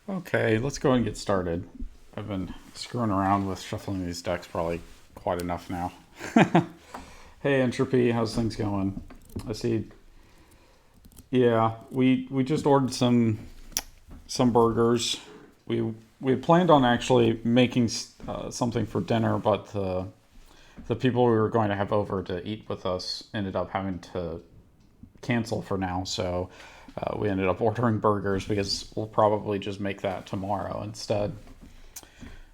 Okay, let's go and get started. I've been screwing around with shuffling these decks probably quite enough now. Hey, Entropy, how's things going? I see. Yeah, we just ordered some burgers. We had planned on actually making something for dinner, but the people we were going to have over to eat with us ended up having to cancel for now. So we ended up ordering burgers because we'll probably just make that tomorrow instead.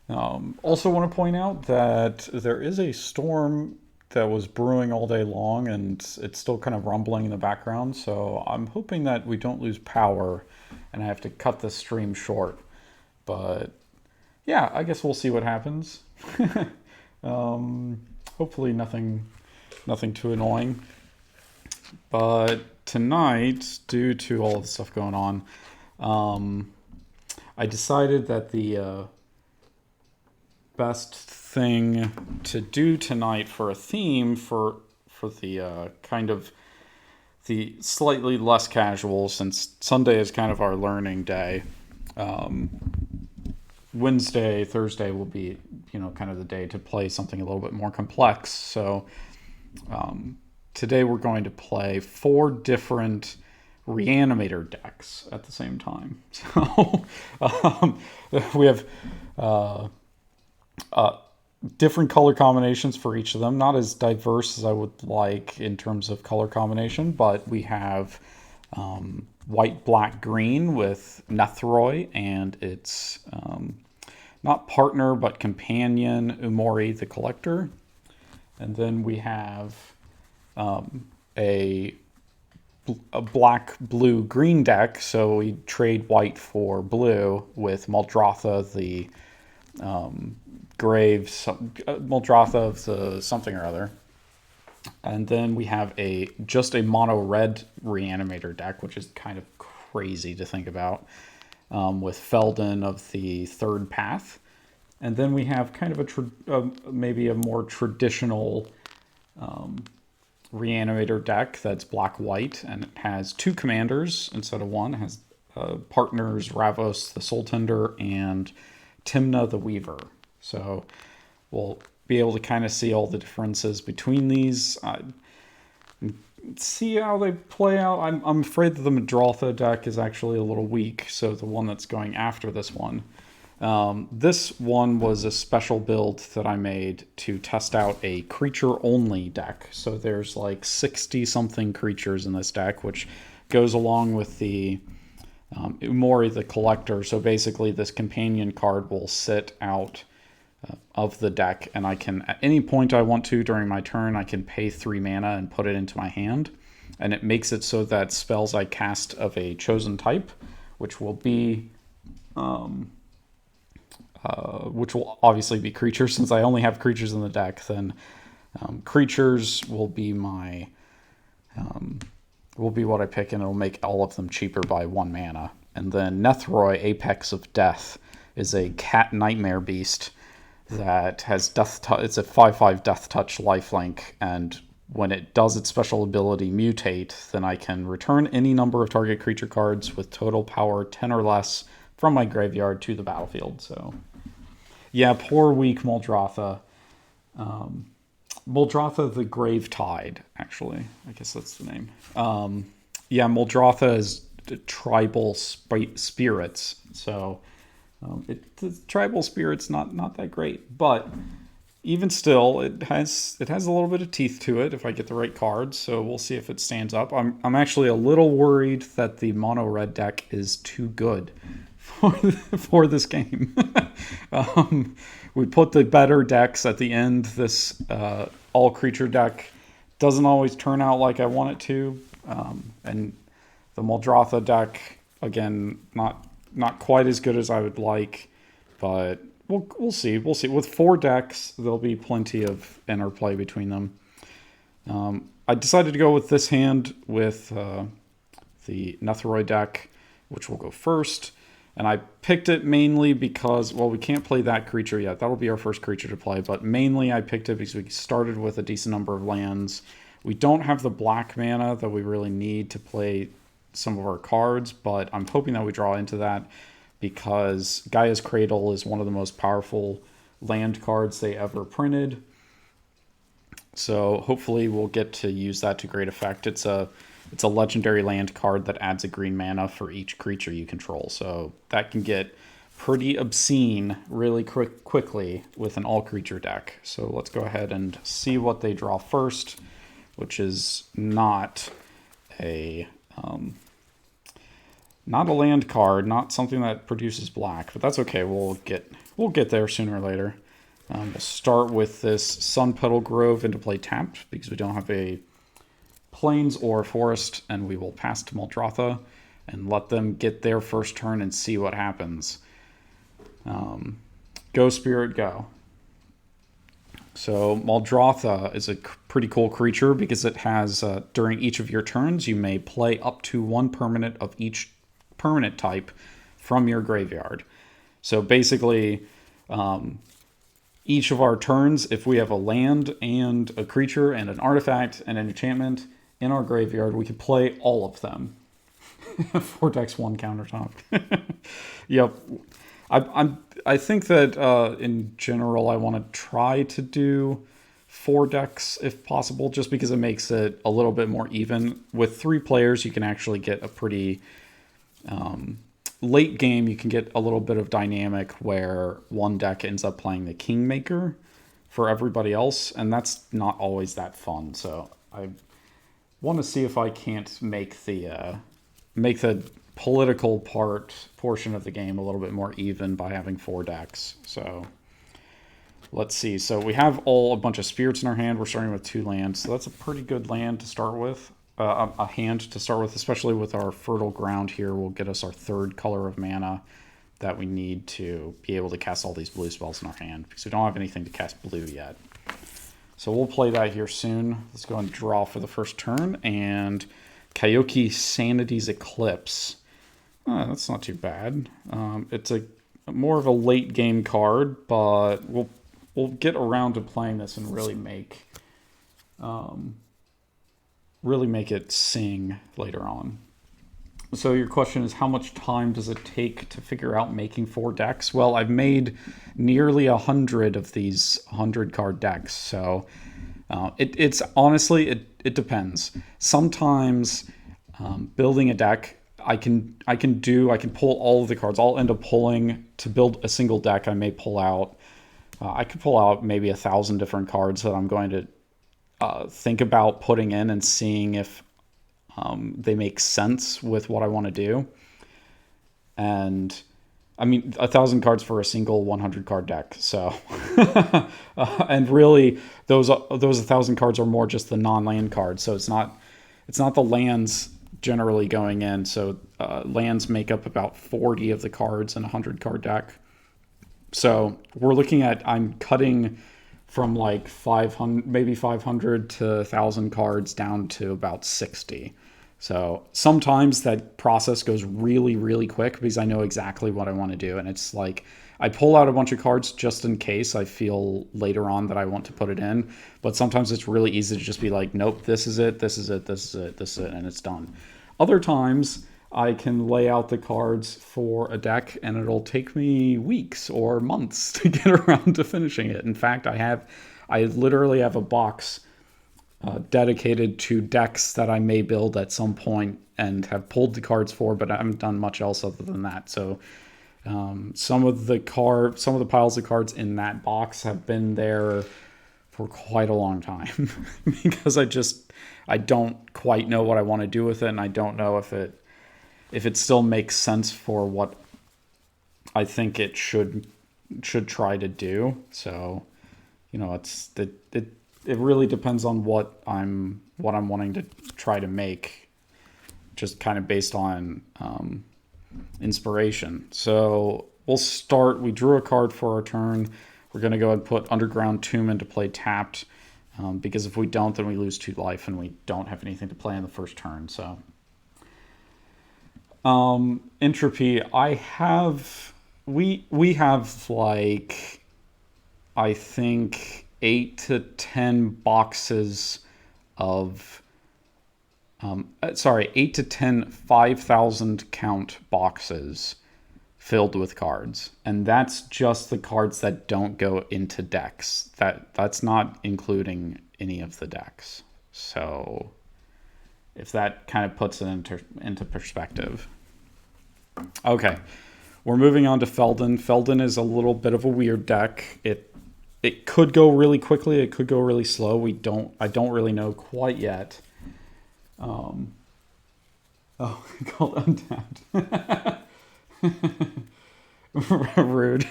Also, want to point out that there is a storm that was brewing all day long and it's still kind of rumbling in the background. So I'm hoping that we don't lose power and I have to cut the stream short. But yeah, I guess we'll see what happens. Hopefully, nothing too annoying. But tonight, due to all the stuff going on, um, I decided that the best thing to do tonight for a theme for the kind of the slightly less casual, since Sunday is kind of our learning day. Um, Wednesday, Thursday will be kind of the day to play something a little bit more complex. So today we're going to play four different Reanimator decks at the same time. So we have uh, different color combinations for each of them. Not as diverse as I would like in terms of color combination, but we have white, black, green with Nethroi and its not partner but companion Umori the Collector. And then we have a black, blue, green deck. So we trade white for blue with Muldrotha the Graves, Muldrotha of the something or other. And then we have just a mono red Reanimator deck, which is kind of crazy to think about, with Feldon of the third path. And then we have kind of maybe a more traditional Reanimator deck that's black white, and it has two commanders instead of one. It has partners Ravos the Soul Tender and Tymna the Weaver. So we'll be able to kind of see all the differences between these. See how they play out. I'm afraid that the Muldrotha deck is actually a little weak, so the one that's going after this one. This one was a special build that I made to test out a creature-only deck. So there's like 60-something creatures in this deck, which goes along with the Umori the Collector. So basically this companion card will sit out of the deck, and I can, at any point I want to during my turn, I can pay 3 mana and put it into my hand. And it makes it so that spells I cast of a chosen type, which will be... which will obviously be creatures, since I only have creatures in the deck, then creatures will be what I pick, and it'll make all of them cheaper by 1 mana. And then Nethroi, Apex of Death, is a cat nightmare beast that has it's a 5/5 Death Touch lifelink, and when it does its special ability Mutate, then I can return any number of target creature cards with total power 10 or less from my graveyard to the battlefield. So yeah, poor weak Muldrotha. Muldrotha the Grave Tide, actually. I guess that's the name. Yeah, Muldrotha is tribal spirits. So the tribal spirit's not that great. But even still, it has a little bit of teeth to it if I get the right cards. So we'll see if it stands up. I'm actually a little worried that the mono red deck is too good for this game. We put the better decks at the end. This all creature deck doesn't always turn out like I want it to, and the Muldrotha deck, again, not quite as good as I would like, but we'll see. With 4 decks, there'll be plenty of interplay between them. I decided to go with this hand with the Nethroi deck, which will go first. And I picked it mainly because, well, we can't play that creature yet. That'll be our first creature to play. But mainly I picked it because we started with a decent number of lands. We don't have the black mana that we really need to play some of our cards, but I'm hoping that we draw into that. because Gaia's Cradle is one of the most powerful land cards they ever printed. So hopefully we'll get to use that to great effect. It's a legendary land card that adds a green mana for each creature you control. So that can get pretty obscene really quickly with an all-creature deck. So let's go ahead and see what they draw first, which is not a land card, not something that produces black, but that's okay. We'll get there sooner or later. We'll start with this Sun Petal Grove into play tapped because we don't have a plains or forest, and we will pass to Muldrotha and let them get their first turn and see what happens. Go Spirit, go. So Muldrotha is a pretty cool creature because it has, during each of your turns, you may play up to one permanent of each permanent type from your graveyard. So basically, each of our turns, if we have a land and a creature and an artifact and an enchantment in our graveyard, we can play all of them. 4 decks, 1 countertop. Yep. I think that in general I want to try to do 4 decks if possible, just because it makes it a little bit more even. With 3 players, you can actually get a pretty late game. You can get a little bit of dynamic where one deck ends up playing the Kingmaker for everybody else, and that's not always that fun. So I want to see if I can't make the political portion of the game a little bit more even by having 4 decks. So let's see. So we have a bunch of spirits in our hand. We're starting with 2 lands, so that's a pretty good land to start with. A hand to start with, especially with our Fertile Ground here, will get us our 3rd color of mana that we need to be able to cast all these blue spells in our hand, because we don't have anything to cast blue yet. So we'll play that here soon. Let's go and draw for the first turn, and Kaioki Sanity's Eclipse. Oh, that's not too bad. It's more of a late game card, but we'll get around to playing this and really make it sing later on. So your question is, how much time does it take to figure out making 4 decks? Well, I've made nearly 100 of these 100-card decks, so it's honestly, it depends. Sometimes building a deck, I can pull all of the cards. I'll end up pulling, to build a single deck, I may pull out, I could pull out maybe 1,000 different cards that I'm going to think about putting in and seeing if they make sense with what I want to do. And I mean, 1,000 cards for a single 100-card deck. So, and really, those 1,000 cards are more just the non-land cards. So it's not the lands generally going in. So lands make up about 40 of the cards in a 100-card deck. So we're looking at, I'm cutting from like 500, maybe 500 to 1,000 cards down to about 60. So sometimes that process goes really, really quick because I know exactly what I want to do. And it's like, I pull out a bunch of cards just in case I feel later on that I want to put it in. But sometimes it's really easy to just be like, nope, this is it, this is it, this is it, this is it, and it's done. Other times I can lay out the cards for a deck and it'll take me weeks or months to get around to finishing it. In fact, I literally have a box dedicated to decks that I may build at some point and have pulled the cards for, but I haven't done much else other than that. So some of the piles of cards in that box have been there for quite a long time because I don't quite know what I want to do with it, and I don't know if it still makes sense for what I think it should try to do. So, it really depends on what I'm wanting to try to make, just kind of based on inspiration. So we drew a card for our turn. We're going to go ahead and put Underground Tomb into play tapped, because if we don't, then we lose 2 life and we don't have anything to play in the first turn. So Entropy, we have like, I think 8 to 10 boxes of 8 to 10 5,000 count boxes filled with cards, and that's just the cards that don't go into decks. That's not including any of the decks. So if that kind of puts it into perspective. Okay, we're moving on to Feldon. Feldon is a little bit of a weird deck. It could go really quickly. It could go really slow. I don't really know quite yet. Oh, called Untapped. Rude.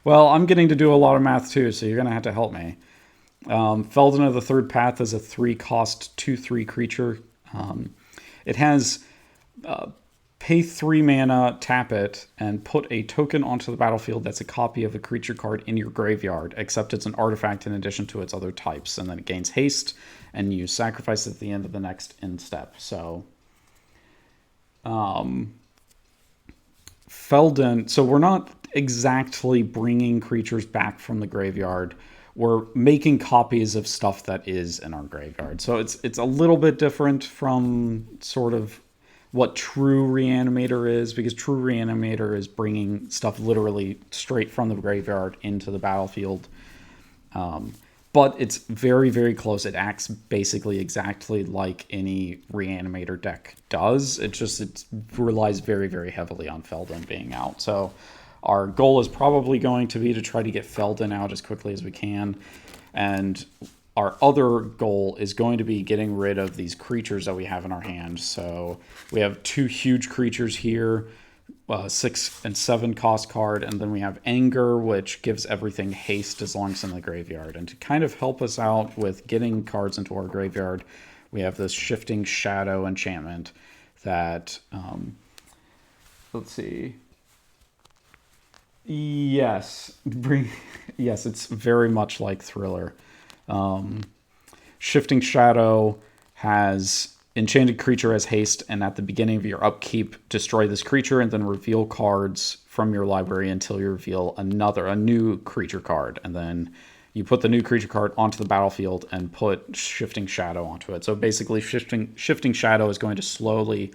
Well, I'm getting to do a lot of math too, so you're going to have to help me. Feldon of the Third Path is a 3-cost 2/3 creature. It has pay 3 mana, tap it, and put a token onto the battlefield that's a copy of a creature card in your graveyard, except it's an artifact in addition to its other types. And then it gains haste, and you sacrifice it at the end of the next end step. So, Feldon, so we're not exactly bringing creatures back from the graveyard. We're making copies of stuff that is in our graveyard. So it's a little bit different from sort of what true Reanimator is, because true Reanimator is bringing stuff literally straight from the graveyard into the battlefield. But it's very, very close. It acts basically exactly like any Reanimator deck does. It relies very, very heavily on Feldon being out. So our goal is probably going to be to try to get Feldon out as quickly as we can. And our other goal is going to be getting rid of these creatures that we have in our hand. So we have 2 huge creatures here, 6 and 7 cost card, and then we have Anger, which gives everything haste as long as it's in the graveyard. And to kind of help us out with getting cards into our graveyard, we have this Shifting Shadow enchantment that, let's see. Yes, yes, it's very much like Thriller. Shifting Shadow has enchanted creature as haste, and at the beginning of your upkeep, destroy this creature and then reveal cards from your library until you reveal a new creature card. And then you put the new creature card onto the battlefield and put Shifting Shadow onto it. So basically, Shifting Shadow is going to slowly,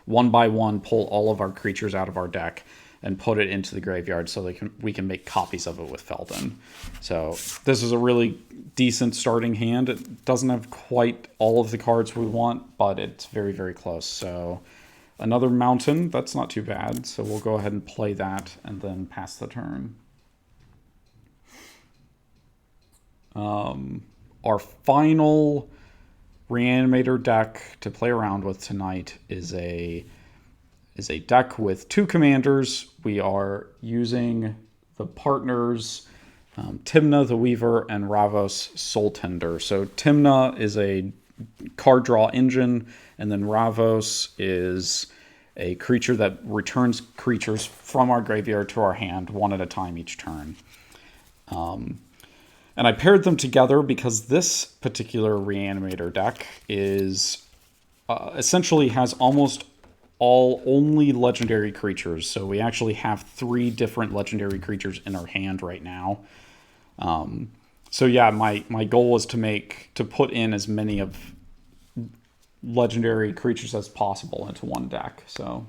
one by one, pull all of our creatures out of our deck and put it into the graveyard so we can make copies of it with Feldon. So this is a really decent starting hand. It doesn't have quite all of the cards we want, but it's very, very close. So another mountain, that's not too bad. So we'll go ahead and play that and then pass the turn. Our final Reanimator deck to play around with tonight is a deck with 2 commanders. We are using the partners Tymna the Weaver and Ravos Tymna. So Tymna is a card draw engine, and then Ravos is a creature that returns creatures from our graveyard to our hand 1 at a time each turn. And I paired them together because this particular Reanimator deck is essentially has almost only legendary creatures. So we actually have 3 different legendary creatures in our hand right now. So yeah, my goal was to put in as many of legendary creatures as possible into one deck. So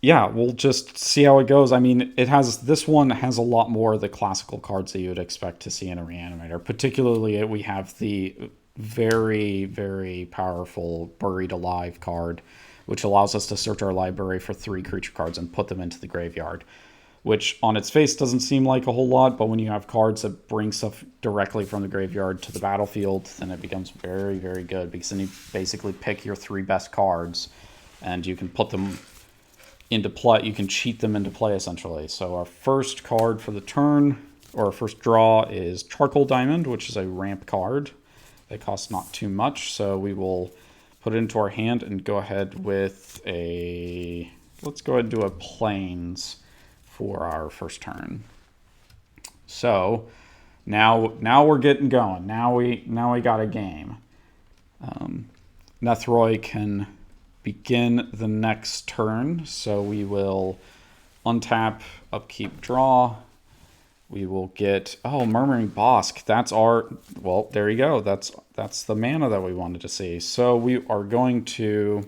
yeah, we'll just see how it goes. I mean, this one has a lot more of the classical cards that you would expect to see in a Reanimator. Particularly, we have the very, very powerful Buried Alive card, which allows us to search our library for 3 creature cards and put them into the graveyard, which on its face doesn't seem like a whole lot, but when you have cards that bring stuff directly from the graveyard to the battlefield, then it becomes very, very good, because then you basically pick your 3 best cards and you can put them into play. You can cheat them into play, essentially. So our first card for the turn, or our first draw, is Charcoal Diamond, which is a ramp card. It costs not too much, so we will put it into our hand and go ahead with let's go ahead and do a Plains for our first turn. So now we're getting going. Now we got a game. Nethroi can begin the next turn, so we will untap, upkeep, draw. We will get, Murmuring Bosk. There you go. That's the mana that we wanted to see. So we are going to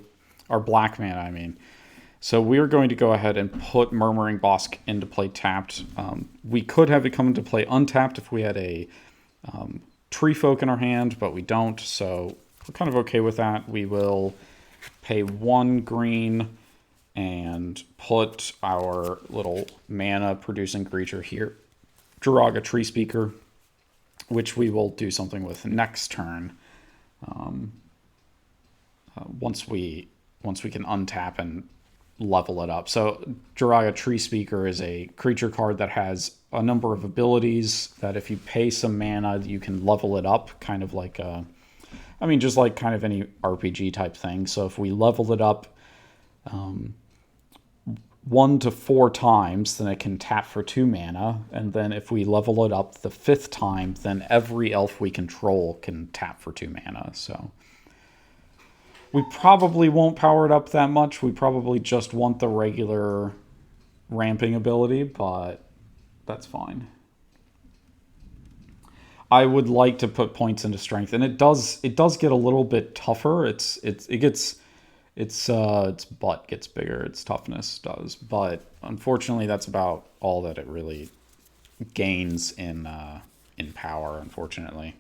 our black mana, I mean. So we're going to go ahead and put Murmuring Bosk into play tapped. We could have it come into play untapped if we had a Tree Folk in our hand, but we don't, so we're kind of okay with that. We will pay 1 green and put our little mana producing creature here, Jiraga Tree Speaker, which we will do something with next turn. Once we can untap and level it up. So Jiraga Tree Speaker is a creature card that has a number of abilities that if you pay some mana, you can level it up, kind of like just like kind of any RPG type thing. So if we level it up 1 to 4 times, then it can tap for 2 mana. And then if we level it up the 5th time, then every elf we control can tap for 2 mana. So we probably won't power it up that much. We probably just want the regular ramping ability, but that's fine. I would like to put points into strength, and it does get a little bit tougher. Its butt gets bigger, its toughness does, but unfortunately that's about all that it really gains in power, unfortunately.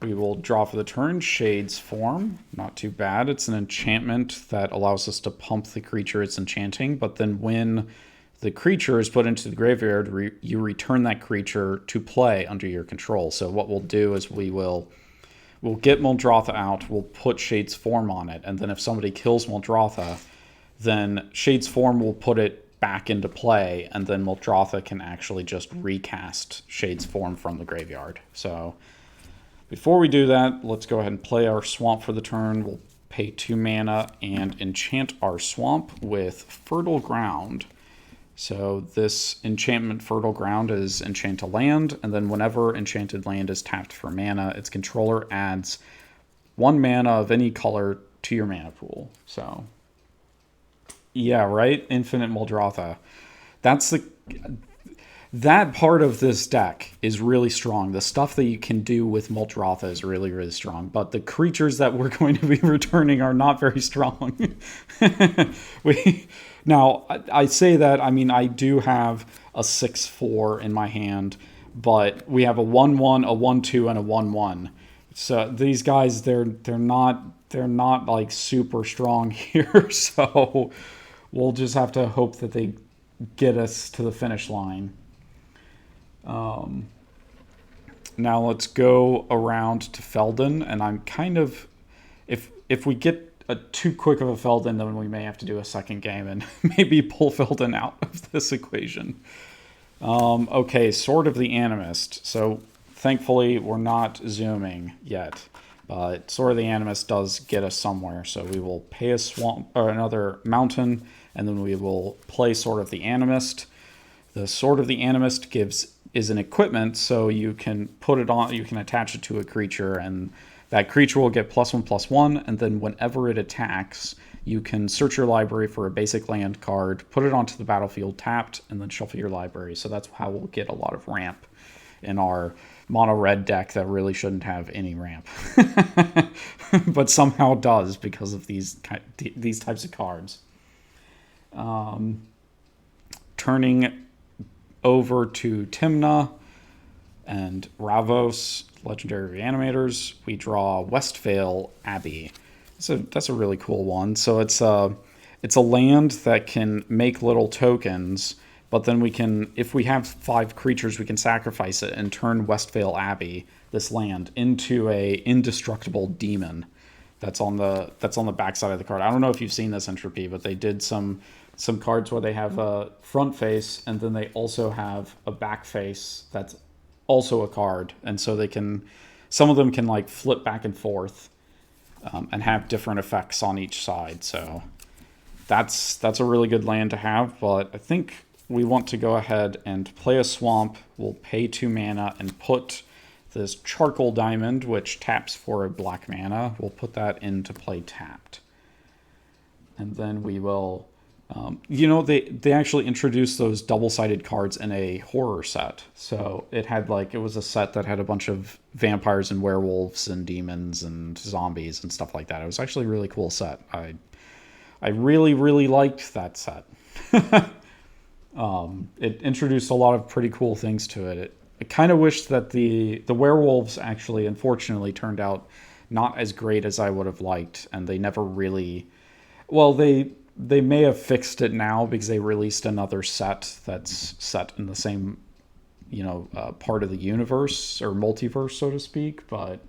We will draw for the turn Shade's Form. Not too bad. It's an enchantment that allows us to pump the creature it's enchanting, but then when the creature is put into the graveyard, you return that creature to play under your control. So what we'll do is we'll get Muldrotha out, we'll put Shade's Form on it, and then if somebody kills Muldrotha, then Shade's Form will put it back into play, and then Muldrotha can actually just recast Shade's Form from the graveyard. So before we do that, let's go ahead and play our swamp for the turn. We'll pay 2 mana and enchant our swamp with Fertile Ground. So this enchantment Fertile Ground is enchant a land, and then whenever enchanted land is tapped for mana, its controller adds 1 mana of any color to your mana pool. So yeah, right? Infinite Muldrotha. That part of this deck is really strong. The stuff that you can do with Muldrotha is really, really strong. But the creatures that we're going to be returning are not very strong. Now, I say that, I mean, I do have a 6/4 in my hand, but we have a 1/1, a 1/2, and a 1/1. So these guys, they're not like super strong here. So we'll just have to hope that they get us to the finish line. Now let's go around to Feldon, and I'm kind of, if we get too quick of a Feldon, then we may have to do a second game and maybe pull Feldon out of this equation. Okay, Sword of the Animist. So thankfully we're not zooming yet, but Sword of the Animist does get us somewhere. So we will pay a swamp or another mountain, and then we will play Sword of the Animist. The Sword of the Animist is an equipment, so you can put it on, you can attach it to a creature, and that creature will get +1/+1, and then whenever it attacks, you can search your library for a basic land card, put it onto the battlefield tapped, and then shuffle your library. So that's how we'll get a lot of ramp in our mono red deck that really shouldn't have any ramp, but somehow does because of these types of cards. Turning over to Tymna and Ravos, Legendary Reanimators, we draw Westvale Abbey. That's a really cool one. So it's a land that can make little tokens, but then we can, if we have 5 creatures, we can sacrifice it and turn Westvale Abbey, this land, into a indestructible demon. That's on the backside of the card. I don't know if you've seen this, Entropy, but they did some cards where they have a front face, and then they also have a back face that's also a card. And so some of them can like flip back and forth and have different effects on each side. So that's a really good land to have, but I think we want to go ahead and play a swamp. We'll pay 2 mana and put this Charcoal Diamond, which taps for a black mana. We'll put that into play tapped. And then we will You know, they actually introduced those double-sided cards in a horror set. So it had like, it was a set that had a bunch of vampires and werewolves and demons and zombies and stuff like that. It was actually a really cool set. I really, really liked that set. It introduced a lot of pretty cool things to it. I kind of wish that the werewolves actually, unfortunately, turned out not as great as I would have liked, and they never really. Well, they may have fixed it now because they released another set that's set in the same, part of the universe or multiverse, so to speak. But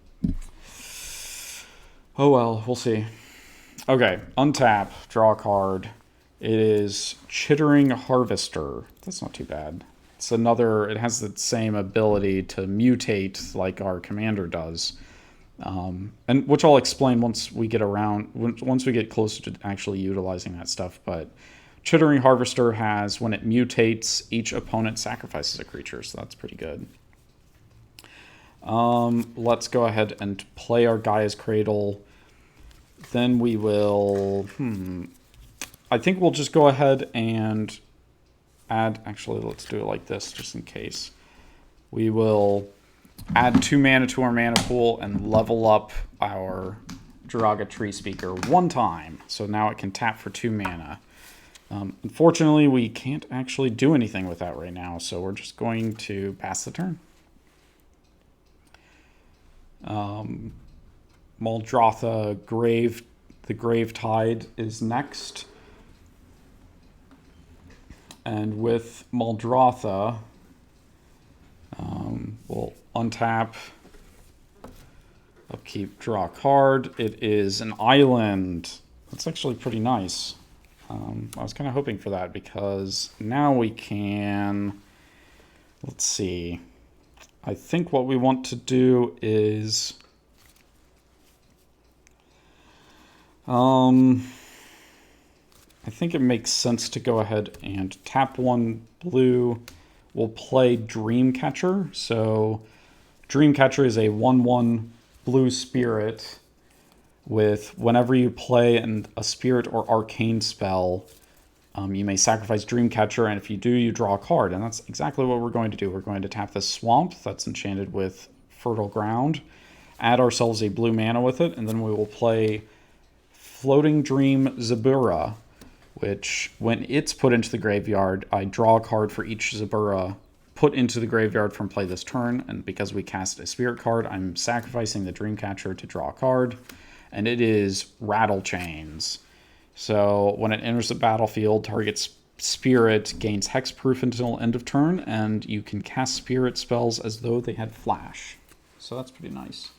oh well, we'll see. Okay, untap, draw a card. It is Chittering Harvester. That's not too bad. It's another. It has the same ability to mutate like our commander does. And which I'll explain once we get once we get closer to actually utilizing that stuff. But Chittering Harvester has, when it mutates, each opponent sacrifices a creature, so that's pretty good. Let's go ahead and play our Gaia's Cradle. Then we will... I think we'll just go ahead and add... Actually, let's do it like this, just in case. We will... add 2 mana to our mana pool and level up our Jiraga Tree Speaker 1 time. So now it can tap for 2 mana. Unfortunately, we can't actually do anything with that right now, so we're just going to pass the turn. Muldrotha, the Grave Tide is next. And with Muldrotha, we'll untap, upkeep, draw a card. It is an island. That's actually pretty nice. I was kind of hoping for that because now we can... Let's see. I think what we want to do is... I think it makes sense to go ahead and tap 1 blue. We'll play Dreamcatcher. So Dreamcatcher is a 1/1 blue spirit with whenever you play a spirit or arcane spell, you may sacrifice Dreamcatcher, and if you do, you draw a card. And that's exactly what we're going to do. We're going to tap this swamp that's enchanted with Fertile Ground, add ourselves a blue mana with it, and then we will play Floating Dream Zabura, which, when it's put into the graveyard, I draw a card for each Zabura put into the graveyard from play this turn, and because we cast a spirit card, I'm sacrificing the Dreamcatcher to draw a card, and it is Rattle Chains. So when it enters the battlefield, target spirit gains hexproof until end of turn, and you can cast spirit spells as though they had flash. So that's pretty nice.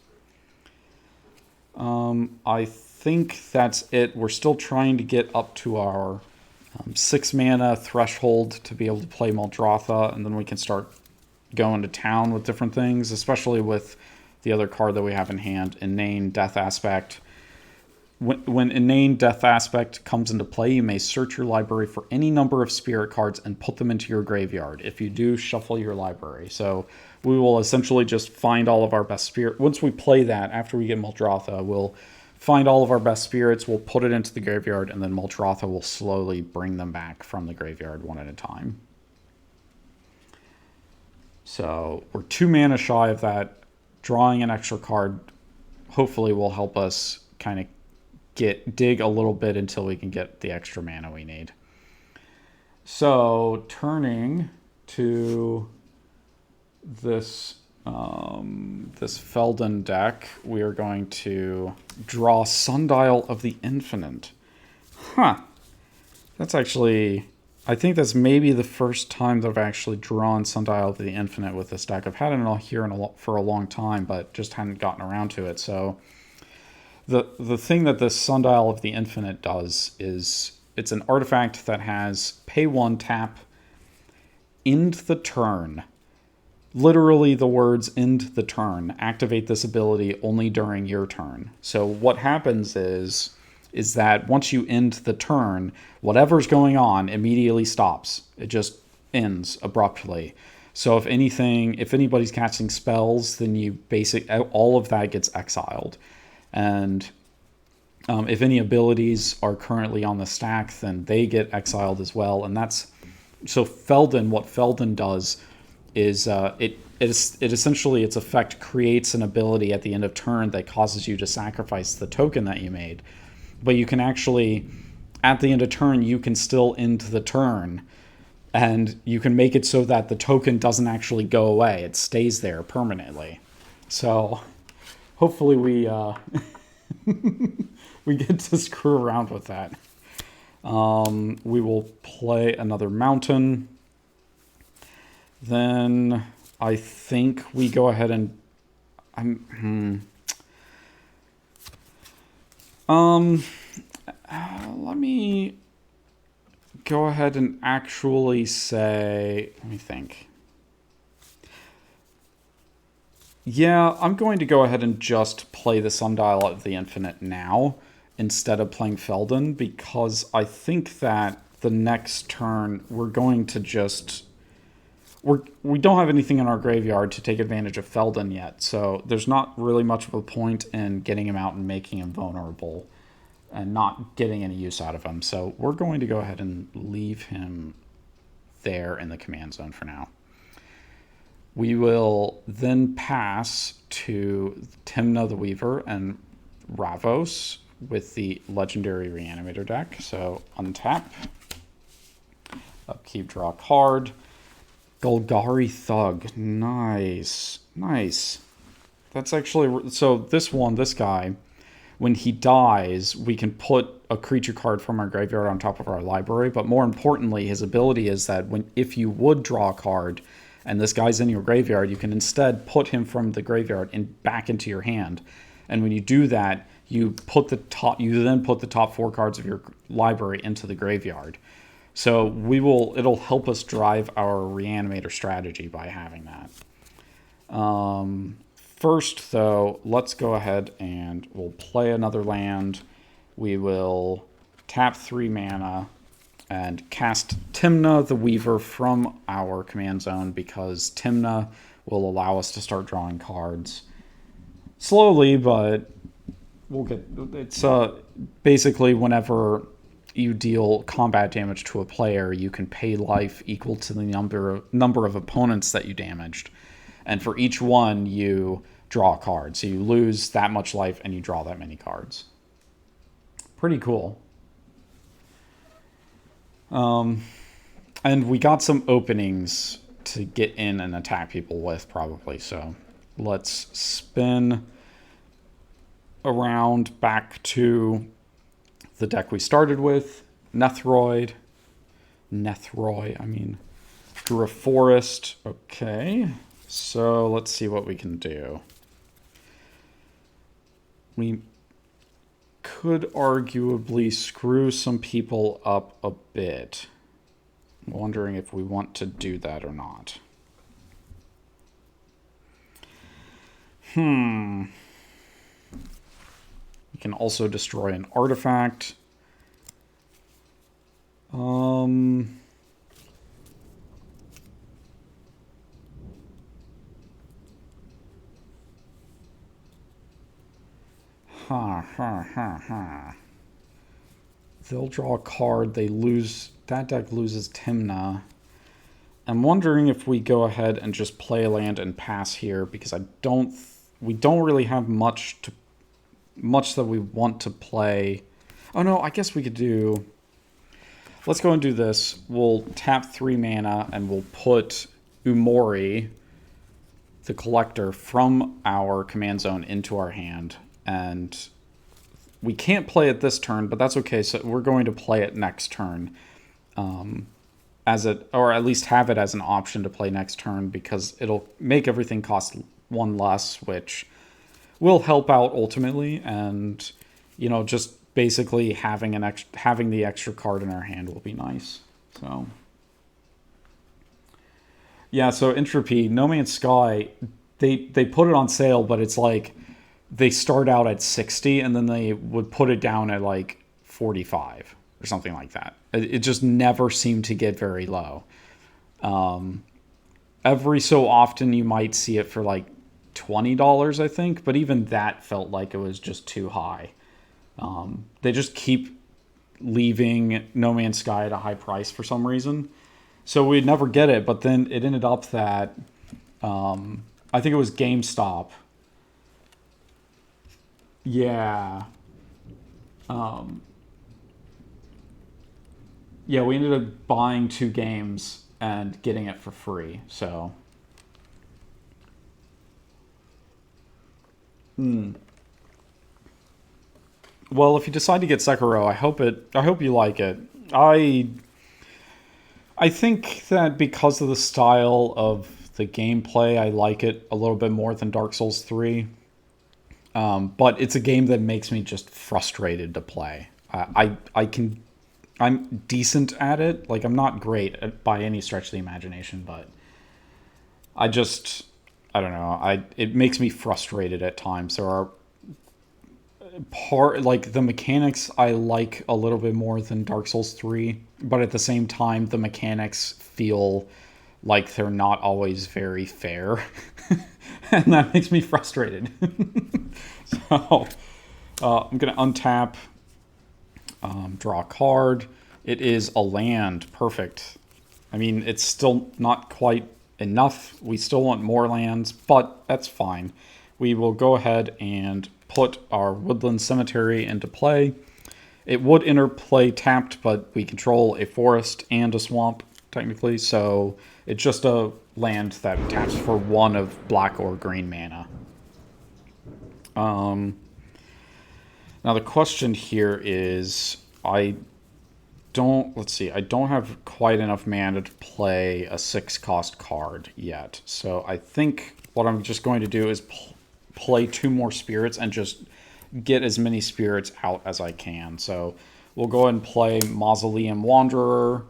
I think that's it. We're still trying to get up to our 6 mana threshold to be able to play Muldrotha, and then we can start going to town with different things, especially with the other card that we have in hand, Inane Death Aspect. When Inane Death Aspect comes into play, you may search your library for any number of spirit cards and put them into your graveyard. If you do, shuffle your library. So we will essentially just find all of our best spirit. Once we play that, after we get Muldrotha, we'll find all of our best spirits, we'll put it into the graveyard, and then Muldrotha will slowly bring them back from the graveyard one at a time. So we're 2 mana shy of that. Drawing an extra card hopefully will help us kind of dig a little bit until we can get the extra mana we need. So turning to this Feldon deck, we are going to draw Sundial of the Infinite. That's actually... I think that's maybe the first time that I've actually drawn Sundial of the Infinite with this deck. I've had it here for a long time, but just hadn't gotten around to it. So the thing that this Sundial of the Infinite does is it's an artifact that has pay 1, tap, end the turn. Literally the words end the turn. Activate this ability only during your turn. So what happens is that once you end the turn, whatever's going on immediately stops. It just ends abruptly. So if anybody's casting spells, then all of that gets exiled. And If any abilities are currently on the stack, then they get exiled as well. And that's so Feldon. What Feldon does is it essentially its effect creates an ability at the end of turn that causes you to sacrifice the token that you made. But you can actually, at the end of turn, you can still end the turn, and you can make it so that the token doesn't actually go away; it stays there permanently. So hopefully we get to screw around with that. We will play another mountain. Then I think we go ahead and let me go ahead and actually say, let me think. Yeah, I'm going to go ahead and just play the Sundial of the Infinite now instead of playing Feldon, because I think that the next turn we're going to just... We don't have anything in our graveyard to take advantage of Feldon yet, so there's not really much of a point in getting him out and making him vulnerable and not getting any use out of him. So we're going to go ahead and leave him there in the command zone for now. We will then pass to Tymna the Weaver and Ravos with the legendary Reanimator deck. So untap, upkeep, draw a card. Golgari Thug. Nice. Nice. That's actually... So this guy, when he dies, we can put a creature card from our graveyard on top of our library. But more importantly, his ability is that if you would draw a card and this guy's in your graveyard, you can instead put him from the graveyard and back into your hand. And when you do that, you then put the top 4 cards of your library into the graveyard. So it'll help us drive our Reanimator strategy by having that. First, though, let's go ahead and we'll play another land. We will tap 3 mana and cast Tymna the Weaver from our command zone, because Tymna will allow us to start drawing cards slowly, but we'll get... It's basically whenever you deal combat damage to a player, you can pay life equal to the number of opponents that you damaged. And for each one, you draw a card. So you lose that much life and you draw that many cards. Pretty cool. And we got some openings to get in and attack people with, probably. So let's spin around back to the deck we started with. Nethroi, I mean, through a forest. Okay, so let's see what we can do. We could arguably screw some people up a bit. I'm wondering if we want to do that or not. We can also destroy an artifact. They'll draw a card. They lose. That deck loses Tymna. I'm wondering if we go ahead and just play a land and pass here, because we don't really have much that we want to play. Oh no, I guess we could do... Let's go and do this. We'll tap 3 mana and we'll put Umori, the Collector, from our command zone into our hand. And we can't play it this turn, but that's okay. So we're going to play it next turn. Or at least have it as an option to play next turn, because it'll make everything cost 1 less, which will help out ultimately. And, just basically having the extra card in our hand will be nice. So yeah, so Entropy, No Man's Sky, they put it on sale, but it's like they start out at 60 and then they would put it down at like 45 or something like that. It just never seemed to get very low. Every so often you might see it for like $20, I think, but even that felt like it was just too high. They just keep leaving No Man's Sky at a high price for some reason. So we'd never get it, but then it ended up that I think it was GameStop. Yeah. Yeah, we ended up buying 2 games and getting it for free. So, well, if you decide to get Sekiro, I hope you like it. I think that because of the style of the gameplay, I like it a little bit more than Dark Souls 3. But it's a game that makes me just frustrated to play. I'm decent at it. Like, I'm not great by any stretch of the imagination, but I just, I don't know. It makes me frustrated at times. There are like the mechanics I like a little bit more than Dark Souls 3, but at the same time, the mechanics feel like they're not always very fair. And that makes me frustrated. So, I'm going to untap, draw a card. It is a land. Perfect. I mean, it's still not quite enough. We still want more lands, but that's fine. We will go ahead and put our Woodland Cemetery into play. It would enter play tapped, but we control a forest and a swamp, technically, so it's just a land that taps for 1 of black or green mana. Now the question here is, let's see, I don't have quite enough mana to play a 6-cost card yet. So I think what I'm just going to do is play 2 more spirits and just get as many spirits out as I can. So we'll go ahead and play Mausoleum Wanderer,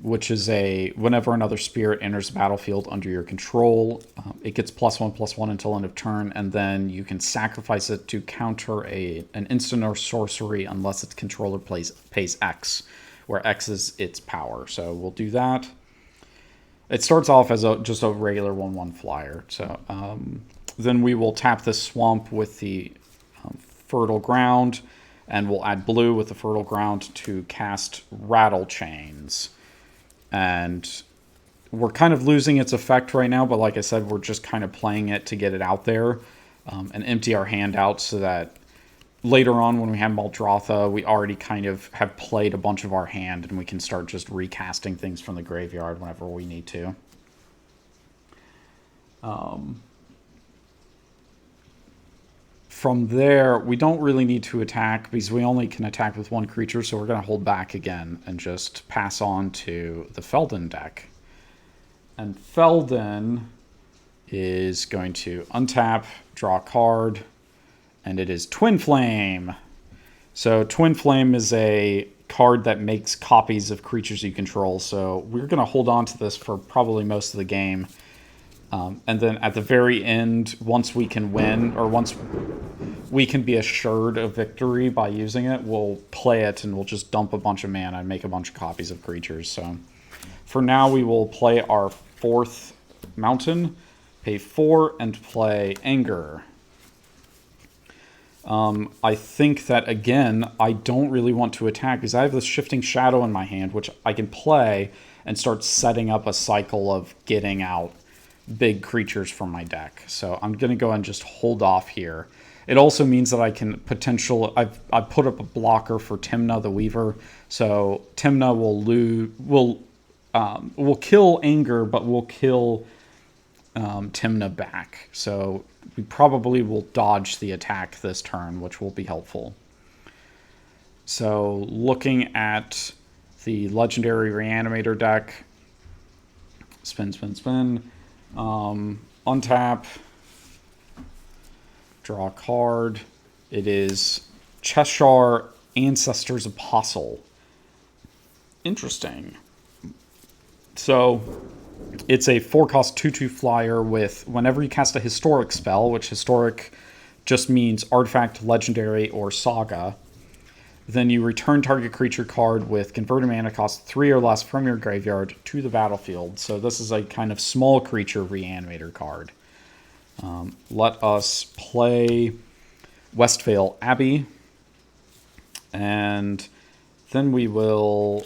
which is whenever another spirit enters the battlefield under your control, it gets +1/+1 until end of turn, and then you can sacrifice it to counter an instant or sorcery unless its controller pays X, where X is its power. So we'll do that. It starts off as just a regular 1/1 flyer. So then we will tap this swamp with the Fertile Ground, and we'll add blue with the Fertile Ground to cast Rattle Chains. And we're kind of losing its effect right now, but like I said, we're just kind of playing it to get it out there and empty our hand out so that later on when we have Muldrotha, we already kind of have played a bunch of our hand and we can start just recasting things from the graveyard whenever we need to. From there, we don't really need to attack because we only can attack with 1 creature, so we're going to hold back again and just pass on to the Feldon deck. And Feldon is going to untap, draw a card, and it is Twin Flame. So Twin Flame is a card that makes copies of creatures you control, so we're going to hold on to this for probably most of the game. And then at the very end, once we can win, or once we can be assured of victory by using it, we'll play it and we'll just dump a bunch of mana and make a bunch of copies of creatures. So for now, we will play our 4th mountain, pay 4, and play Anger. I think that, again, I don't really want to attack because I have this Shifting Shadow in my hand, which I can play and start setting up a cycle of getting out big creatures from my deck. So I'm going to go and just hold off here. It also means that I can I've put up a blocker for Tymna the Weaver. So Tymna will kill Anger, but will kill Tymna back. So we probably will dodge the attack this turn, which will be helpful. So looking at the legendary Reanimator deck, spin, spin, spin. Untap, draw a card. It is Cheshire Ancestors Apostle. Interesting. So it's a 4-cost 2/2 flyer with whenever you cast a historic spell, which historic just means artifact, legendary, or saga, then you return target creature card with converted mana cost 3 or less from your graveyard to the battlefield. So this is a kind of small creature Reanimator card. Let us play Westvale Abbey. And then we will...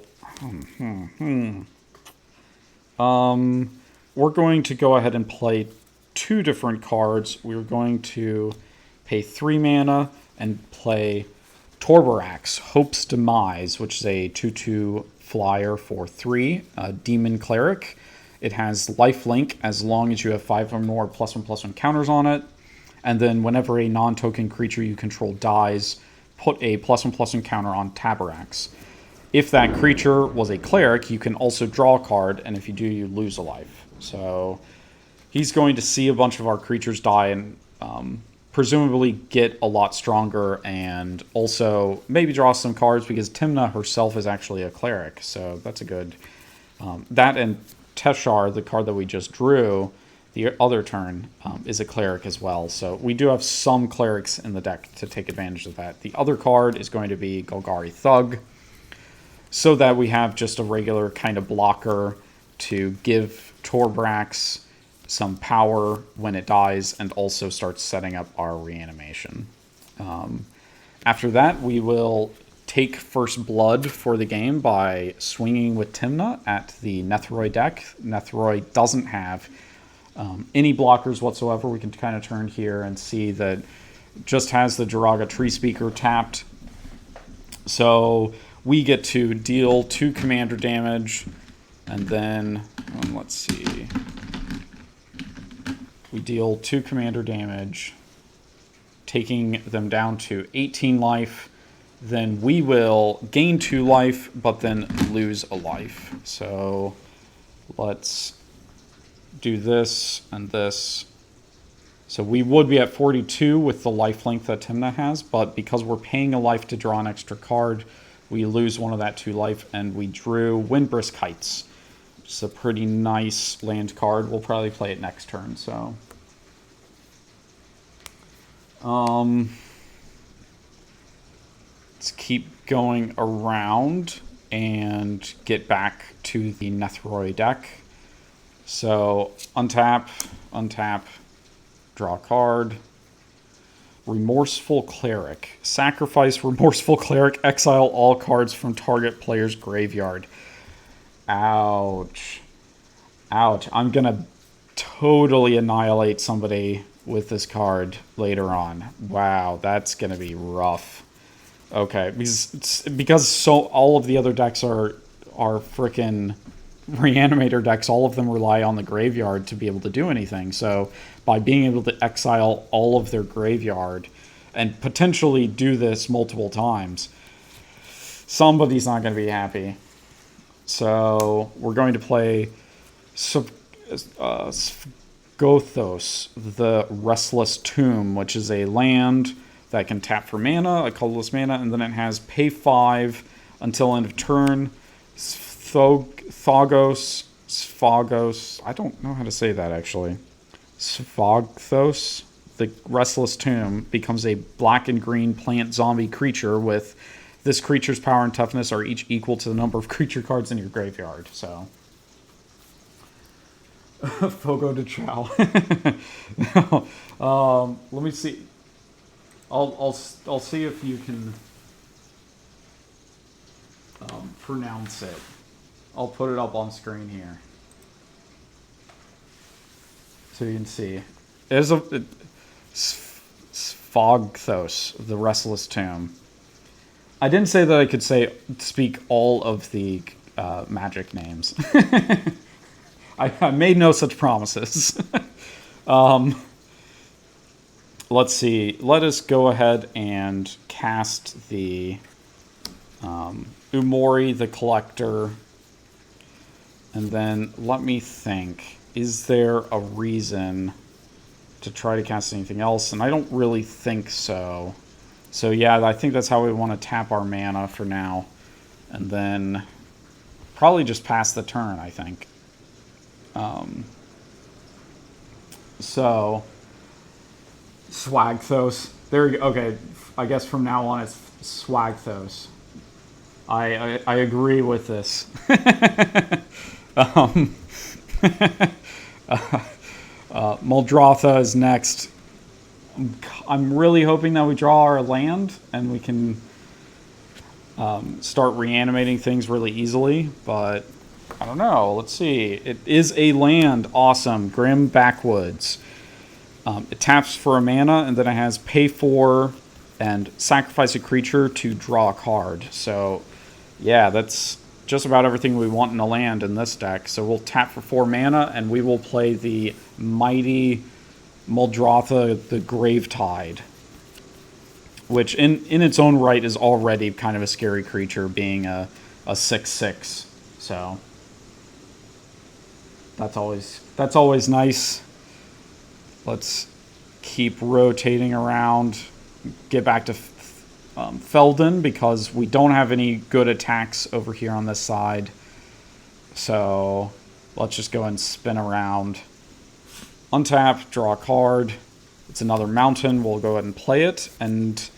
we're going to go ahead and play 2 different cards. We're going to pay 3 mana and play Torborax, Hope's Demise, which is a 2/2 flyer for 3, Demon Cleric. It has lifelink as long as you have 5 or more +1/+1 counters on it. And then whenever a non-token creature you control dies, put a +1/+1 counter on Taborax. If that creature was a cleric, you can also draw a card, and if you do, you lose a life. So he's going to see a bunch of our creatures die and presumably get a lot stronger, and also maybe draw some cards because Tymna herself is actually a cleric. So that's a good... that and Teshar, the card that we just drew, the other turn, is a cleric as well. So we do have some clerics in the deck to take advantage of that. The other card is going to be Golgari Thug, so that we have just a regular kind of blocker to give Torbrax some power when it dies, and also start setting up our reanimation. After that, we will take first blood for the game by swinging with Tymna at the Nethroi deck. Nethroi doesn't have any blockers whatsoever. We can kind of turn here and see that just has the Jiraga Tree Speaker tapped. So we get to deal 2 commander damage, and then, let's see, we deal 2 commander damage, taking them down to 18 life. Then we will gain 2 life, but then lose a life. So let's do this and this. So we would be at 42 with the lifelink that Tymna has, but because we're paying a life to draw an extra card, we lose 1 of that 2 life, and we drew Windbrisk Heights. It's a pretty nice land card. We'll probably play it next turn, so... let's keep going around and get back to the Nethroi deck. So, untap, untap, draw a card. Remorseful Cleric. Sacrifice Remorseful Cleric, exile all cards from target player's graveyard. Ouch. Ouch. I'm gonna totally annihilate somebody with this card later on. Wow, that's gonna be rough. Okay, because so all of the other decks are frickin' Reanimator decks. All of them rely on the graveyard to be able to do anything. So by being able to exile all of their graveyard and potentially do this multiple times, somebody's not going to be happy. So we're going to play Gothos, the Restless Tomb, which is a land that can tap for mana, a colorless mana, and then it has pay 5 until end of turn. Sphagos, I don't know how to say that actually. Sphagthos, the Restless Tomb, becomes a black and green plant zombie creature with this creature's power and toughness are each equal to the number of creature cards in your graveyard. So, Fogo de Chao. Let me see. I'll see if you can pronounce it. I'll put it up on screen here, so you can see. There's a Sphagthos, the Restless Tomb. I didn't say that I could speak all of the magic names. I made no such promises. Let's see. Let us go ahead and cast the Umori, the Collector. And then let me think. Is there a reason to try to cast anything else? And I don't really think so. So yeah, I think that's how we want to tap our mana for now. And then probably just pass the turn, I think. So Swagthos. There you go. Okay, I guess from now on it's Swagthos. I agree with this. Muldrotha is next. I'm really hoping that we draw our land and we can start reanimating things really easily, but I don't know. Let's see. It is a land. Awesome. Grim Backwoods. It taps for a mana, and then it has pay for and sacrifice a creature to draw a card. So, yeah, that's just about everything we want in a land in this deck. So we'll tap for 4 mana, and we will play the mighty Muldrotha, the Gravetide, which in its own right is already kind of a scary creature, being a 6/6. So that's always nice. Let's keep rotating around. Get back to Feldon, because we don't have any good attacks over here on this side. So let's just go and spin around. Untap, draw a card. It's another mountain. We'll go ahead and play it. And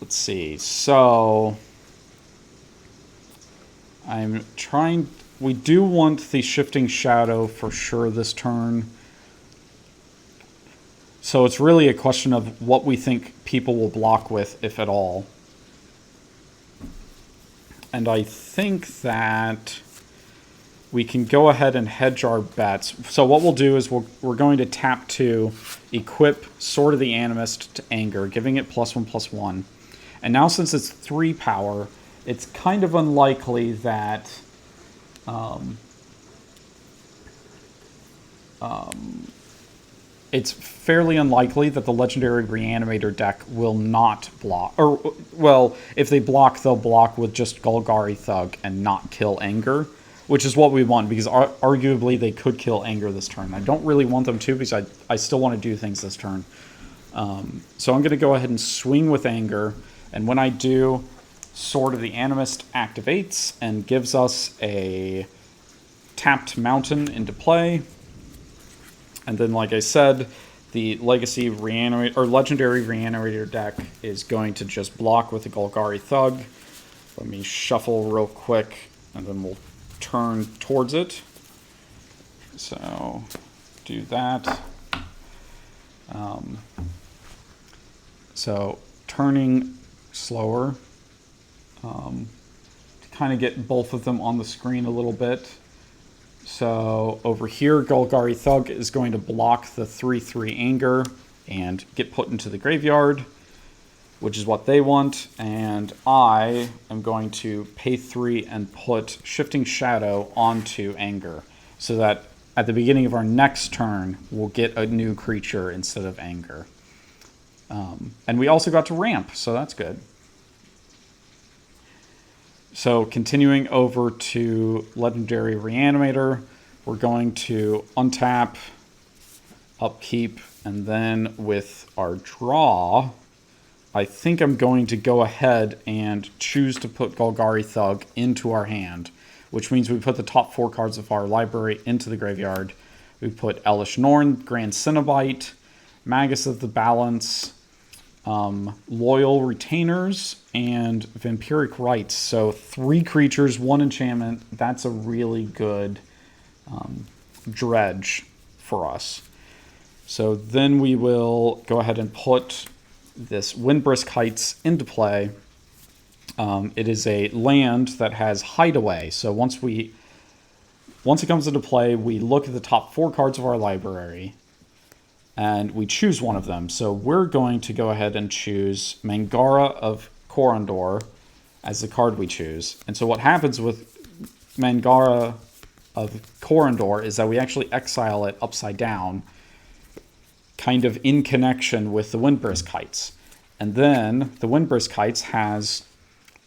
let's see. So I'm trying... We do want the Shifting Shadow for sure this turn. So it's really a question of what we think people will block with, if at all. And I think that we can go ahead and hedge our bets. So what we'll do is we're going to tap to equip Sword of the Animist to Anger, giving it +1/+1. And now since it's 3 power, it's kind of unlikely that... it's fairly unlikely that the Legendary Reanimator deck will not block. Or, well, if they block, they'll block with just Golgari Thug and not kill Anger, which is what we want, because arguably they could kill Anger this turn. I don't really want them to, because I still want to do things this turn. So I'm going to go ahead and swing with Anger, and when I do, Sword of the Animist activates and gives us a tapped mountain into play. And then, like I said, the Legacy Reanimator or Legendary Reanimator deck is going to just block with the Golgari Thug. Let me shuffle real quick, and then we'll turn towards it. So, do that. So, turning slower to kind of get both of them on the screen a little bit. So over here, Golgari Thug is going to block the 3/3 Anger and get put into the graveyard, which is what they want. And I am going to pay 3 and put Shifting Shadow onto Anger, so that at the beginning of our next turn, we'll get a new creature instead of Anger. And we also got to ramp, so that's good. So continuing over to Legendary Reanimator, we're going to untap, upkeep, and then with our draw, I think I'm going to go ahead and choose to put Golgari Thug into our hand, which means we put the top 4 cards of our library into the graveyard. We put Elish Norn, Grand Cenobite, Magus of the Balance, Loyal Retainers, and Vampiric Rites. So 3 creatures, 1 enchantment. That's a really good dredge for us. So then we will go ahead and put this Windbrisk Heights into play. It is a land that has Hideaway. So once it comes into play, we look at the top 4 cards of our library, and we choose one of them. So we're going to go ahead and choose Mangara of Corondor as the card we choose. And so what happens with Mangara of Corondor is that we actually exile it upside down, kind of in connection with the Windbrisk Heights. And then the Windbrisk Heights has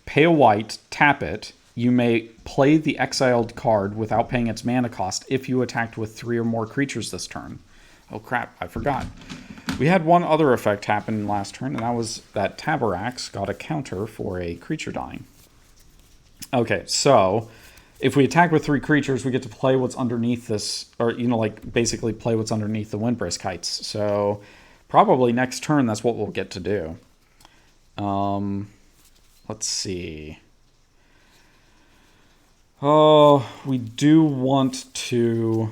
pay a white, tap it. You may play the exiled card without paying its mana cost if you attacked with 3 or more creatures this turn. Oh crap, I forgot. We had one other effect happen last turn, and that was that Tabarax got a counter for a creature dying. Okay, so if we attack with 3 creatures, we get to play what's underneath this, or, basically play what's underneath the Windbrisk Heights. So probably next turn, that's what we'll get to do. Let's see. Oh, we do want to...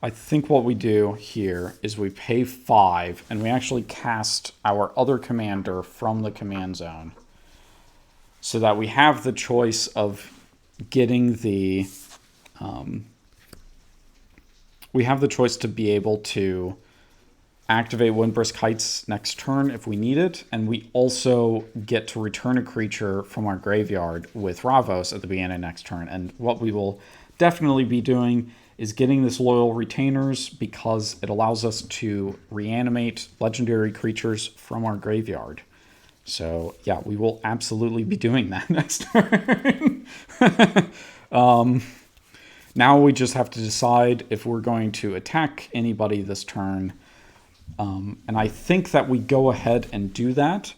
I think what we do here is we pay 5, and we actually cast our other commander from the command zone. so that we have the choice of getting the we have the choice to be able to activate Windbrisk Heights next turn if we need it, and we also get to return a creature from our graveyard with Ravos at the beginning of next turn. And what we will definitely be doing is getting this Loyal Retainers because it allows us to reanimate legendary creatures from our graveyard. So yeah, we will absolutely be doing that next turn. Now we just have to decide if we're going to attack anybody this turn. And I think that we go ahead and do that.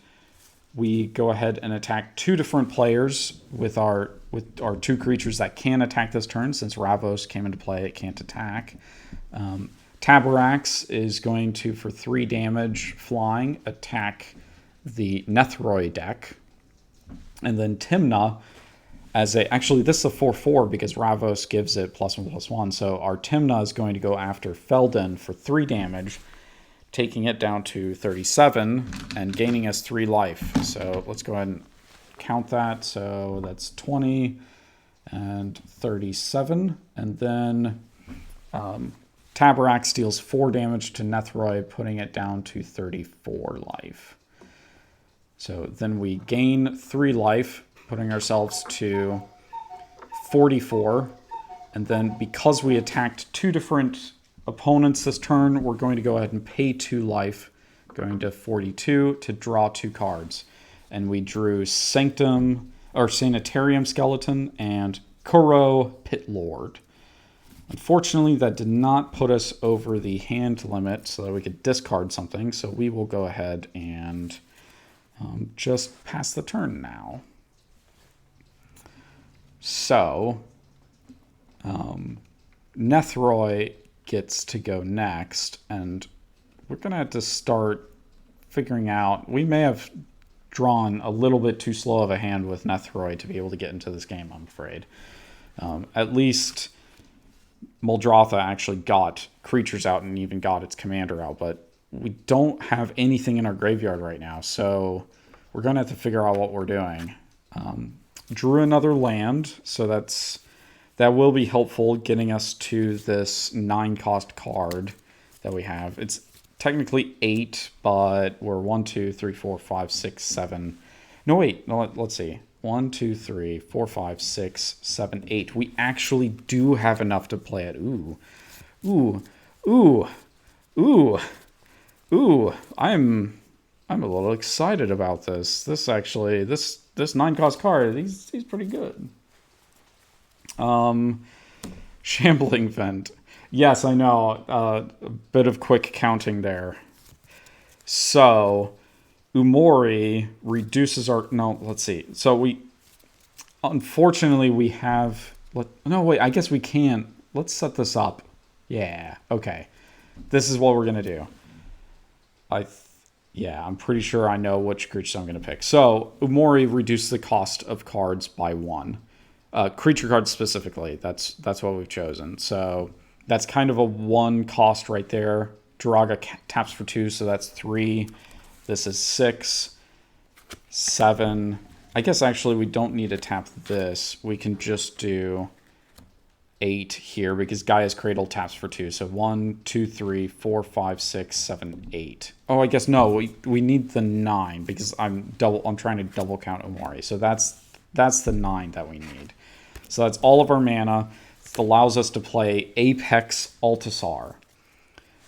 We go ahead and attack two different players with our two creatures that can attack this turn. Since Ravos came into play, it can't attack. Tabarax is going to, for 3 damage flying, attack the Nethroi deck. And then Tymna, actually this is a 4/4 because Ravos gives it +1/+1. So our Tymna is going to go after Feldon for 3 damage, taking it down to 37 and gaining us 3 life. So let's go ahead and count that. So that's 20 and 37. And then Tabarax deals 4 damage to Nethroi, putting it down to 34 life. So then we gain 3 life, putting ourselves to 44. And then because we attacked 2 different opponents this turn, we're going to go ahead and pay 2 life, going to 42 to draw 2 cards. And we drew Sanitarium Skeleton and Kuro Pit Lord. Unfortunately, that did not put us over the hand limit so that we could discard something. So we will go ahead and just pass the turn now. So Nethroi gets to go next, and we're going to have to start figuring out. We may have drawn a little bit too slow of a hand with Nethroi to be able to get into this game, I'm afraid. At least Muldrotha actually got creatures out and even got its commander out, but we don't have anything in our graveyard right now, so we're going to have to figure out what we're doing. Drew another land, so that will be helpful getting us to this 9-cost card that we have. It's technically 8, but we're 1, 2, 3, 4, 5, 6, 7. No, wait. No, let's see. 1, 2, 3, 4, 5, 6, 7, 8. We actually do have enough to play it. Ooh. Ooh. Ooh. Ooh. Ooh. I'm a little excited about this. This 9-cost card, he's pretty good. Shambling Vent. Yes, I know. A bit of quick counting there. So, Umori reduces our... No, let's see. So unfortunately, we have... No, wait, I guess we can't. Let's set this up. Yeah, okay. This is what we're going to do. Yeah, I'm pretty sure I know which creatures I'm going to pick. So, Umori reduces the cost of cards by 1. Creature cards specifically. That's what we've chosen. So, that's kind of a 1 cost right there. Duraga taps for 2, so that's 3. This is 6, 7. I guess actually we don't need to tap this. We can just do 8 here because Gaia's Cradle taps for 2. So 1, 2, 3, 4, 5, 6, 7, 8. Oh, I guess no. We need the 9 because I'm trying to double count Umori. So that's the 9 that we need. So that's all of our mana. It allows us to play Apex Altasar.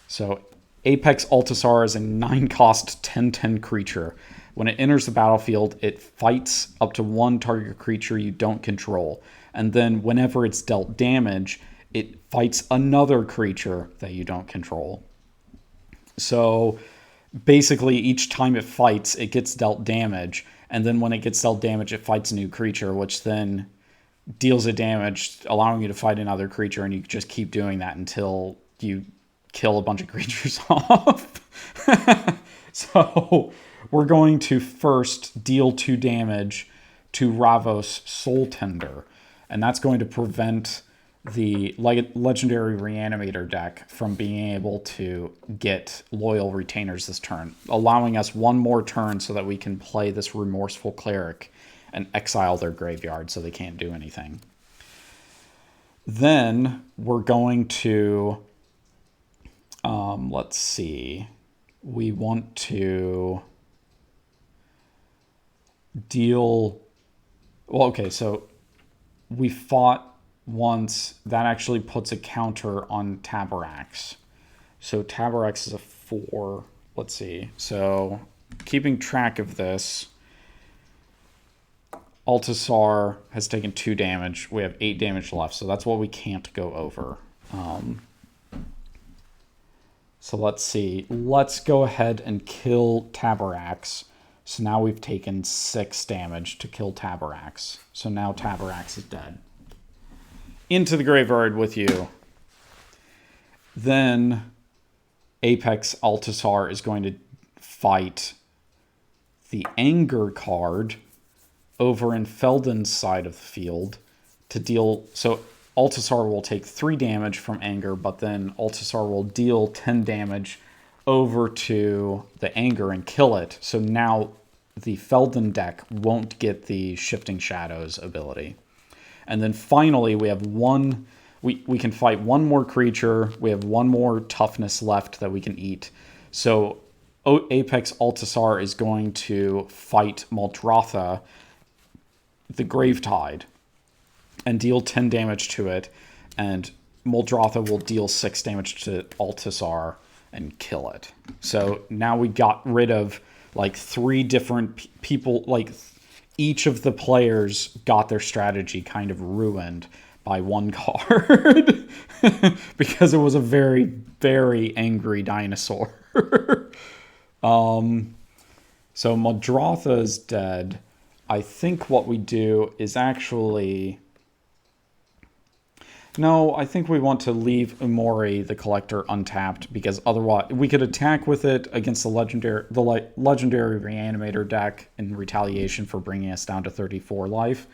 So Apex Altasar is a 9-cost 10/10 creature. When it enters the battlefield, it fights up to 1 target creature you don't control. And then whenever it's dealt damage, it fights another creature that you don't control. So basically, each time it fights, it gets dealt damage. And then when it gets dealt damage, it fights a new creature, which then deals it damage, allowing you to fight another creature. And you just keep doing that until you kill a bunch of creatures off. So we're going to first deal 2 damage to Ravos Soul Tender. And that's going to prevent the legendary Reanimator deck from being able to get Loyal Retainers this turn, allowing us 1 more turn so that we can play this Remorseful Cleric and exile their graveyard so they can't do anything. Then we're going to, let's see, we want to deal, well, okay, so we fought once. That actually puts a counter on Tabarax. So Tabarax is a 4. Let's see. So keeping track of this, Altasar has taken 2 damage. We have 8 damage left, so that's what we can't go over. So let's see. Let's go ahead and kill Tabarax. So now we've taken 6 damage to kill Tabarax. So now Tabarax is dead. Into the graveyard with you. Then Apex Altasar is going to fight the Anger card over in Feldon's side of the field to deal. So Altasar will take 3 damage from Anger, but then Altasar will deal 10 damage over to the Anger and kill it. So now the Feldon deck won't get the Shifting Shadows ability. And then finally we have one, we can fight one more creature. We have one more toughness left that we can eat. So Apex Altasar is going to fight Muldrotha, the Gravetide, and deal 10 damage to it. And Muldrotha will deal 6 damage to Altasar and kill it. So now we got rid of like 3 different people, like each of the players got their strategy kind of ruined by one card because it was a very, very angry dinosaur. So Muldrotha is dead. I think what we do is actually... No, I think we want to leave Umori, the Collector, untapped, because otherwise we could attack with it against the legendary Reanimator deck in retaliation for bringing us down to 34 life,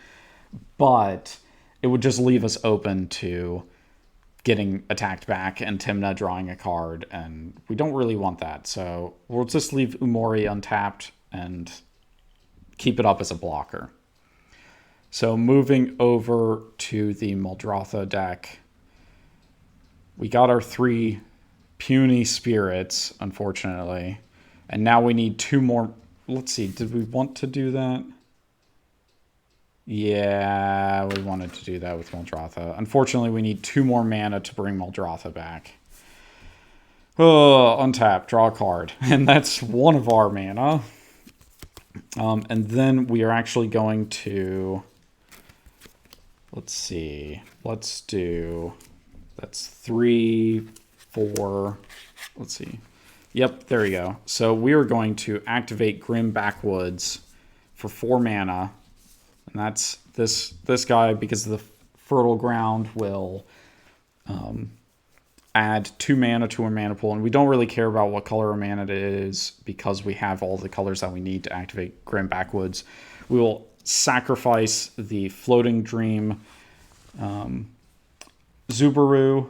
but it would just leave us open to getting attacked back and Tymna drawing a card, and we don't really want that, so we'll just leave Umori untapped and keep it up as a blocker. So moving over to the Muldrotha deck, we got our 3 puny spirits, unfortunately. And now we need 2 more. Let's see, did we want to do that? Yeah, we wanted to do that with Muldrotha. Unfortunately, we need 2 more mana to bring Muldrotha back. Oh, untap, draw a card. And that's 1 of our mana. And then we are actually going to... Let's see. Let's do... That's 3, 4... Let's see. Yep, there we go. So we are going to activate Grim Backwoods for 4 mana. And that's this guy, because the Fertile Ground will add 2 mana to our mana pool. And we don't really care about what color our mana it is, because we have all the colors that we need to activate Grim Backwoods. We will sacrifice the Floating Dream Zubaru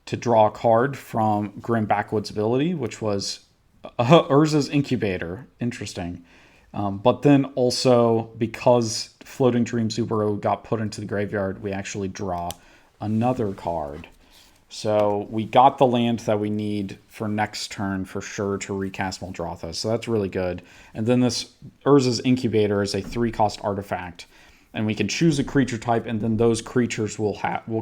to draw a card from Grim Backwoods' ability, which was Urza's Incubator. Interesting. But then also, because Floating Dream Zubaru got put into the graveyard, we actually draw another card. So we got the land that we need for next turn for sure to recast Muldrotha. So that's really good. And then this Urza's Incubator is a 3-cost artifact. And we can choose a creature type, and then those creatures will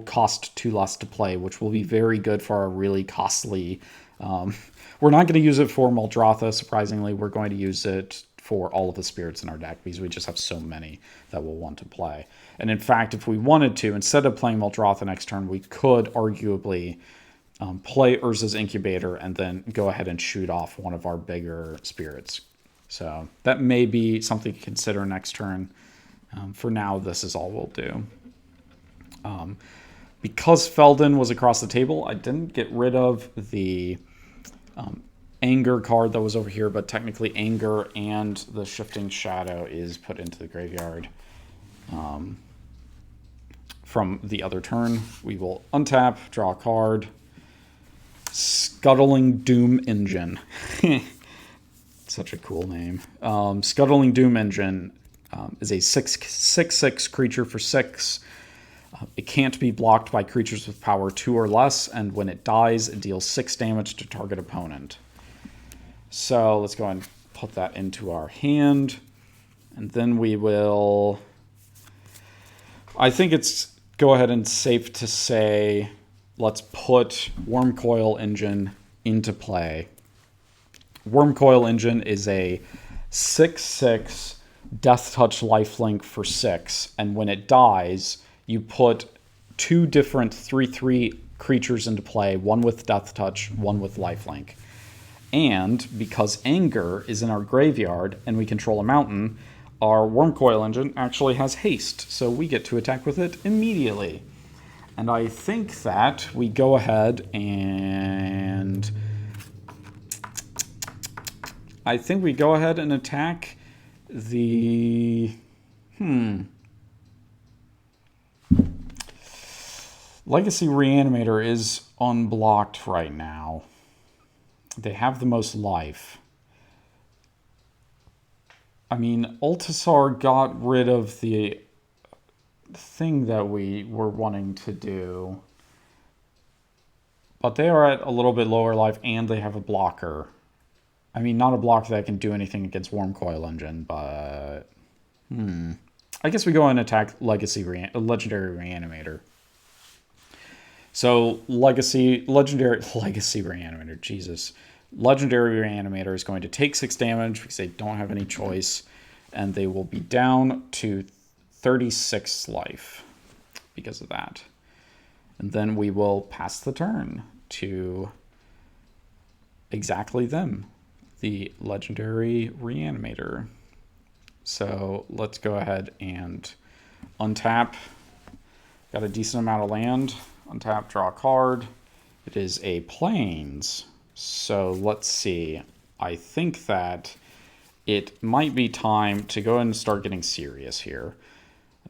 cost 2 less to play, which will be very good for our really costly... we're not going to use it for Muldrotha, surprisingly. We're going to use it for all of the spirits in our deck, because we just have so many that we'll want to play. And in fact, if we wanted to, instead of playing Muldrotha next turn, we could arguably play Urza's Incubator and then go ahead and shoot off one of our bigger spirits. So that may be something to consider next turn. For now, this is all we'll do. Because Feldon was across the table, I didn't get rid of the Anger card that was over here, but technically Anger and the Shifting Shadow is put into the graveyard. From the other turn, we will untap, draw a card. Scuttling Doom Engine. Such a cool name. Scuttling Doom Engine is a 6/6 creature for 6. It can't be blocked by creatures with power 2 or less, and when it dies, it deals 6 damage to target opponent. So let's go ahead and put that into our hand. And then we will... I think it's go ahead and safe to say let's put Wormcoil Engine into play. Wormcoil Engine is a 6/6 Death Touch lifelink for 6, and when it dies, you put 2 different 3/3 creatures into play, one with Death Touch, one with lifelink. And because Anger is in our graveyard and we control a mountain, our Wormcoil Engine actually has haste, so we get to attack with it immediately. And I think that we go ahead and... attack the... Legacy Reanimator is unblocked right now. They have the most life. I mean, Ultisar got rid of the thing that we were wanting to do. But they are at a little bit lower life, and they have a blocker. I mean, not a blocker that can do anything against Wormcoil Engine, but... I guess we go and attack Legendary Reanimator. So, Legendary Reanimator, Jesus. Legendary Reanimator is going to take 6 damage because they don't have any choice, and they will be down to 36 life because of that. And then we will pass the turn to exactly them, the Legendary Reanimator. So let's go ahead and untap. Got a decent amount of land. Untap, draw a card. It is a Plains. So let's see. I think that it might be time to go ahead and start getting serious here.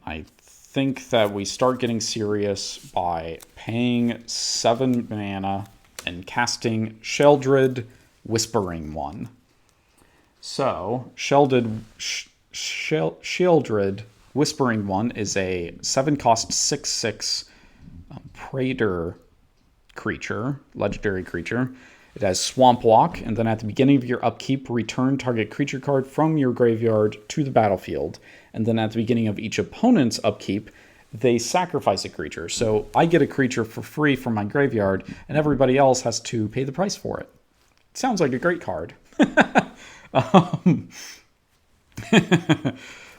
I think that we start getting serious by paying 7 mana and casting Sheldred Whispering One. So, Sheldred Whispering One is a 7-cost 6/6 Praetor creature, legendary creature. It has Swamp Walk, and then at the beginning of your upkeep, return target creature card from your graveyard to the battlefield. And then at the beginning of each opponent's upkeep, they sacrifice a creature. So I get a creature for free from my graveyard, and everybody else has to pay the price for it. Sounds like a great card.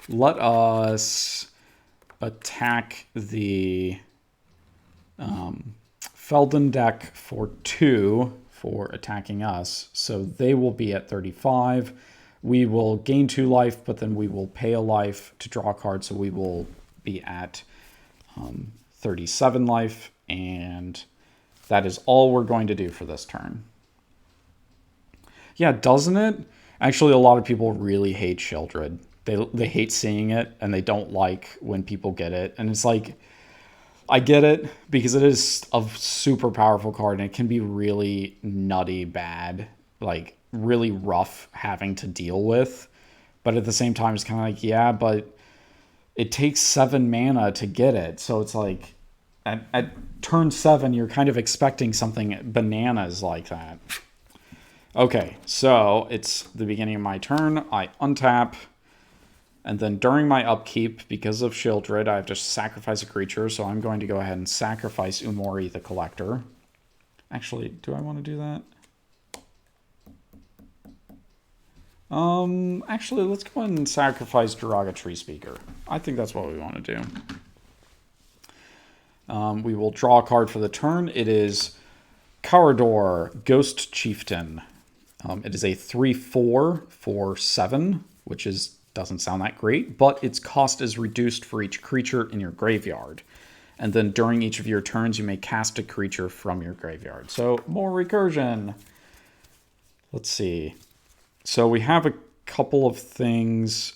Let us attack the Feldon deck for 2 for attacking us. So they will be at 35. We will gain 2 life, but then we will pay a life to draw a card, so we will be at 37 life, and that is all we're going to do for this turn. Yeah, doesn't it? Actually, a lot of people really hate Sheldred. They hate seeing it, and they don't like when people get it. And it's like, I get it, because it is a super powerful card, and it can be really nutty bad, like really rough having to deal with. But at the same time, it's kind of like, yeah, but it takes 7 mana to get it. So it's like, at turn 7, you're kind of expecting something bananas like that. Okay, so it's the beginning of my turn. I untap. And then during my upkeep, because of Sheldred, I have to sacrifice a creature. So I'm going to go ahead and sacrifice Umori the Collector. Actually, do I want to do that? Actually, let's go ahead and sacrifice Duraga Tree Speaker. I think that's what we want to do. We will draw a card for the turn. It is Carador, Ghost Chieftain. It is a 3/4 for 7, which doesn't sound that great, but its cost is reduced for each creature in your graveyard. And then during each of your turns, you may cast a creature from your graveyard. So more recursion. Let's see. So we have a couple of things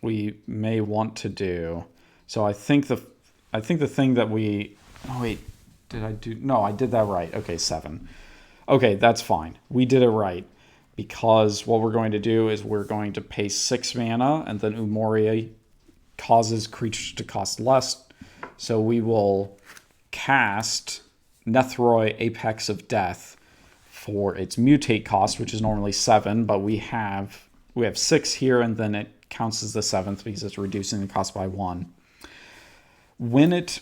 we may want to do. So I think the thing that we... Oh, wait. Did I do... No, I did that right. Okay, 7. Okay, that's fine. We did it right. because what we're going to do is we're going to pay 6 mana, and then Umori causes creatures to cost less. So we will cast Nethroi, Apex of Death, for its mutate cost, which is normally 7, but we have 6 here, and then it counts as the 7th because it's reducing the cost by 1. When it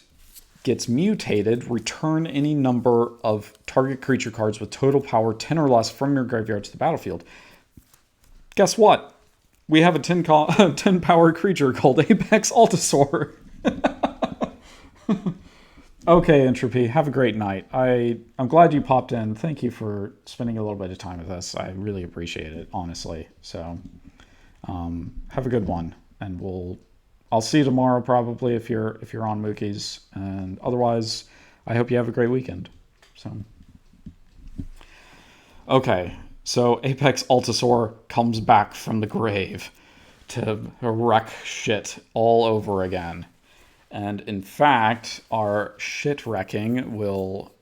gets mutated, return any number of target creature cards with total power 10 or less from your graveyard to the battlefield. Guess what? We have a 10 power creature called Apex Altasaur. Okay, Entropy, have a great night. I'm glad you popped in. Thank you for spending a little bit of time with us. I really appreciate it, honestly. So, have a good one, and I'll see you tomorrow probably if you're on Mookie's, and otherwise, I hope you have a great weekend. So, okay, so Apex Altasaur comes back from the grave to wreck shit all over again. And in fact, our shit wrecking will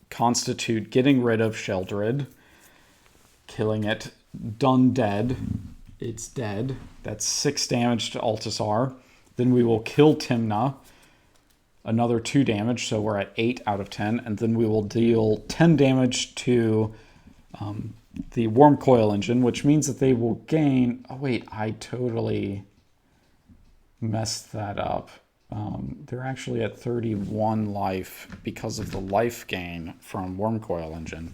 constitute getting rid of Sheldred, killing it, done dead. It's dead. That's 6 damage to Altasaur. Then we will kill Tymna, another 2 damage, so we're at 8 out of 10. And then we will deal 10 damage to the Wormcoil Engine, which means that they will gain... Oh wait, I totally messed that up. They're actually at 31 life because of the life gain from Wormcoil Engine.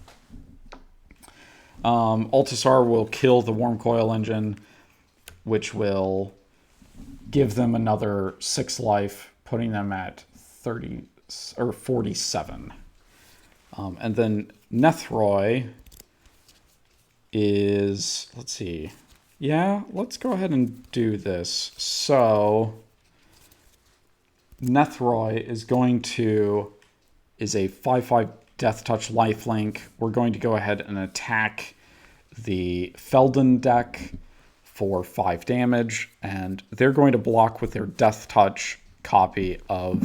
Altasaur will kill the Wormcoil Engine, which will give them another 6 life, putting them at 30 or 47. And then Nethroi is, let's see. Yeah, let's go ahead and do this. So Nethroi is a 5/5 Death Touch lifelink. We're going to go ahead and attack the Feldon deck for 5 damage, and they're going to block with their Death Touch copy of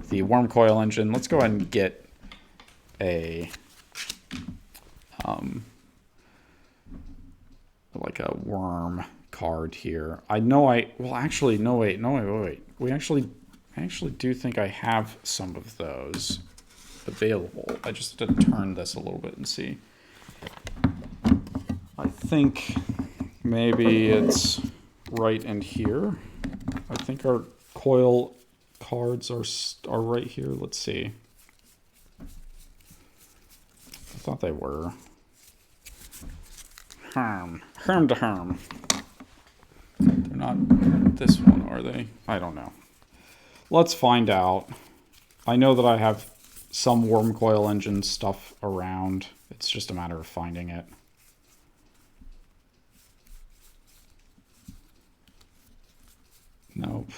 the Wormcoil Engine. Let's go ahead and get a like a worm card here. I know actually, no, wait. I actually do think I have some of those available. I just have to turn this a little bit and see. I think maybe it's right in here. I think our coil cards are right here. Let's see. I thought they were. Harm to harm. They're not this one, are they? I don't know. Let's find out. I know that I have some Wormcoil Engine stuff around. It's just a matter of finding it. Nope.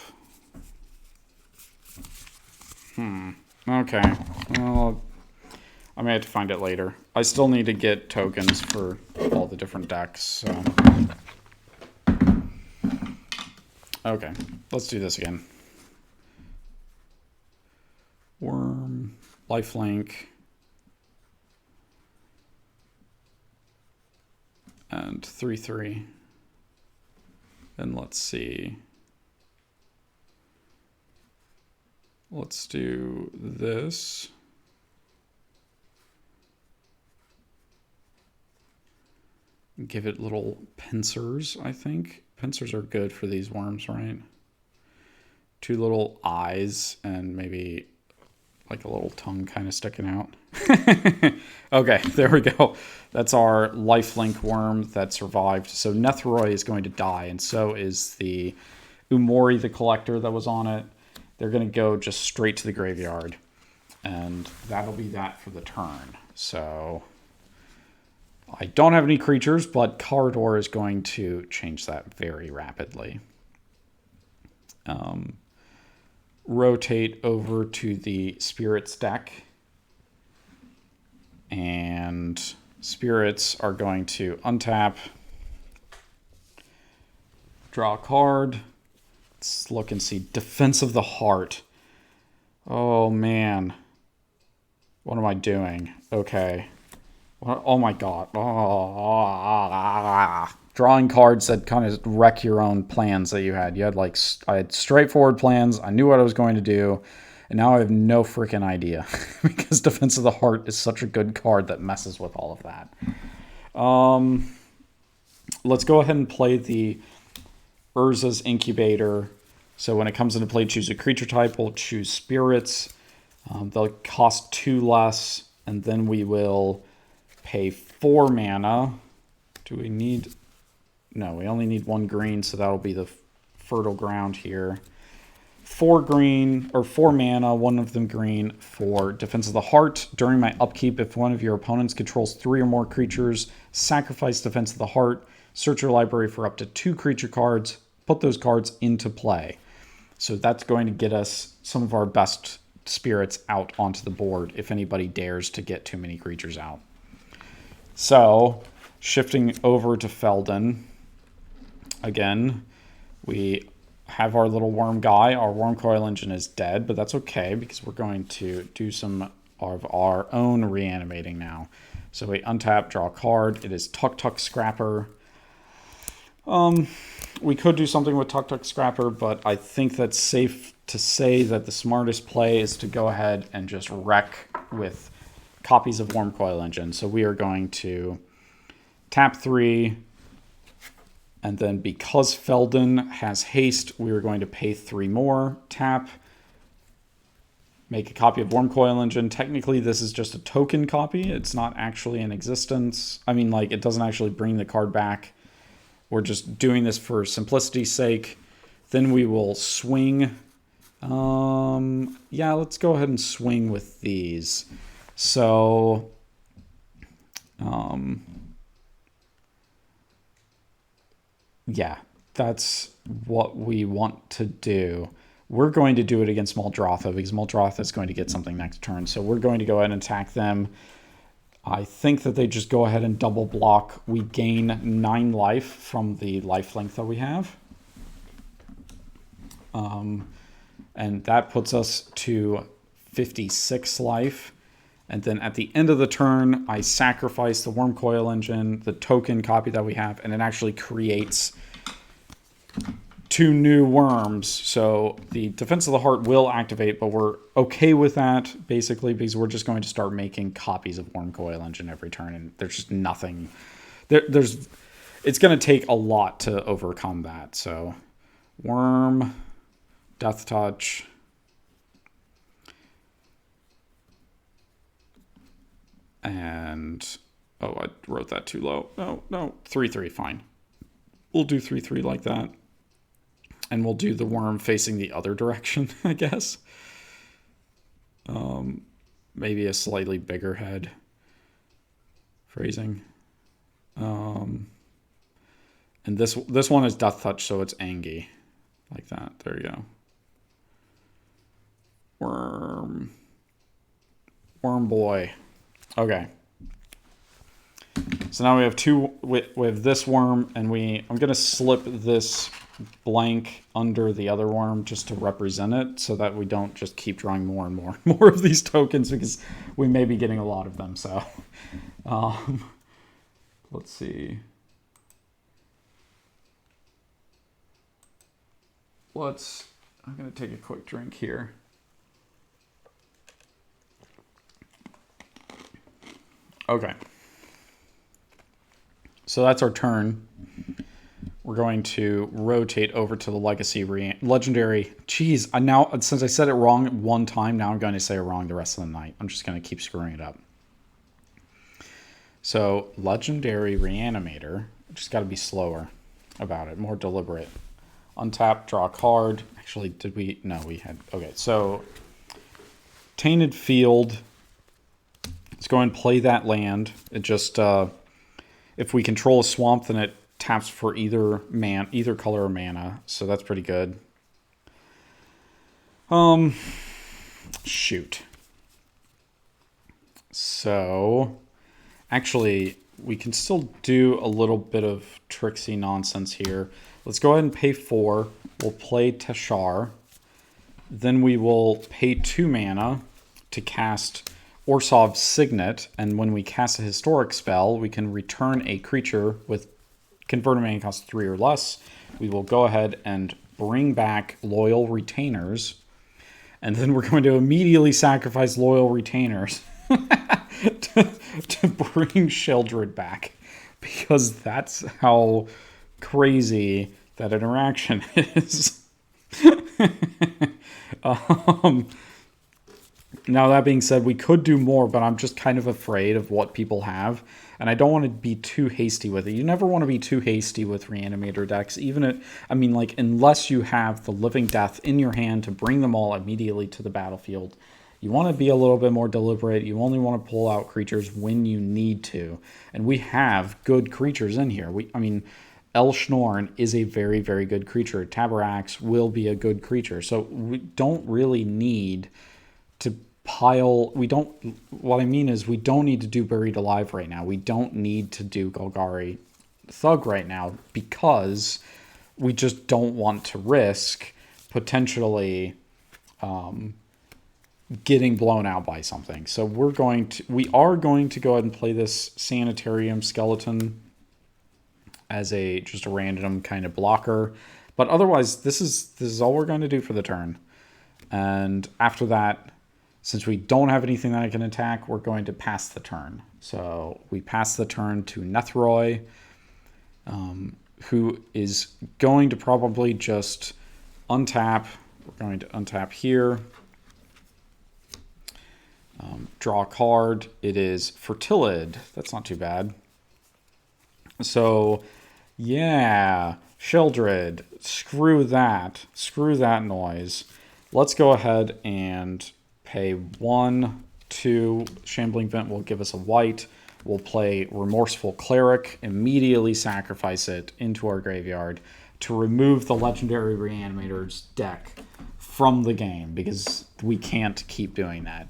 Okay. Well, I may have to find it later. I still need to get tokens for all the different decks, so... Okay, let's do this again. Worm, lifelink, and 3/3. And let's see. Let's do this. Give it little pincers, I think. Pincers are good for these worms, right? 2 little eyes and maybe like a little tongue kind of sticking out. Okay, there we go. That's our lifelink worm that survived. So Nethroi is going to die, and so is the Umori, the collector that was on it. They're going to go just straight to the graveyard, and that'll be that for the turn. So I don't have any creatures, but Corridor is going to change that very rapidly. Rotate over to the Spirits deck. And Spirits are going to untap. Draw a card. Let's look and see. Defense of the Heart. Oh, man. What am I doing? Okay. Oh my god. Drawing cards that kind of wreck your own plans that you had. You had like, I had straightforward plans. I knew what I was going to do. And now I have no freaking idea. Because Defense of the Heart is such a good card that messes with all of that. Let's go ahead and play the Urza's Incubator. So when it comes into play, choose a creature type. We'll choose spirits. They'll cost 2 less. And then we will pay 4 mana. Do we need... No, we only need 1 green, so that'll be the fertile ground here. 4 green, or 4 mana, 1 of them green, for Defense of the Heart. During my upkeep, if one of your opponents controls 3 or more creatures, sacrifice Defense of the Heart, search your library for up to 2 creature cards, put those cards into play. So that's going to get us some of our best spirits out onto the board if anybody dares to get too many creatures out. So, shifting over to Feldon. Again, we have our little worm guy. Our worm coil engine is dead, but that's okay because we're going to do some of our own reanimating now. So we untap, draw a card. It is Tuk Tuk Scrapper. We could do something with Tuk Tuk Scrapper, but I think that's safe to say that the smartest play is to go ahead and just wreck with copies of Worm Coil Engine. So we are going to tap 3, and then because Feldon has haste, we are going to pay 3 more, tap, make a copy of Worm Coil Engine. Technically, this is just a token copy. It's not actually in existence. I mean, like, it doesn't actually bring the card back. We're just doing this for simplicity's sake. Then we will swing. Yeah, let's go ahead and swing with these. So, yeah, that's what we want to do. We're going to do it against Muldrotha because Muldrotha is going to get something next turn. So we're going to go ahead and attack them. I think that they just go ahead and double block. We gain 9 life from the lifelink that we have. And that puts us to 56 life. And then at the end of the turn, I sacrifice the Worm Coil Engine, the token copy that we have, and it actually creates 2 new worms. So the Defense of the Heart will activate, but we're okay with that, basically, because we're just going to start making copies of Worm Coil Engine every turn, and there's just nothing... It's going to take a lot to overcome that. So Worm, Death Touch... And, oh, I wrote that too low. No, 3/3, fine. We'll do 3/3 like that. And we'll do the worm facing the other direction, I guess. Maybe a slightly bigger head. Phrasing. And this one is Death Touch, so it's Angie. Like that. There you go. Worm boy. Okay. So now we have we have this worm, and I'm going to slip this blank under the other worm just to represent it so that we don't just keep drawing more and more and more of these tokens because we may be getting a lot of them. So let's see. I'm going to take a quick drink here. Okay. So that's our turn. We're going to rotate over to the legendary. Geez, now since I said it wrong one time, now I'm going to say it wrong the rest of the night. I'm just going to keep screwing it up. So legendary Reanimator. Just got to be slower about it, more deliberate. Untap, draw a card. Actually, did we? No, we had. Okay, so Tainted Field. Let's go and play that land. It just, if we control a swamp, then it taps for either color or mana. So that's pretty good. Shoot. So, actually, we can still do a little bit of tricksy nonsense here. Let's go ahead and pay 4. We'll play Teshar. Then we will pay 2 mana to cast Orsov's Signet, and when we cast a historic spell, we can return a creature with converted mana cost 3 or less. We will go ahead and bring back Loyal Retainers, and then we're going to immediately sacrifice Loyal Retainers to bring Sheldred back, because that's how crazy that interaction is. Now, that being said, we could do more, but I'm just kind of afraid of what people have, and I don't want to be too hasty with it. You never want to be too hasty with Reanimator decks, unless you have the Living Death in your hand to bring them all immediately to the battlefield. You want to be a little bit more deliberate. You only want to pull out creatures when you need to, and we have good creatures in here. El Schnorn is a very, very good creature. Tabarax will be a good creature, so we don't really need to pile. What I mean is, we don't need to do Buried Alive right now. We don't need to do Golgari Thug right now, because we just don't want to risk potentially getting blown out by something. So we are going to go ahead and play this Sanitarium Skeleton as just a random kind of blocker. But otherwise, this is all we're going to do for the turn. And after that, since we don't have anything that I can attack, we're going to pass the turn. So we pass the turn to Nethroi, who is going to probably just untap. We're going to untap here. Draw a card. It is Fertilid. That's not too bad. So, yeah, Sheldred. Screw that. Screw that noise. Let's go ahead and pay 1, 2. Shambling Vent will give us a white. We'll play Remorseful Cleric, immediately sacrifice it into our graveyard to remove the Legendary Reanimator's deck from the game, because we can't keep doing that.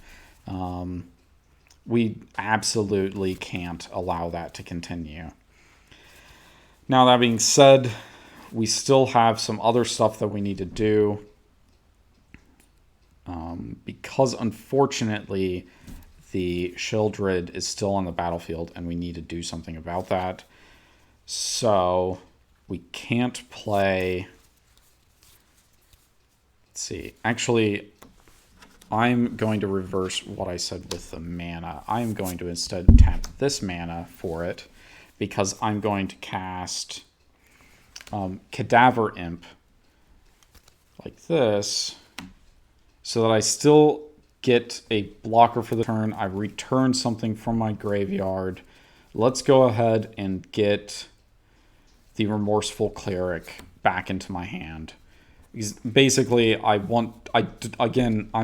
We absolutely can't allow that to continue. Now, that being said, we still have some other stuff that we need to do. Because unfortunately, the Sheldred is still on the battlefield, and we need to do something about that. So we can't play. Let's see. Actually, I'm going to reverse what I said with the mana. I'm going to instead tap this mana for it, because I'm going to cast Cadaver Imp like this, so that I still get a blocker for the turn. I return something from my graveyard. Let's go ahead and get the Remorseful Cleric back into my hand. Because basically, I'm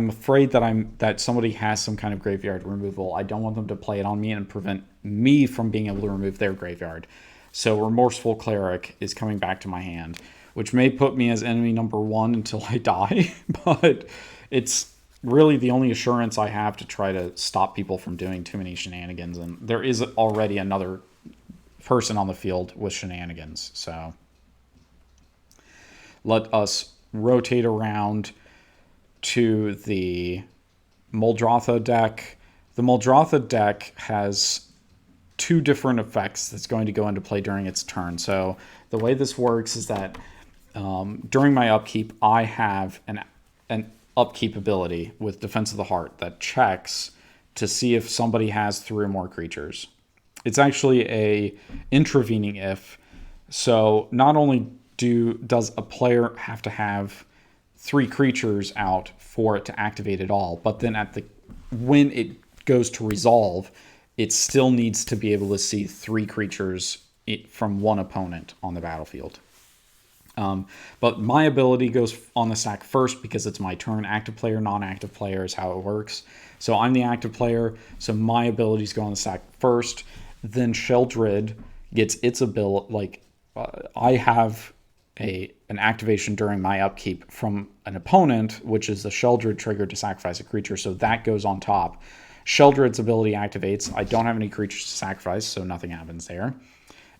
afraid that somebody has some kind of graveyard removal. I don't want them to play it on me and prevent me from being able to remove their graveyard. So Remorseful Cleric is coming back to my hand, which may put me as enemy number 1 until I die, but it's really the only assurance I have to try to stop people from doing too many shenanigans. And there is already another person on the field with shenanigans. So let us rotate around to the Muldrotha deck. The Muldrotha deck has 2 different effects that's going to go into play during its turn. So the way this works is that during my upkeep, I have an upkeep ability with Defense of the Heart that checks to see if somebody has 3 or more creatures. It's actually a intervening if. So not only does a player have to have 3 creatures out for it to activate at all, but then when it goes to resolve, it still needs to be able to see 3 creatures from one opponent on the battlefield. But my ability goes on the stack first because it's my turn. Active player, non-active player is how it works. So I'm the active player, so my abilities go on the stack first. Then Sheldred gets its ability. I have an activation during my upkeep from an opponent, which is the Sheldred trigger to sacrifice a creature, so that goes on top. Sheldred's ability activates. I don't have any creatures to sacrifice, so nothing happens there.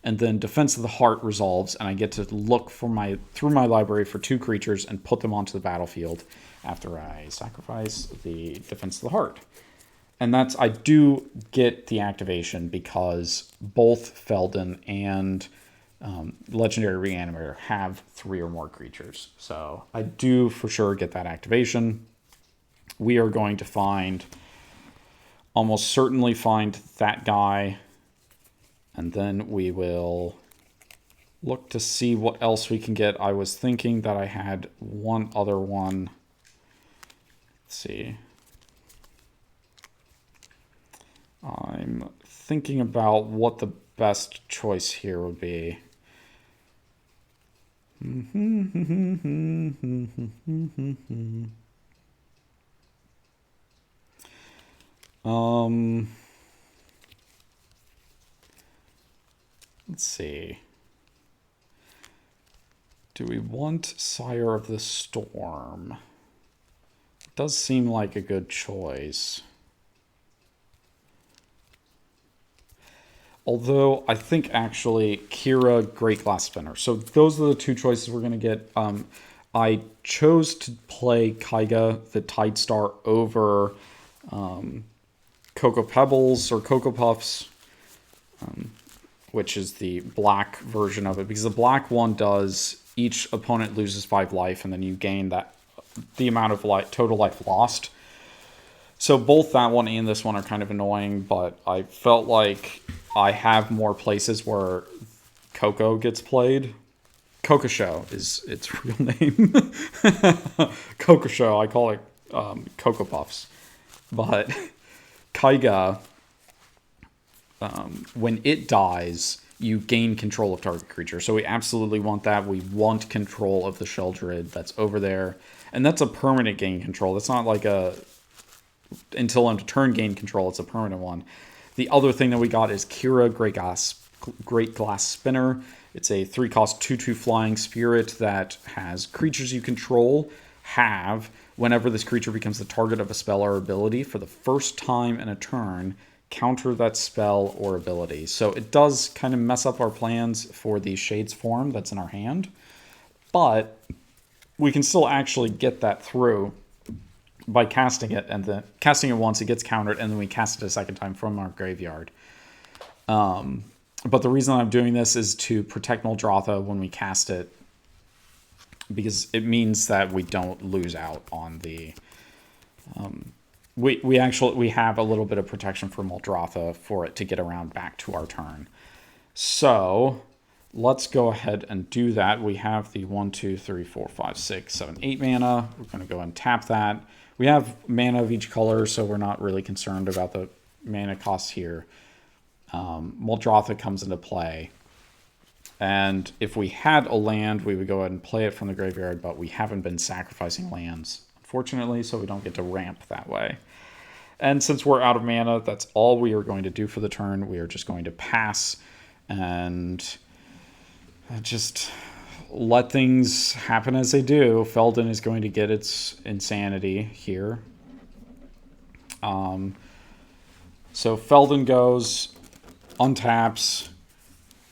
And then Defense of the Heart resolves, and I get to look through my library for 2 creatures and put them onto the battlefield after I sacrifice the Defense of the Heart. And that's, I do get the activation because both Feldon and Legendary Reanimator have 3 or more creatures. So I do for sure get that activation. We are going to find, almost certainly find that guy. And then we will look to see what else we can get. I was thinking that I had one other one. Let's see. I'm thinking about what the best choice here would be. Let's see. Do we want Sire of the Storm? It does seem like a good choice. Although, I think actually Kira, Great Glass Spinner. So those are the 2 choices we're going to get. I chose to play Kaiga, the Tide Star, over Cocoa Pebbles or Cocoa Puffs, which is the black version of it. Because the black one does, each opponent loses 5 life, and then you gain that the amount of total life lost. So both that one and this one are kind of annoying, but I felt like I have more places where Coco gets played. Coco Show is its real name. Coco Show, I call it Cocoa Puffs. But Kaiga, when it dies, you gain control of target creature. So we absolutely want that. We want control of the Sheldred that's over there. And that's a permanent gain control. That's not like a until end of turn gain control. It's a permanent one. The other thing that we got is Kira, Great Glass Spinner. It's a 3-cost 2/2 flying spirit that has creatures you control have, whenever this creature becomes the target of a spell or ability for the first time in a turn, counter that spell or ability. So it does kind of mess up our plans for the Shades form that's in our hand, but we can still actually get that through by casting it, and then casting it once, it gets countered, and then we cast it a second time from our graveyard. But the reason I'm doing this is to protect Muldrotha when we cast it, because it means that we don't lose out on the. We have a little bit of protection for Muldrotha for it to get around back to our turn. So let's go ahead and do that. We have the 1, 2, 3, 4, 5, 6, 7, 8 mana. We're going to go ahead and tap that. We have mana of each color, so we're not really concerned about the mana costs here. Muldrotha comes into play. And if we had a land, we would go ahead and play it from the graveyard, but we haven't been sacrificing lands, unfortunately, so we don't get to ramp that way. And since we're out of mana, that's all we are going to do for the turn. We are just going to pass and just let things happen as they do. Feldon is going to get its insanity here. So Feldon goes, untaps.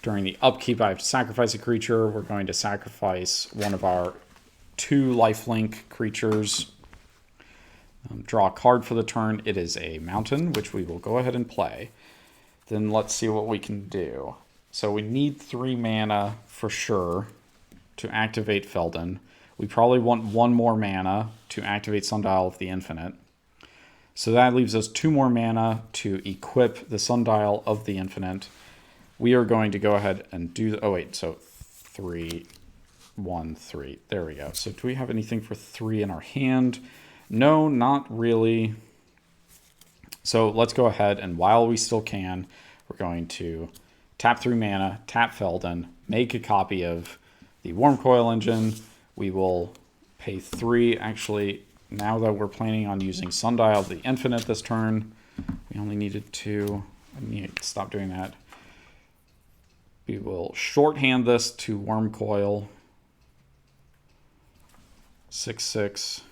During the upkeep, I have to sacrifice a creature. We're going to sacrifice one of our 2 lifelink creatures. Draw a card for the turn. It is a mountain, which we will go ahead and play. Then let's see what we can do. So we need 3 mana for sure to activate Feldon. We probably want 1 more mana to activate Sundial of the Infinite. So that leaves us 2 more mana to equip the Sundial of the Infinite. We are going to go ahead and do... Oh, wait. So 3, 1, 3. There we go. So do we have anything for 3 in our hand? No, not really. So let's go ahead, and while we still can, we're going to tap 3 mana, tap Feldon, make a copy of the Wormcoil Engine. We will pay 3. Actually, now that we're planning on using Sundial of the Infinite this turn, we only needed 2. I need to stop doing that. We will shorthand this to Wormcoil. 6/6.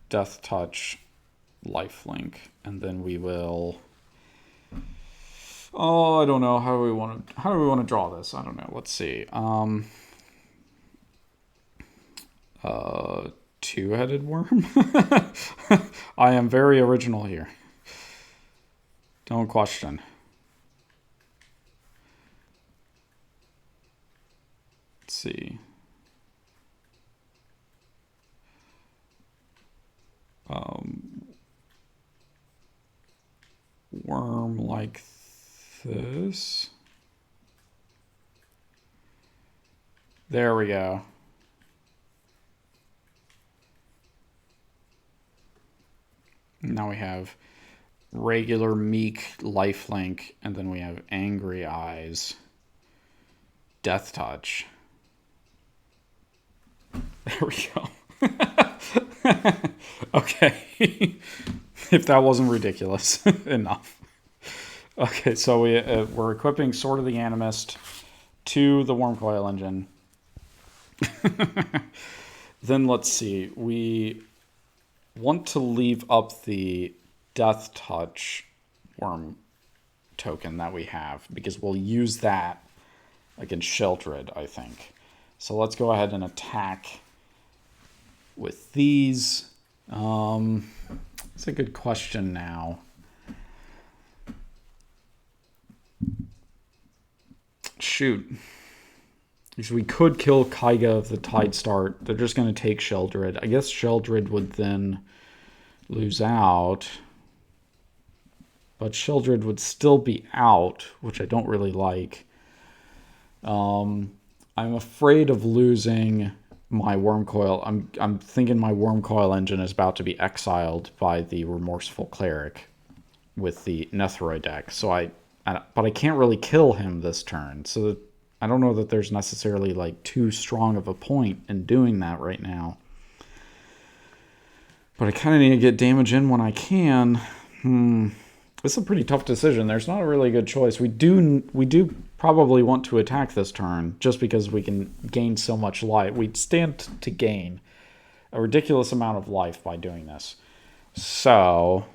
Death Touch, Lifelink, and then we will. Oh, I don't know. How do we want to draw this? I don't know. Let's see. two-headed worm? I am very original here. Don't question. Let's see. Worm like this. There we go. Now we have regular meek lifelink, and then we have angry eyes. Death touch. There we go. Okay. If that wasn't ridiculous enough. Okay, so we're equipping Sword of the Animist to the Worm Coil Engine. Then let's see. We want to leave up the Death Touch worm token that we have, because we'll use that against Sheldred, I think. So let's go ahead and attack with these. That's a good question now. Shoot. Because we could kill Kaiga of the Tide Start. They're just going to take Sheldred. I guess Sheldred would then lose out. But Sheldred would still be out, which I don't really like. I'm afraid of losing my Worm Coil. I'm thinking my Worm Coil engine is about to be exiled by the Remorseful Cleric with the Nethroi deck. But I can't really kill him this turn. So I don't know that there's necessarily like too strong of a point in doing that right now. But I kind of need to get damage in when I can. It's a pretty tough decision. There's not a really good choice. We do probably want to attack this turn just because we can gain so much life. We stand to gain a ridiculous amount of life by doing this. So,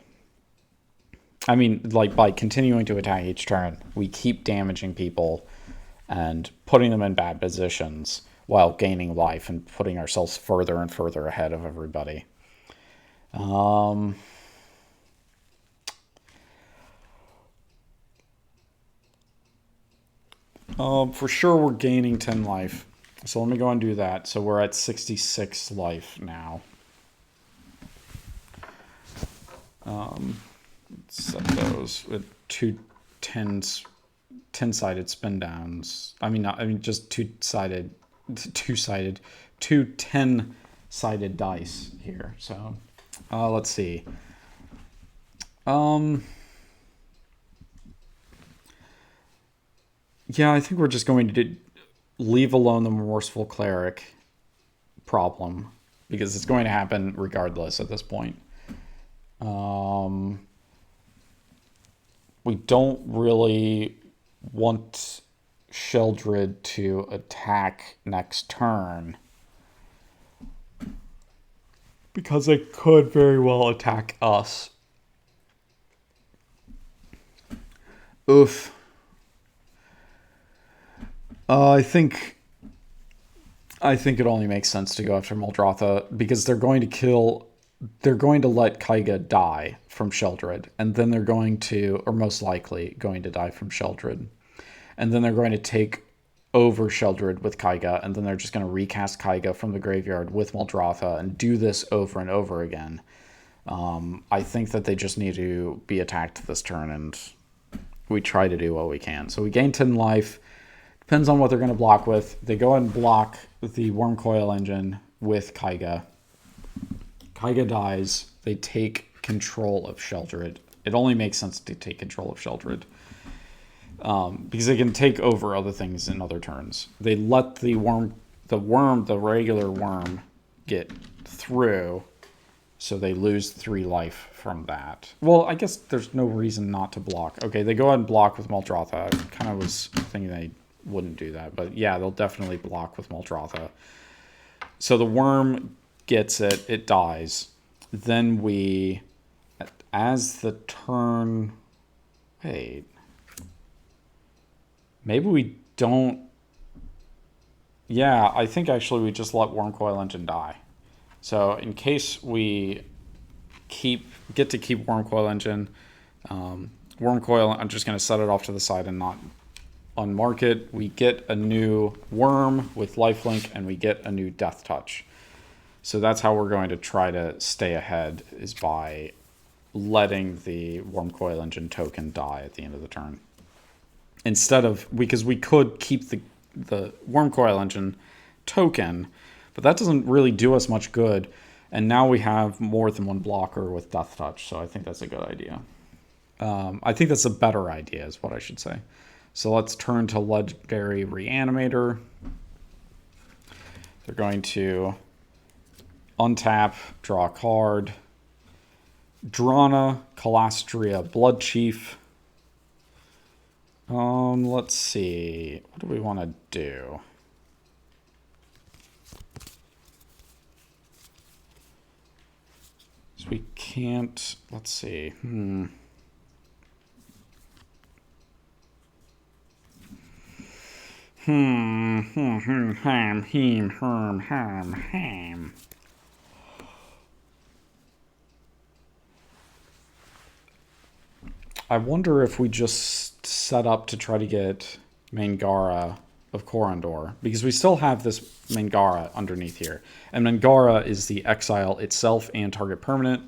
I mean, like by continuing to attack each turn, we keep damaging people and putting them in bad positions while gaining life and putting ourselves further and further ahead of everybody. For sure we're gaining 10 life. So let me go and do that. So we're at 66 life now. Let's set those with two 10-sided spin downs. Just two 10-sided dice here. So let's see. Yeah, I think we're just going to leave alone the Remorseful Cleric problem, because it's going to happen regardless at this point. We don't really want Sheldred to attack next turn, because it could very well attack us. Oof. I think it only makes sense to go after Muldrotha, because they're going to let Kaiga die from Sheldred, and then they're going to, or most likely going to die from Sheldred, and then they're going to take over Sheldred with Kaiga, and then they're just going to recast Kaiga from the graveyard with Muldrotha and do this over and over again. I think that they just need to be attacked this turn, and we try to do what we can. So we gain 10 life. Depends on what they're going to block with. They go and block the Worm Coil Engine with Kaiga. Kaiga dies. They take control of Sheldred. It only makes sense to take control of Sheldred, because they can take over other things in other turns. They let the regular worm, get through, so they lose 3 life from that. Well, I guess there's no reason not to block. Okay, they go ahead and block with Muldrotha. I kind of was thinking they wouldn't do that, but yeah, they'll definitely block with Muldrotha. So the worm gets it, it dies. Then we, as the turn, wait, maybe we don't, yeah, I think actually we just let Worm Coil Engine die. So in case we get to keep Wormcoil Engine, Wormcoil, I'm just going to set it off to the side and not unmark it. We get a new Worm with lifelink, and we get a new Death Touch. So that's how we're going to try to stay ahead, is by letting the Wormcoil Engine token die at the end of the turn. Instead of, because we could keep the Wormcoil Engine token, but that doesn't really do us much good. And now we have more than one blocker with Death Touch, so I think that's a good idea. I think that's a better idea, is what I should say. So let's turn to Legendary Reanimator. They're going to untap, draw a card. Drana, Calastria, Blood Chief. Let's see. What do we want to do? So we can't, let's see. I wonder if we just set up to try to get Mangara of Corondor, because we still have this Mangara underneath here. And Mangara is the exile itself and target permanent.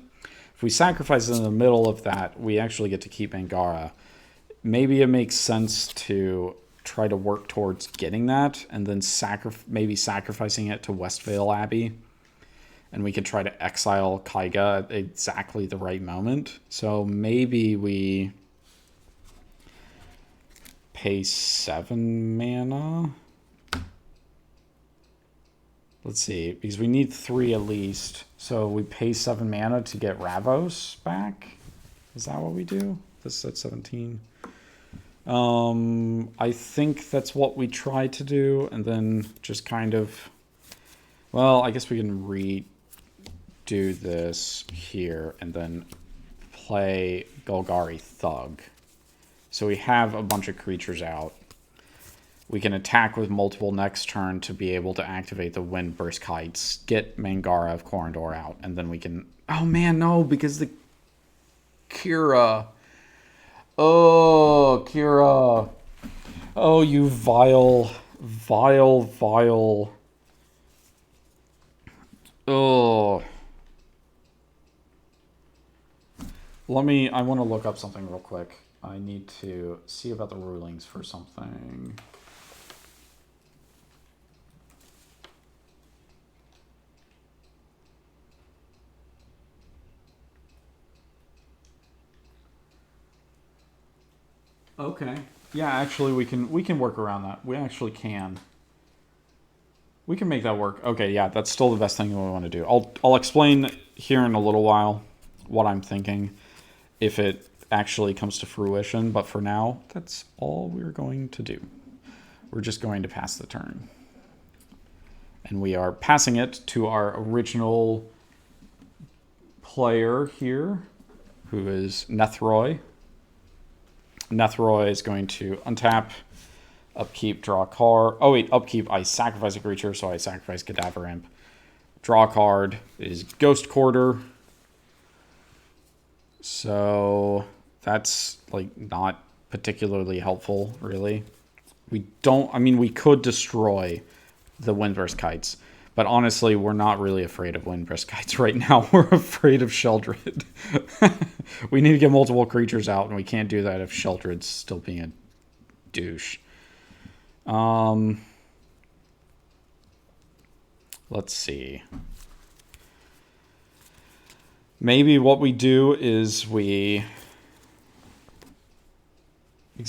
If we sacrifice it in the middle of that, we actually get to keep Mangara. Maybe it makes sense to try to work towards getting that, and then maybe sacrificing it to Westvale Abbey. And we could try to exile Kaiga at exactly the right moment. So maybe we pay 7 mana. Let's see, because we need 3 at least. So we pay 7 mana to get Ravos back. Is that what we do? This is at 17. I think that's what we try to do, and then just kind of, well, I guess we can redo this here and then play Golgari Thug. So we have a bunch of creatures out. We can attack with multiple next turn to be able to activate the Windburst Kites, get Mangara of Corondor out, and then we can, oh man, no, because the Kira. Oh, Kira. Oh, you vile. Oh. I want to look up something real quick. I need to see about the rulings for something. Okay. Yeah, actually we can work around that. We actually can. We can make that work. Okay, yeah, that's still the best thing we want to do. I'll explain here in a little while what I'm thinking if it actually comes to fruition, but for now, that's all we're going to do. We're just going to pass the turn. And we are passing it to our original player here, who is Nethroi. Nethroi is going to untap, upkeep, draw a card. Oh wait, upkeep, I sacrifice a creature, so I sacrifice Cadaver Imp. Draw a card is Ghost Quarter. So that's like not particularly helpful, really. We could destroy the Windburst Kites, but honestly, we're not really afraid of Windburst Kites right now. We're afraid of Sheldred. We need to get multiple creatures out, and we can't do that if Sheldred's still being a douche. Let's see. Maybe what we do is because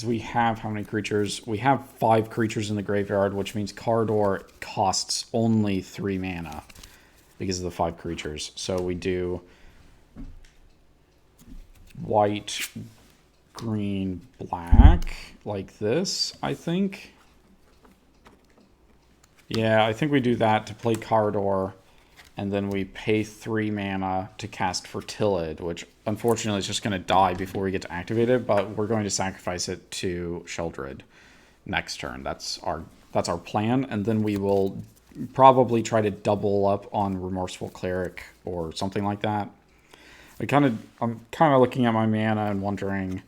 we have how many creatures? We have 5 creatures in the graveyard, which means Corridor costs only 3 mana because of the 5 creatures. So we do white, green, black, like this, I think. Yeah, I think we do that to play Corridor, and then we pay 3 mana to cast Fertilid, which unfortunately is just going to die before we get to activate it, but we're going to sacrifice it to Sheldred next turn. That's our plan, and then we will probably try to double up on Remorseful Cleric or something like that. I'm kind of looking at my mana and wondering,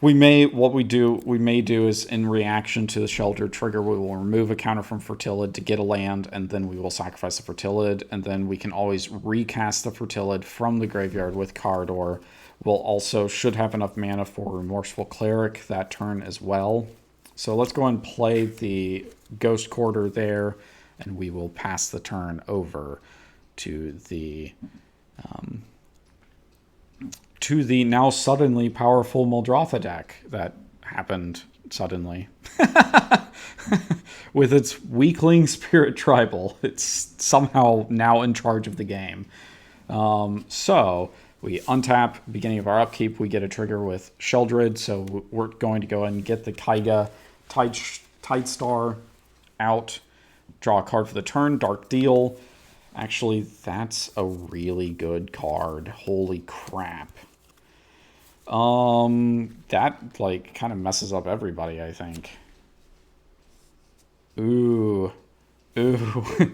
we may do is in reaction to the Shelter trigger, we will remove a counter from Fertilid to get a land, and then we will sacrifice the Fertilid, and then we can always recast the Fertilid from the graveyard with Corridor. We'll also should have enough mana for Remorseful Cleric that turn as well. So let's go and play the Ghost Quarter there, and we will pass the turn over to the now suddenly powerful Muldrotha deck that happened suddenly. With its weakling Spirit Tribal, it's somehow now in charge of the game. So we untap, beginning of our upkeep, we get a trigger with Sheldred, so we're going to go and get the Kaiga Tide Star out, draw a card for the turn, Dark Deal. Actually, that's a really good card. Holy crap. That, like, kind of messes up everybody, I think. Ooh. Ooh.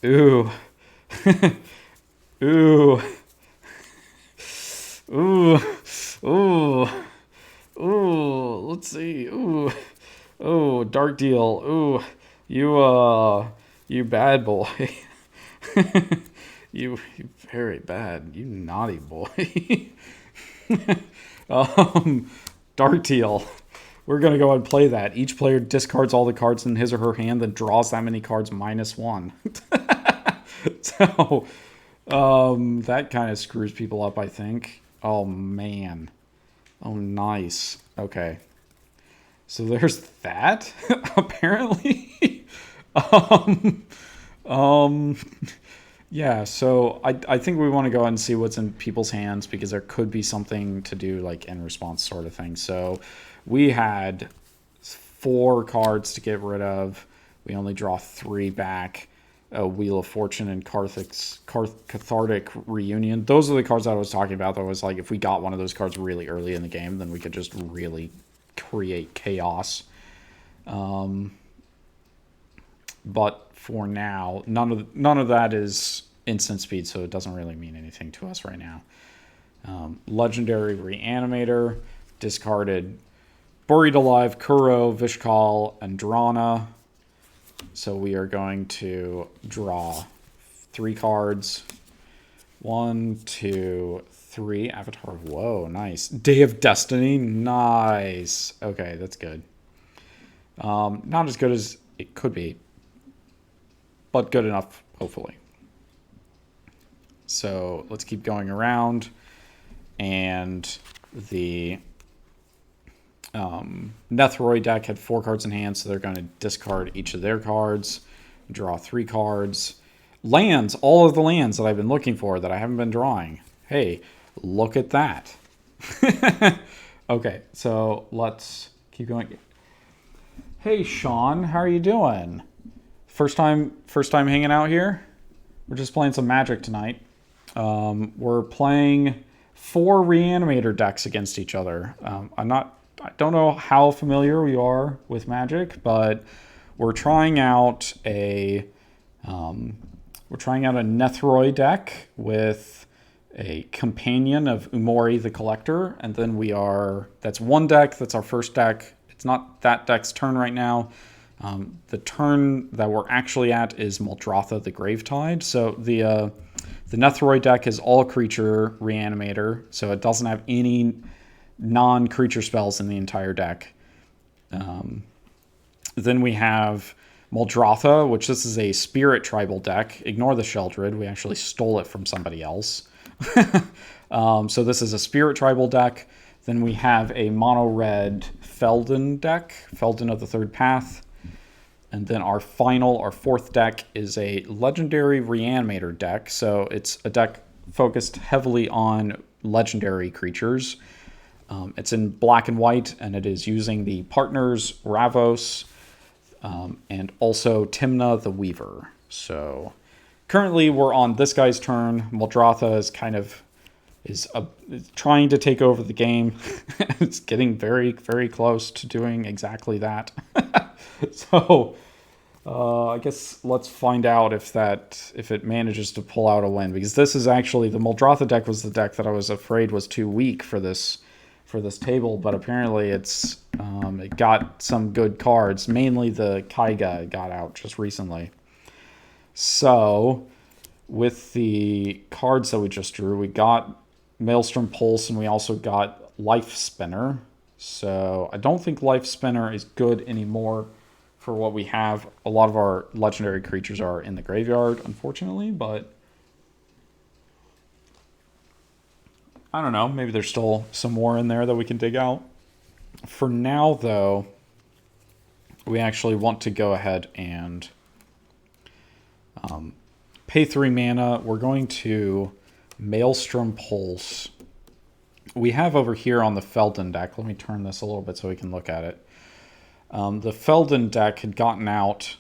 Ooh. Ooh. Ooh. Ooh. Ooh. Let's see. Ooh. Oh, Dark Deal. Ooh. You bad boy. You very bad. You naughty boy. Dark Deal. We're going to go and play that. Each player discards all the cards in his or her hand, then draws that many cards -1. So, that kind of screws people up, I think. Oh, man. Oh, nice. Okay. So there's that, apparently. Yeah, so I think we want to go ahead and see what's in people's hands, because there could be something to do, like, in response sort of thing. So we had 4 cards to get rid of. We only draw 3 back. Wheel of Fortune and Cathartic Reunion. Those are the cards I was talking about. That was like, if we got one of those cards really early in the game, then we could just really create chaos. But for now, none of that is instant speed, so it doesn't really mean anything to us right now. Legendary Reanimator, discarded Buried Alive, Kuro, Vishkal, and Drana. So we are going to draw 3 cards. 1, 2, 3. Avatar. Whoa, nice. Day of Destiny. Nice. Okay, that's good. Not as good as it could be, but good enough, hopefully. So let's keep going around. And the Nethroi deck had 4 cards in hand, so they're going to discard each of their cards, draw 3 cards. Lands, all of the lands that I've been looking for that I haven't been drawing. Hey, look at that. Okay, so let's keep going. Hey, Sean, how are you doing? First time hanging out here? We're just playing some Magic tonight. We're playing 4 Reanimator decks against each other. I don't know how familiar you are with Magic, but we're trying out a Nethroi deck with a companion of Umori the Collector, and then that's one deck. That's our first deck. It's not that deck's turn right now. The turn that we're actually at is Muldrotha the Gravetide. So the Nethroi deck is all creature Reanimator, so it doesn't have any non-creature spells in the entire deck. Then we have Muldrotha, which this is a Spirit Tribal deck. Ignore the Sheldred. We actually stole it from somebody else. So this is a Spirit Tribal deck. Then we have a mono-red Feldon deck, Feldon of the Third Path. And then our 4th deck is a Legendary Reanimator deck. So it's a deck focused heavily on legendary creatures. It's in black and white, and it is using the partners Ravos and also Tymna the Weaver. So currently we're on this guy's turn. Muldrotha is trying to take over the game. It's getting very, very close to doing exactly that. So I guess let's find out if it manages to pull out a win, because this is actually the Muldrotha deck was the deck that I was afraid was too weak for this table, but apparently it got some good cards. Mainly the Kaiga got out just recently. So with the cards that we just drew, we got Maelstrom Pulse and we also got Life Spinner. So I don't think Life Spinner is good anymore for what we have. A lot of our legendary creatures are in the graveyard, unfortunately, but I don't know. Maybe there's still some more in there that we can dig out. For now, though, we actually want to go ahead and pay 3 mana. We're going to Maelstrom Pulse. We have over here on the Feldon deck, let me turn this a little bit so we can look at it. The Feldon deck had gotten out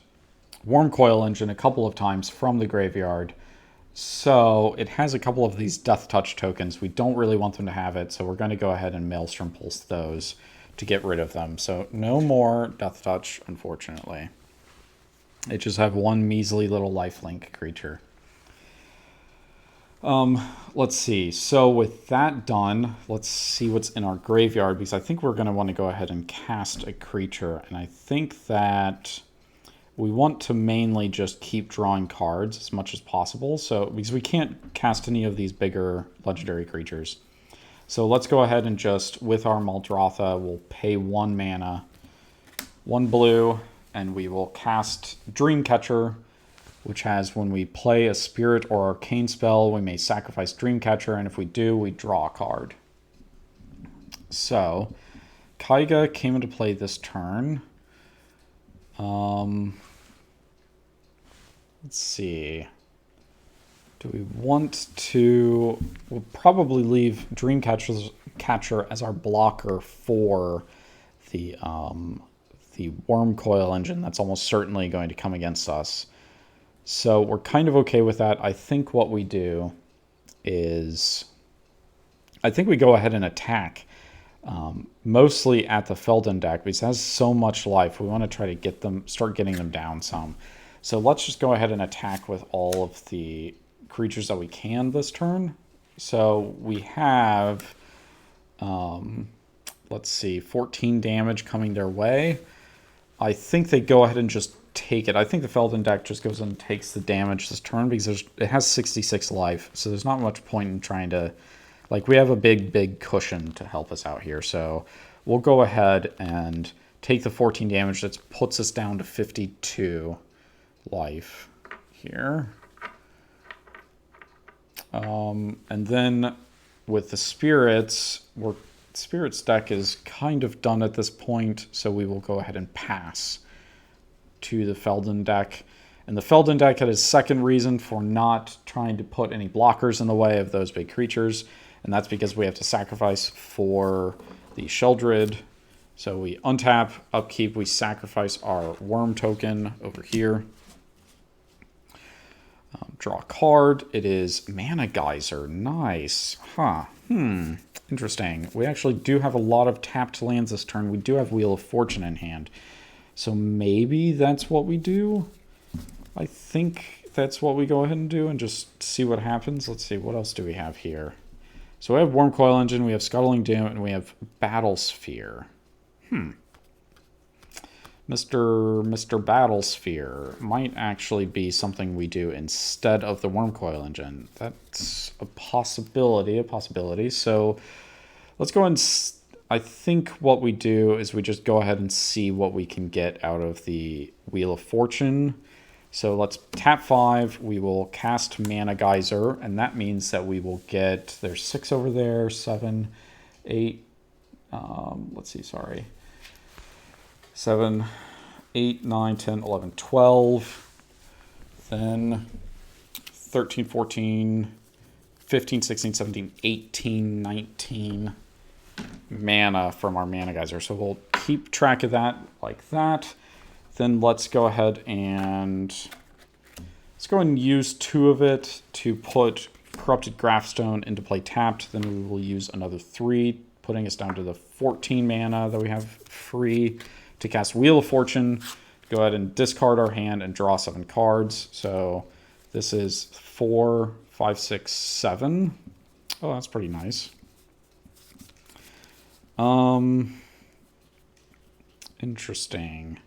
Wormcoil Engine a couple of times from the graveyard. So it has a couple of these Death Touch tokens. We don't really want them to have it, so we're going to go ahead and Maelstrom Pulse those to get rid of them. So no more Death Touch, unfortunately. They just have one measly little lifelink creature. Let's see. So with that done, let's see what's in our graveyard, because I think we're going to want to go ahead and cast a creature. And I think that we want to mainly just keep drawing cards as much as possible. So because we can't cast any of these bigger legendary creatures. So let's go ahead and just, with our Muldrotha, we'll pay 1 mana, 1 blue, and we will cast Dreamcatcher, which has, when we play a spirit or arcane spell, we may sacrifice Dreamcatcher, and if we do, we draw a card. So, Kaiga came into play this turn. Let's see. Do we want to... We'll probably leave Dreamcatcher as our blocker for the Wormcoil Engine that's almost certainly going to come against us. So we're kind of okay with that. I think what we do is, I think we go ahead and attack, mostly at the Feldon deck, because it has so much life. We want to try to start getting them down some. So let's just go ahead and attack with all of the creatures that we can this turn. So we have, let's see, 14 damage coming their way. I think they go ahead and just take it. I think the Feldon deck just goes and takes the damage this turn, because it has 66 life, so there's not much point in trying to... Like, we have a big cushion to help us out here, so we'll go ahead and take the 14 damage. That puts us down to 52 life here. And then with the spirits, Spirits deck is kind of done at this point, so we will go ahead and pass to the Feldon deck. And the Feldon deck had a second reason for not trying to put any blockers in the way of those big creatures, and that's because we have to sacrifice for the Sheldred. So we untap, upkeep, we sacrifice our worm token over here. Draw a card. It is Mana Geyser. Nice. Interesting. We actually do have a lot of tapped lands this turn. We do have Wheel of Fortune in hand. So maybe that's what we do. I think that's what we go ahead and do and just see what happens. Let's see, what else do we have here? So we have Wormcoil Engine, we have Scuttling Doom, and we have Battle Sphere. Mr. Battle Sphere might actually be something we do instead of the Wormcoil Engine. That's a possibility. So let's go and... I think what we do is we just go ahead and see what we can get out of the Wheel of Fortune. So let's tap 5. We will cast Mana Geyser, and that means that we will get... There's 6 over there, 7, 8... let's see, sorry. 7, 8, 9, 10, 11, 12. Then 13, 14, 15, 16, 17, 18, 19 mana from our Mana Geyser. So we'll keep track of that like that. Then let's go ahead and use 2 of it to put Corrupted Graftstone into play tapped. Then we will use another 3, putting us down to the 14 mana that we have free to cast Wheel of Fortune, go ahead and discard our hand and draw 7 cards. So this is 4, 5, 6, 7. Oh, that's pretty nice. Interesting.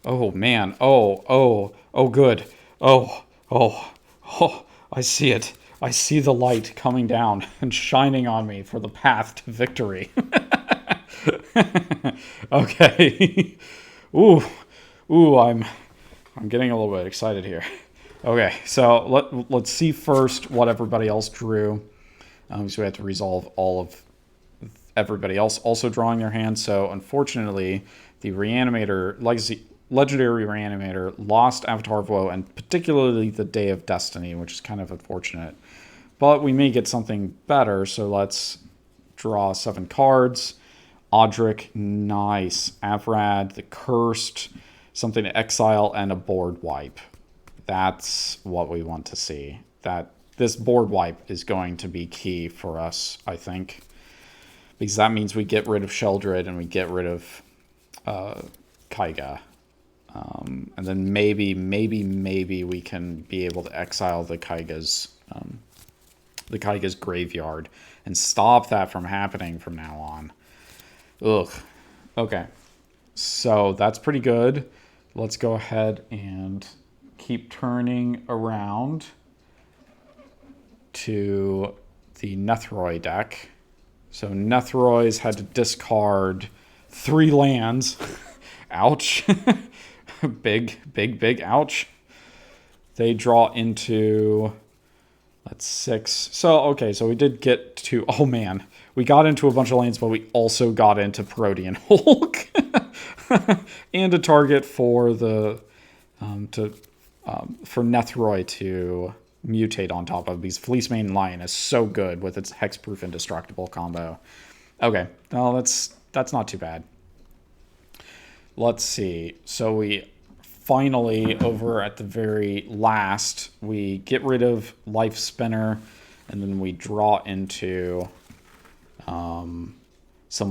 Oh, man. Oh, good. Oh, I see it. I see the light coming down and shining on me for the path to victory. Okay. Ooh, I'm getting a little bit excited here. Okay, so let's see first what everybody else drew. So we have to resolve all of everybody else also drawing their hand. So unfortunately, the Reanimator, Legendary Reanimator, lost Avatar of Woe, and particularly the Day of Destiny, which is kind of unfortunate. But we may get something better, so let's draw 7 cards. Audric, nice. Avrad, the Cursed, something to exile, and a board wipe. That's what we want to see. This board wipe is going to be key for us, I think. Because that means we get rid of Sheldred and we get rid of Kaiga. And then maybe we can be able to exile the Kaiga's graveyard and stop that from happening from now on. Ugh. Okay. So that's pretty good. Let's go ahead and keep turning around to the Nethroi deck. So Nethroi's had to discard 3 lands. Ouch. big ouch. They draw into, that's 6. So, okay, so we did get to, oh man, we got into a bunch of lands, but we also got into Protean Hulk. And a target for the, for Nethroi to mutate on top of, because Fleecemane Lion is so good with its hexproof indestructible combo. Okay, well, that's not too bad. Let's see. So we finally, over at the very last, we get rid of Life Spinner, and then we draw into some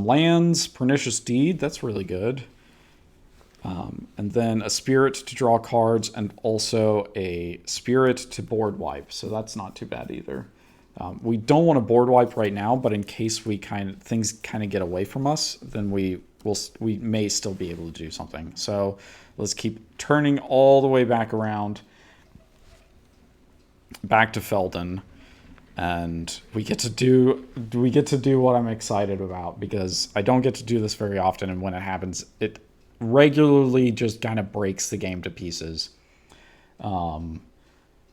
lands. Pernicious Deed, that's really good. And then a Spirit to draw cards, and also a Spirit to board wipe. So that's not too bad either. We don't want to board wipe right now, but in case things kind of get away from us, then we may still be able to do something. So let's keep turning all the way back around, back to Feldon, and we get to do what I'm excited about, because I don't get to do this very often, and when it happens, it regularly just kind of breaks the game to pieces.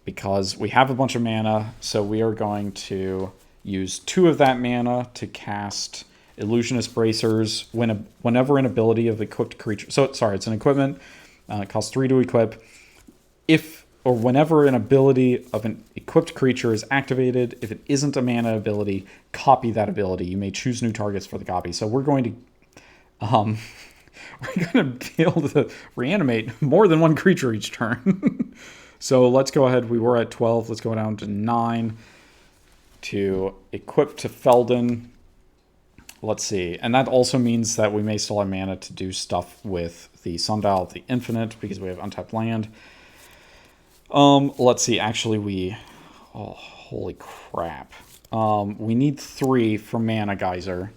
Because we have a bunch of mana, so we are going to use 2 of that mana to cast Illusionist Bracers whenever an ability of equipped creature. So sorry, it's an equipment. It costs 3 to equip. Whenever an ability of an equipped creature is activated, if it isn't a mana ability, copy that ability. You may choose new targets for the copy. So we're going to be able to reanimate more than 1 creature each turn. So let's go ahead. We were at 12. Let's go down to 9 to equip to Feldon. Let's see. And that also means that we may still have mana to do stuff with the Sundial of the Infinite, because we have untapped land. Let's see. Actually, oh, holy crap. We need 3 from Mana Geyser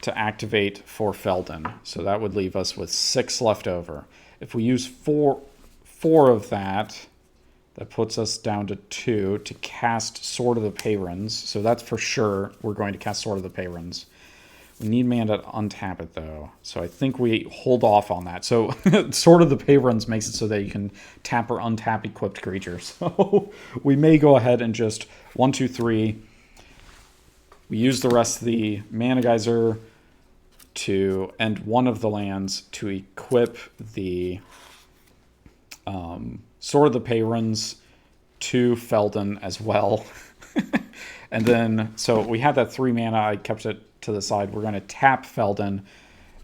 to activate for Feldon. So that would leave us with 6 left over. If we use 4 of that puts us down to 2 to cast Sword of the Payrons. So that's for sure we're going to cast Sword of the Payrons. We need mana to untap it, though. So I think we hold off on that. So Sword of the Payrons makes it so that you can tap or untap equipped creatures. So we may go ahead and just 1, 2, 3. We use the rest of the Mana Geyser to end one of the lands to equip the Sword of the Payrons to Feldon as well. And then, so we had that 3 mana. I kept it to the side. We're going to tap Feldon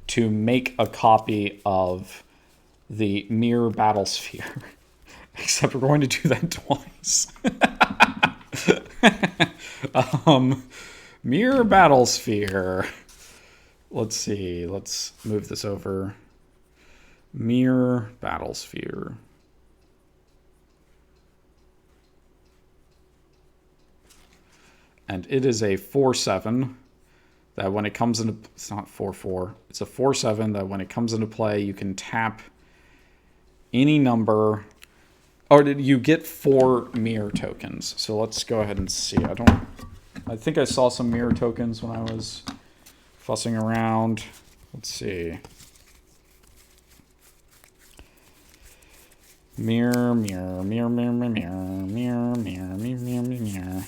to make a copy of the Mirror Battlesphere. Except we're going to do that twice. Mirror Battlesphere. Let's see. Let's move this over. Mirror Battlesphere. And it is a 4/7 that when it comes into... It's not 4/4. It's a 4/7 that when it comes into play, you can tap any number... Oh, you get 4 mirror tokens. So let's go ahead and see. I think I saw some mirror tokens when I was fussing around. Let's see. Mirror, mirror, mirror, mirror, mirror, mirror, mirror, mirror, mirror, mirror.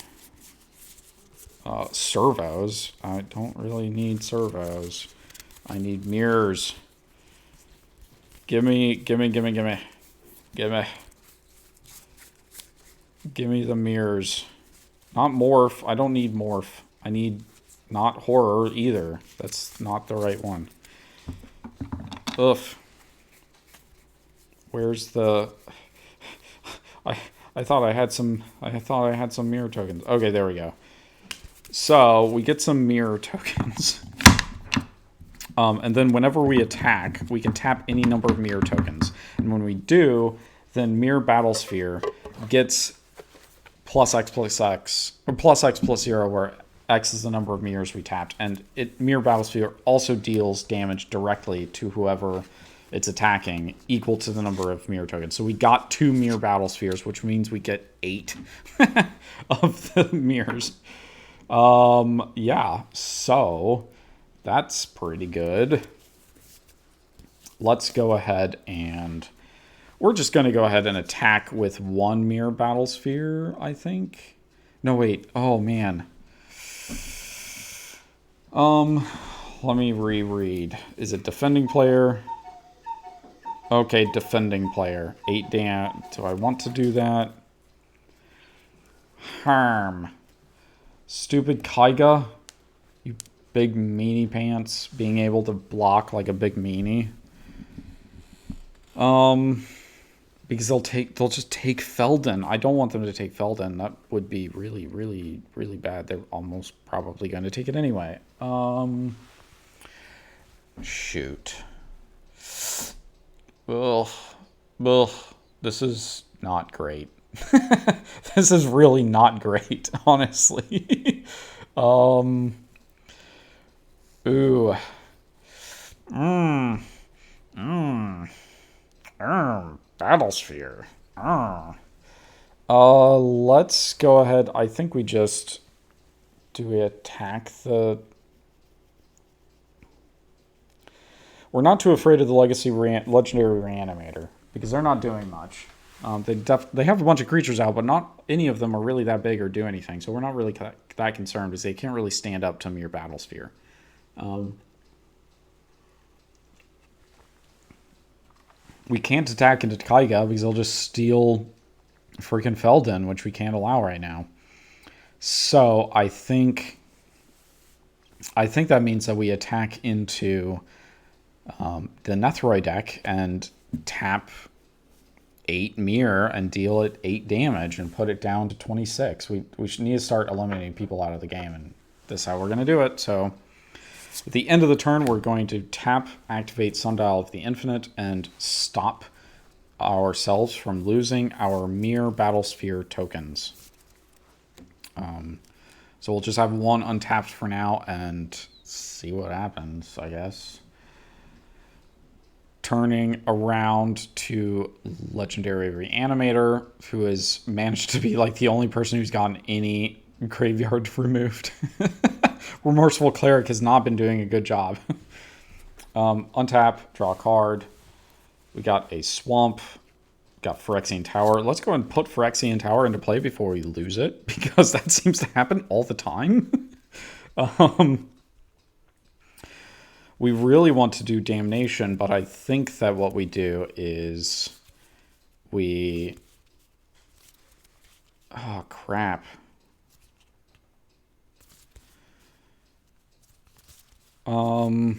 Servos. I don't really need servos. I need mirrors. Gimme. Give me the mirrors. Not morph. I don't need morph. I need not horror either. That's not the right one. Ugh. Where's the... I thought I had some mirror tokens. Okay, there we go. So we get some mirror tokens. And then whenever we attack, we can tap any number of mirror tokens. And when we do, then Mirror Battlesphere gets plus X plus X, or plus X plus 0, where X is the number of mirrors we tapped. And Mirror Battlesphere also deals damage directly to whoever it's attacking, equal to the number of mirror tokens. So we got 2 Mirror Battlespheres, which means we get 8 of the mirrors. Yeah, so that's pretty good. Let's go ahead and... We're just going to go ahead and attack with 1 Mirror Battlesphere, I think. No, wait. Oh, man. Let me reread. Is it defending player? Okay, defending player. 8 damage. Do I want to do that? Harm. Stupid Kaiga. You big meanie pants. Being able to block like a big meanie. Because they'll just take Feldon. I don't want them to take Feldon. That would be really, really, really bad. They're almost probably going to take it anyway. Shoot. Ugh. Ugh. This is not great. This is really not great, honestly. Ooh. Battlesphere. Let's go ahead. I think we just... Do we attack the... We're not too afraid of the legendary Reanimator, because they're not doing much. They have a bunch of creatures out, but not any of them are really that big or do anything, so we're not really that concerned, because they can't really stand up to Mirror Battlesphere. We can't attack into Kaiga because they'll just steal freaking Feldon, which we can't allow right now. So I think that means that we attack into the Nethroi deck and tap 8 mirror and deal it 8 damage and put it down to 26. We should need to start eliminating people out of the game, and this is how we're going to do it. So at the end of the turn, we're going to tap, activate Sundial of the Infinite, and stop ourselves from losing our Mirror Battlesphere tokens. So we'll just have 1 untapped for now and see what happens, I guess. Turning around to Legendary Reanimator, who has managed to be like the only person who's gotten any graveyard removed. Remorseful Cleric has not been doing a good job. Untap, draw a card. We got a Swamp. Got Phyrexian Tower. Let's go and put Phyrexian Tower into play before we lose it, because that seems to happen all the time. We really want to do Damnation, but I think that what we do is we... Oh, crap. Want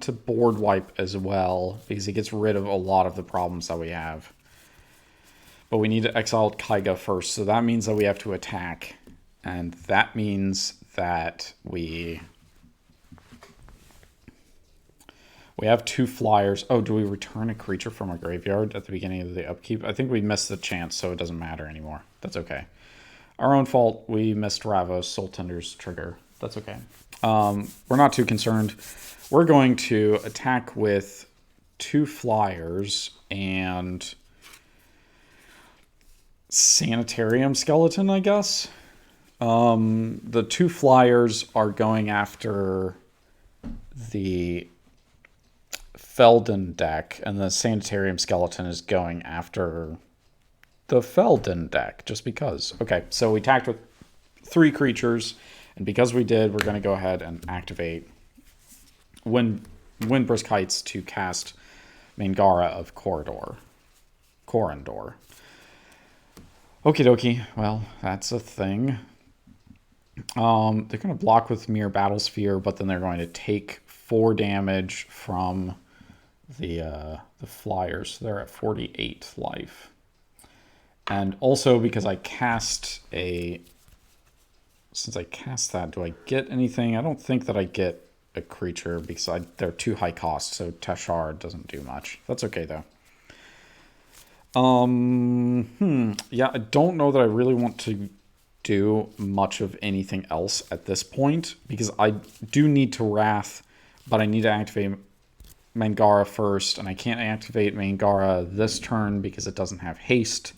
to board wipe as well, because it gets rid of a lot of the problems that we have. But we need to exile Kaiga first, so that means that we have to attack. And that means that we have 2 flyers. Oh, do we return a creature from our graveyard at the beginning of the upkeep? I think we missed the chance, so it doesn't matter anymore. That's okay. Our own fault. We missed Ravos Tymna's trigger. That's okay. We're not too concerned. We're going to attack with 2 flyers and Sanitarium Skeleton, I guess. The 2 flyers are going after the Feldon deck, and the Sanitarium Skeleton is going after the Feldon deck, just because. Okay, so we attacked with 3 creatures, and because we did, we're going to go ahead and activate Windbrisk Heights to cast Mangara of Corridor. Corindor. Okie dokie. Well, that's a thing. They're going to block with Mere Battlesphere, but then they're going to take 4 damage from the flyers. So they're at 48 life. And also because I cast since I cast that, do I get anything? I don't think that I get a creature because they're too high cost, so Teshar doesn't do much. That's okay though. Yeah, I don't know that I really want to do much of anything else at this point because I do need to Wrath, but I need to activate Mangara first, and I can't activate Mangara this turn because it doesn't have haste.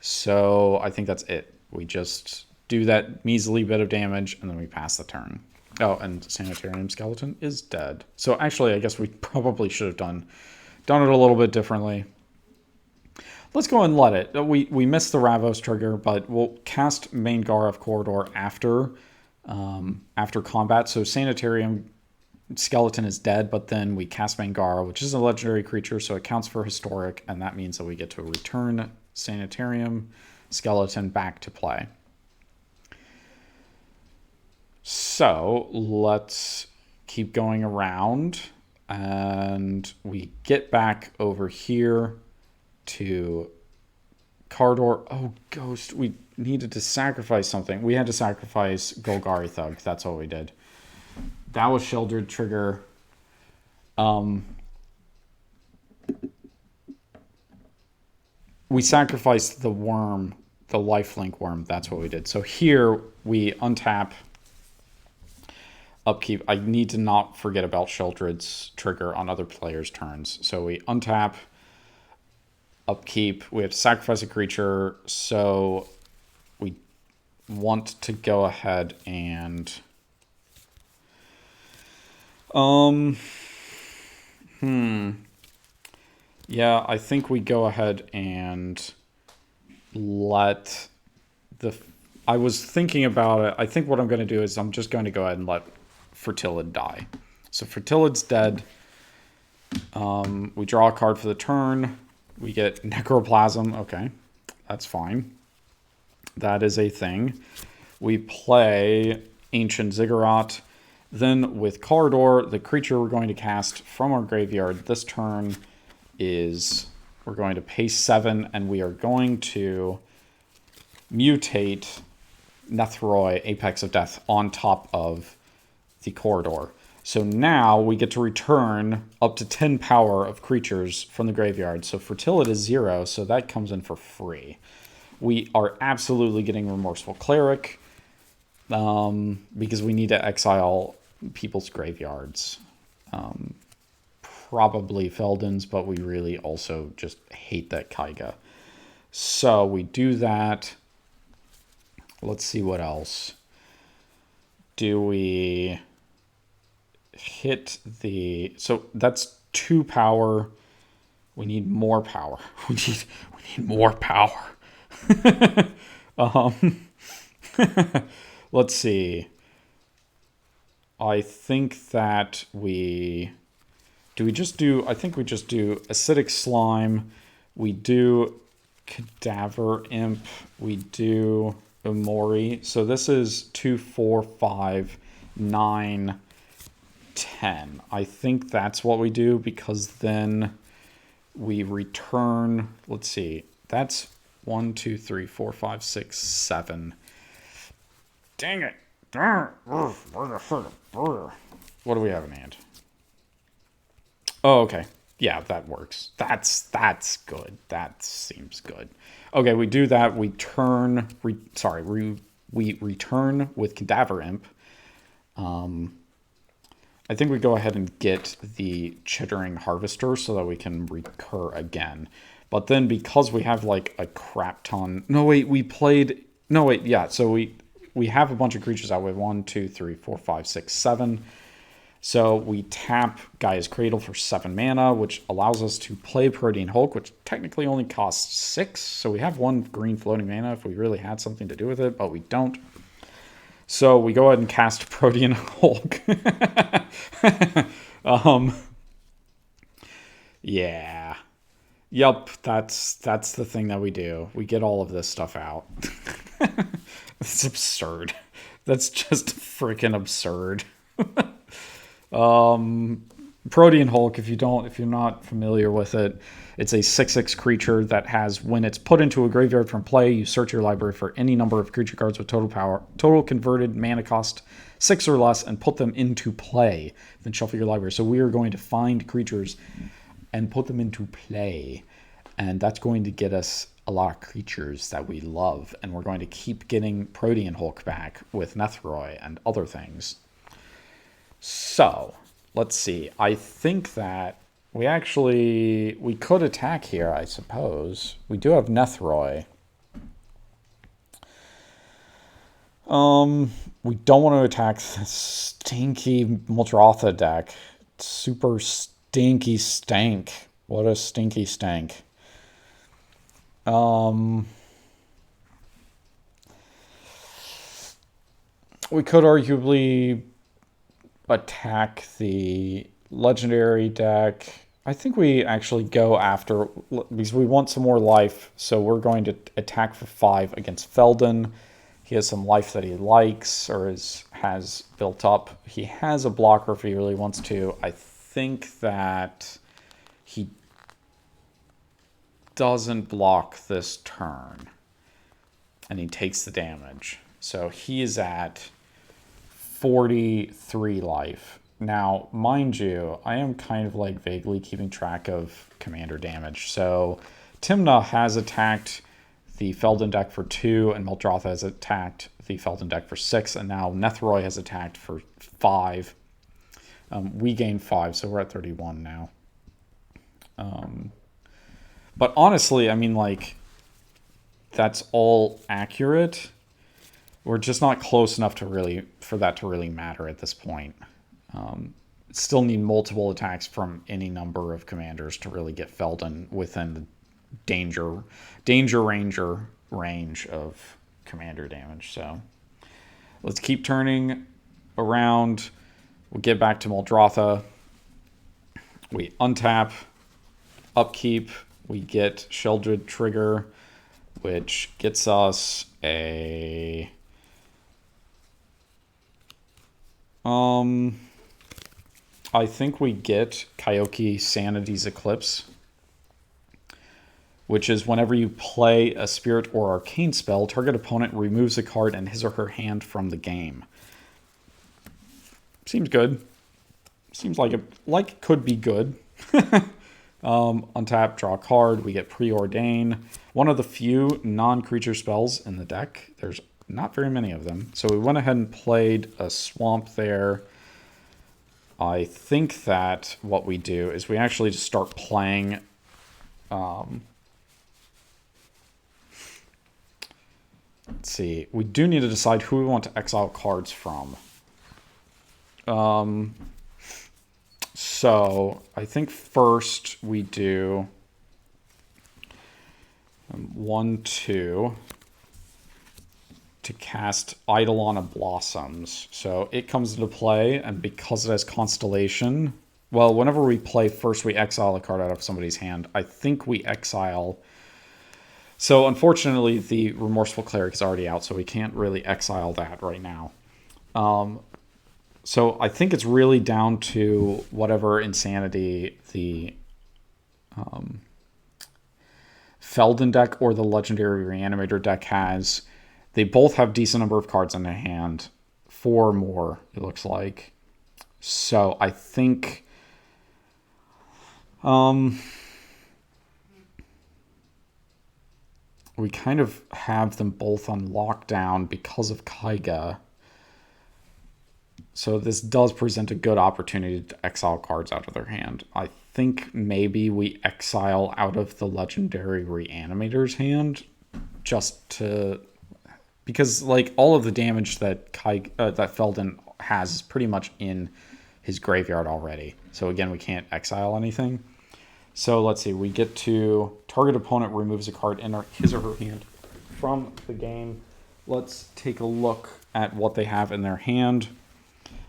So I think that's it. We just do that measly bit of damage, and then we pass the turn. Oh, and Sanitarium Skeleton is dead. So actually, I guess we probably should have done it a little bit differently. Let's go and let it. We missed the Ravos trigger, but we'll cast Mangara of Corridor after combat. So Sanitarium Skeleton is dead, but then we cast Mangara, which is a legendary creature, so it counts for historic, and that means that we get to return Sanitarium Skeleton back to play. So let's keep going around, and we get back over here to Cardor. Oh, Ghost. We needed to sacrifice something. We had to sacrifice Golgari Thug. That's what we did. That was Sheldred trigger. We sacrificed the worm, the lifelink worm. That's what we did. So here we untap upkeep. I need to not forget about Sheldred's trigger on other players' turns. So we untap upkeep. We have to sacrifice a creature. So we want to go ahead and yeah, I think we go ahead and let I was thinking about it. I think what I'm going to do is I'm just going to go ahead and let Fertilid die. So Fertilid's dead. We draw a card for the turn. We get Necroplasm. Okay, that's fine. That is a thing. We play Ancient Ziggurat. Then with Corridor, the creature we're going to cast from our graveyard this turn is we're going to pay 7, and we are going to mutate Nethroi, Apex of Death, on top of the Corridor. So now we get to return up to 10 power of creatures from the graveyard. So Fertilid is 0, so that comes in for free. We are absolutely getting Remorseful Cleric because we need to exile people's graveyards. Probably Feldon's, but we really also just hate that Kaiga. So we do that. Let's see what else. Do we hit the... So that's 2 power. We need more power. We need more power. Let's see. I think that we... Do we just do... I think we just do Acidic Slime. We do Cadaver Imp. We do Umori. So this is 2, 4, 5, 9, 10. I think that's what we do because then we return... Let's see. That's 1, 2, 3, 4, 5, 6, 7. Dang it. What do we have in hand? Oh, okay. Yeah, that works. That's good. That seems good. Okay, we do that. We return with Cadaver Imp. I think we go ahead and get the Chittering Harvester so that we can recur again. But then because we have like a crap ton... No, wait, yeah, so we have a bunch of creatures out with 1, 2, 3, 4, 5, 6, 7. So we tap Gaia's Cradle for 7 mana, which allows us to play Protean Hulk, which technically only costs 6. So we have 1 green floating mana if we really had something to do with it, but we don't. So we go ahead and cast Protean Hulk. Yeah. Yup, that's the thing that we do. We get all of this stuff out. It's absurd. That's just freaking absurd. Protean Hulk, if you're not familiar with it, it's a 6/6 creature that has, when it's put into a graveyard from play, you search your library for any number of creature cards with total converted mana cost 6 or less, and put them into play. Then shuffle your library. So we are going to find creatures and put them into play, and that's going to get us a lot of creatures that we love, and we're going to keep getting Protean Hulk back with Nethroi and other things. So, let's see. I think that we could attack here, I suppose. We do have Nethroi. We don't want to attack the stinky Muldrotha deck. Super stinky stank. What a stinky stank. We could arguably attack the legendary deck. I think we actually go after, because we want some more life, so we're going to attack for 5 against Feldon. He has some life that he likes or has built up. He has a blocker if he really wants to. I think that he doesn't block this turn, and he takes the damage. So he is at 43 life. Now, mind you, I am kind of like vaguely keeping track of commander damage. So Tymna has attacked the Feldon deck for 2, and Muldrotha has attacked the Feldon deck for 6, and now Nethroi has attacked for 5. We gained 5, so we're at 31 now. But honestly, I mean, like, that's all accurate. We're just not close enough for that to really matter at this point. Still need multiple attacks from any number of commanders to really get Feldon within the danger ranger range of commander damage. So let's keep turning around. We'll get back to Muldrotha. We untap, upkeep. We get Sheldred Trigger, which gets us a... I think we get Kyoki Sanity's Eclipse, which is whenever you play a spirit or arcane spell, target opponent removes a card in his or her hand from the game. Seems good. Seems like it could be good. Untap, draw a card. We get Preordain. One of the few non-creature spells in the deck. There's not very many of them. So we went ahead and played a Swamp there. I think that what we do is we actually just start playing... let's see. We do need to decide who we want to exile cards from. So I think first we do 1, 2 to cast Eidolon of Blossoms. So it comes into play, and because it has Constellation, well, whenever we play first, we exile a card out of somebody's hand. I think we exile... So unfortunately, the Remorseful Cleric is already out, so we can't really exile that right now. So I think it's really down to whatever insanity the Feldon deck or the Legendary Reanimator deck has. They both have decent number of cards in their hand. 4 more, it looks like. So I think we kind of have them both on lockdown because of Kaiga. So this does present a good opportunity to exile cards out of their hand. I think maybe we exile out of the legendary Reanimator's hand just to... Because like all of the damage that that Feldon has is pretty much in his graveyard already. So again, we can't exile anything. So let's see. We get to target opponent removes a card in his or her hand from the game. Let's take a look at what they have in their hand.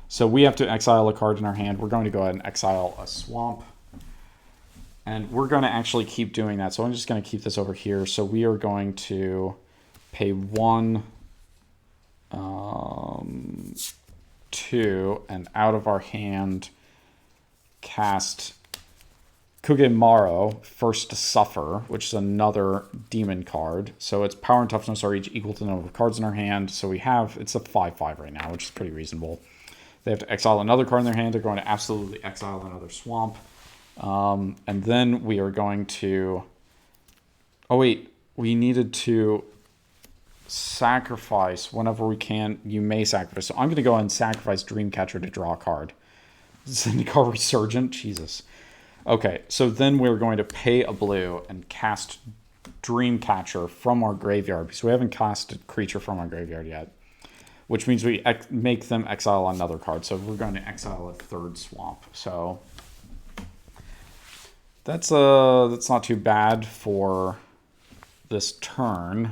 So we have to exile a card in our hand. We're going to go ahead and exile a swamp. And we're going to actually keep doing that. So I'm just going to keep this over here. So we are going to pay 1, 2, and out of our hand cast Kugemaro, First to Suffer, which is another demon card. So its power and toughness are each equal to the number of cards in our hand. So we have, it's a 5/5 right now, which is pretty reasonable. They have to exile another card in their hand. They're going to absolutely exile another swamp. And then we are going to... Oh, wait. We needed to sacrifice whenever we can. You may sacrifice. So I'm going to go ahead and sacrifice Dreamcatcher to draw a card. Zendikar Resurgent? Jesus. Okay, so then we're going to pay a blue and cast Dreamcatcher from our graveyard. Because we haven't cast a creature from our graveyard yet. Which means we make them exile another card. So we're going to exile a 3rd swamp. So that's not too bad for this turn.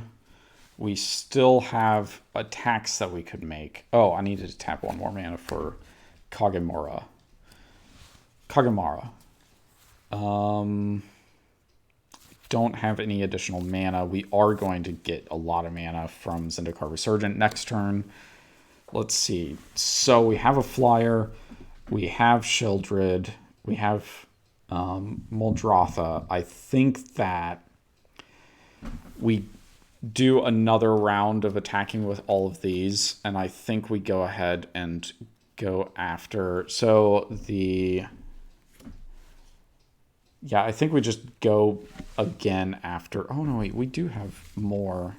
We still have attacks that we could make. Oh, I needed to tap 1 more mana for Kagemura. Don't have any additional mana. We are going to get a lot of mana from Zendikar Resurgent next turn. Let's see. So we have a flyer. We have Sheoldred. We have Muldrotha. I think that we do another round of attacking with all of these. And I think we go ahead and go after... So the... Yeah, I think we just go again after... Oh, no, wait. We do have more.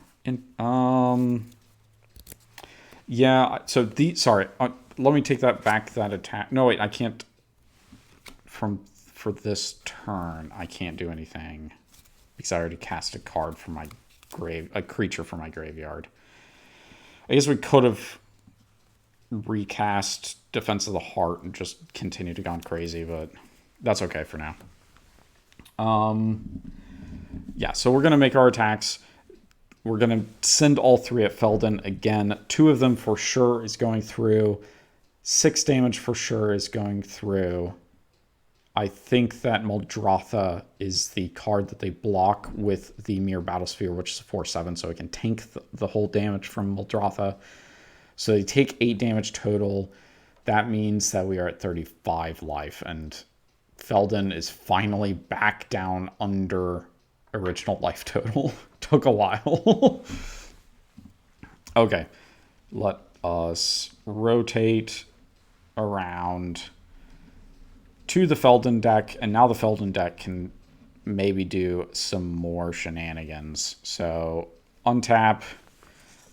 Yeah, so sorry, let me take that back, that attack. No, wait, I can't, for this turn, I can't do anything. Because I already cast a card from my a creature from my graveyard. I guess we could have recast Defense of the Heart and just continued to gone crazy, but that's okay for now. Yeah, so we're going to make our attacks. We're going to send all 3 at Feldon again. 2 of them for sure is going through. 6 damage for sure is going through. I think that Muldrotha is the card that they block with the Mirror Battlesphere, which is a 4/7, so it can tank the whole damage from Muldrotha. So they take 8 damage total. That means that we are at 35 life, and Feldon is finally back down under original life total. Took a while. Okay. Let us rotate around to the Feldon deck. And now the Feldon deck can maybe do some more shenanigans. So untap.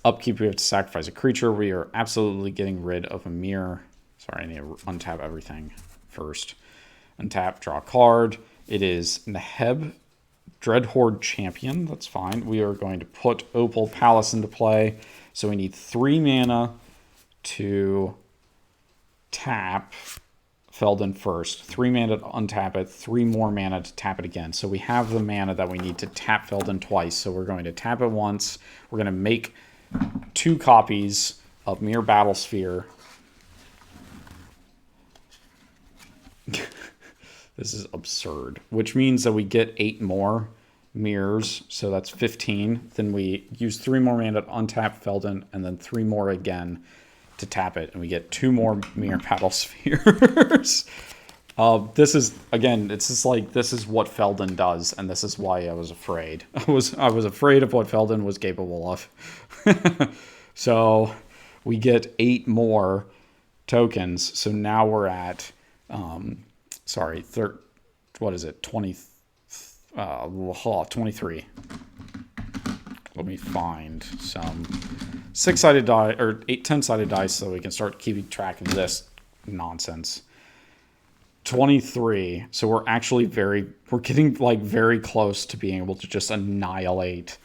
Upkeep, we have to sacrifice a creature. We are absolutely getting rid of a mirror. Sorry, I need to untap everything first. Untap, draw a card. It is Neheb, Dreadhorde Champion. That's fine. We are going to put Opal Palace into play. So we need 3 mana to tap Feldon first. 3 mana to untap it. 3 more mana to tap it again. So we have the mana that we need to tap Feldon twice. So we're going to tap it once. We're going to make 2 copies of Mirror Battlesphere. This is absurd. Which means that we get 8 more mirrors. So that's 15. Then we use 3 more mana to untap Feldon. And then 3 more again to tap it. And we get 2 more Mirror Battlespheres. This is, again, it's just like, this is what Feldon does. And this is why I was afraid. I was afraid of what Feldon was capable of. So we get 8 more tokens. So now we're at, sorry, what is it? 23. Let me find some 6-sided die or 10-sided dice so we can start keeping track of this nonsense. 23. So we're actually we're getting like very close to being able to just annihilate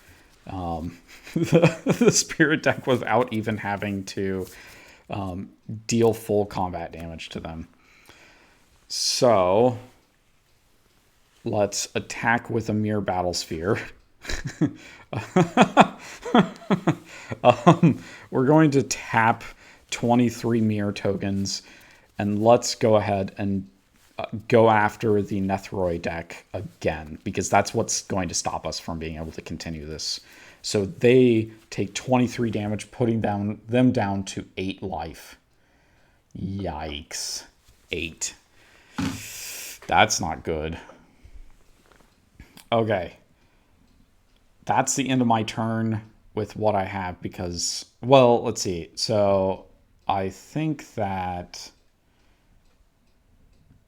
the spirit deck without even having to deal full combat damage to them. So let's attack with a mere battle sphere. We're going to tap 23 mirror tokens, and let's go ahead and go after the Nethroi deck again, because that's what's going to stop us from being able to continue this. So they take 23 damage, putting them down to 8 life. Yikes. 8. That's not good. Okay. That's the end of my turn with what I have because, well, let's see. So I think that,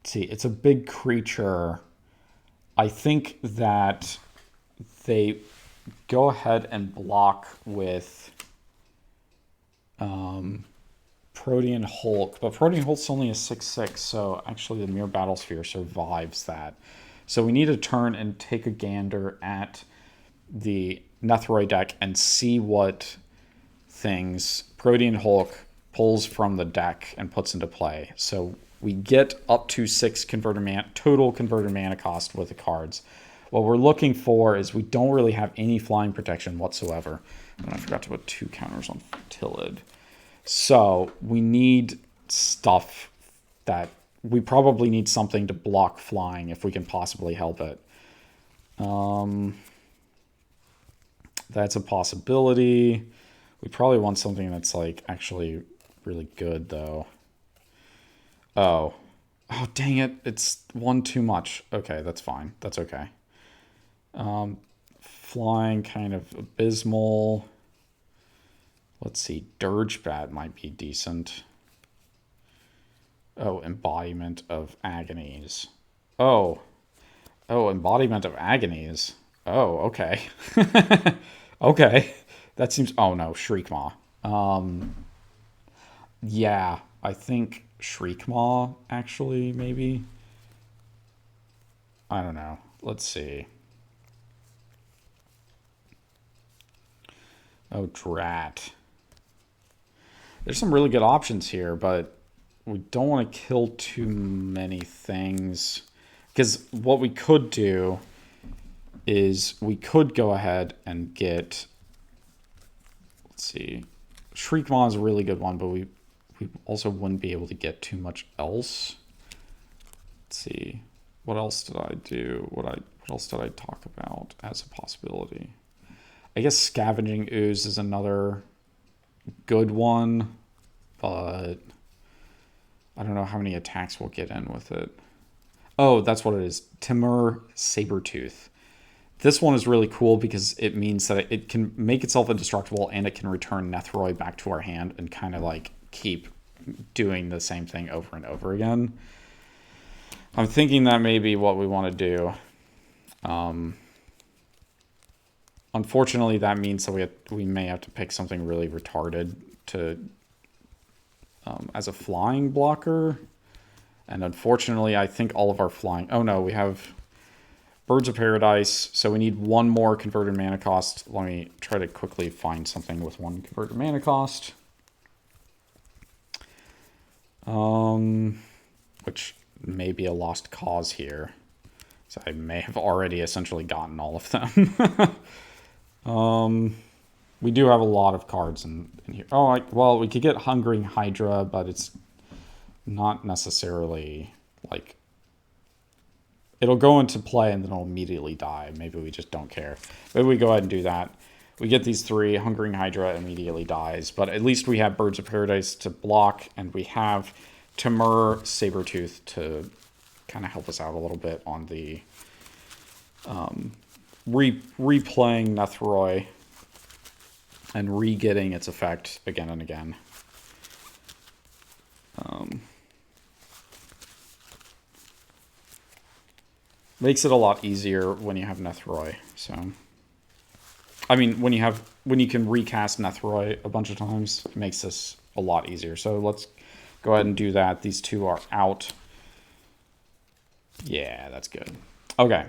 see, it's a big creature. I think that they go ahead and block with Protean Hulk, but Protean Hulk's only a 6/6, so actually the Mere Battlesphere survives that. So we need to turn and take a gander at the Nethroi deck and see what things Protean Hulk pulls from the deck and puts into play. So we get up to 6 total converted mana cost with the cards. What we're looking for is we don't really have any flying protection whatsoever. And I forgot to put 2 counters on Tillid. So we need stuff that we probably need something to block flying if we can possibly help it. That's a possibility. We probably want something that's like actually really good though. Oh, dang it. It's 1 too much. Okay, that's fine. That's okay. Flying kind of abysmal. Let's see. Dirgebat might be decent. Oh, Embodiment of Agonies. Oh, Embodiment of Agonies. Oh, okay. Okay. That seems... Oh, no. Shriekmaw. Yeah, I think Shriekmaw, actually, maybe. I don't know. Let's see. Oh, Drat. There's some really good options here, but we don't want to kill too many things. Because what we could do is we could go ahead and get... Let's see. Shriekmaw is a really good one, but we also wouldn't be able to get too much else. Let's see. What else did I do? What else did I talk about as a possibility? I guess Scavenging Ooze is another good one, but I don't know how many attacks we'll get in with it. Oh, that's what it is. Timur Sabertooth. This one is really cool because it means that it can make itself indestructible and it can return Nethroi back to our hand and kind of like keep doing the same thing over and over again. I'm thinking that may be what we want to do. Unfortunately, that means that we may have to pick something really retarded to as a flying blocker. And unfortunately, I think all of our flying... Oh no, we have Birds of Paradise, so we need 1 more converted mana cost. Let me try to quickly find something with 1 converted mana cost. Which may be a lost cause here. So I may have already essentially gotten all of them. We do have a lot of cards in here. Oh, well, we could get Hungering Hydra, but it's not necessarily, like... It'll go into play and then it'll immediately die. Maybe we just don't care. Maybe we go ahead and do that. We get these 3. Hungering Hydra immediately dies. But at least we have Birds of Paradise to block, and we have Timur Sabertooth to kind of help us out a little bit on the replaying Nethroi. and re-getting its effect again and again. Makes it a lot easier when you have Nethroi. So, I mean, when you can recast Nethroi a bunch of times, it makes this a lot easier. So let's go ahead and do that. These two are out. Yeah, that's good. Okay,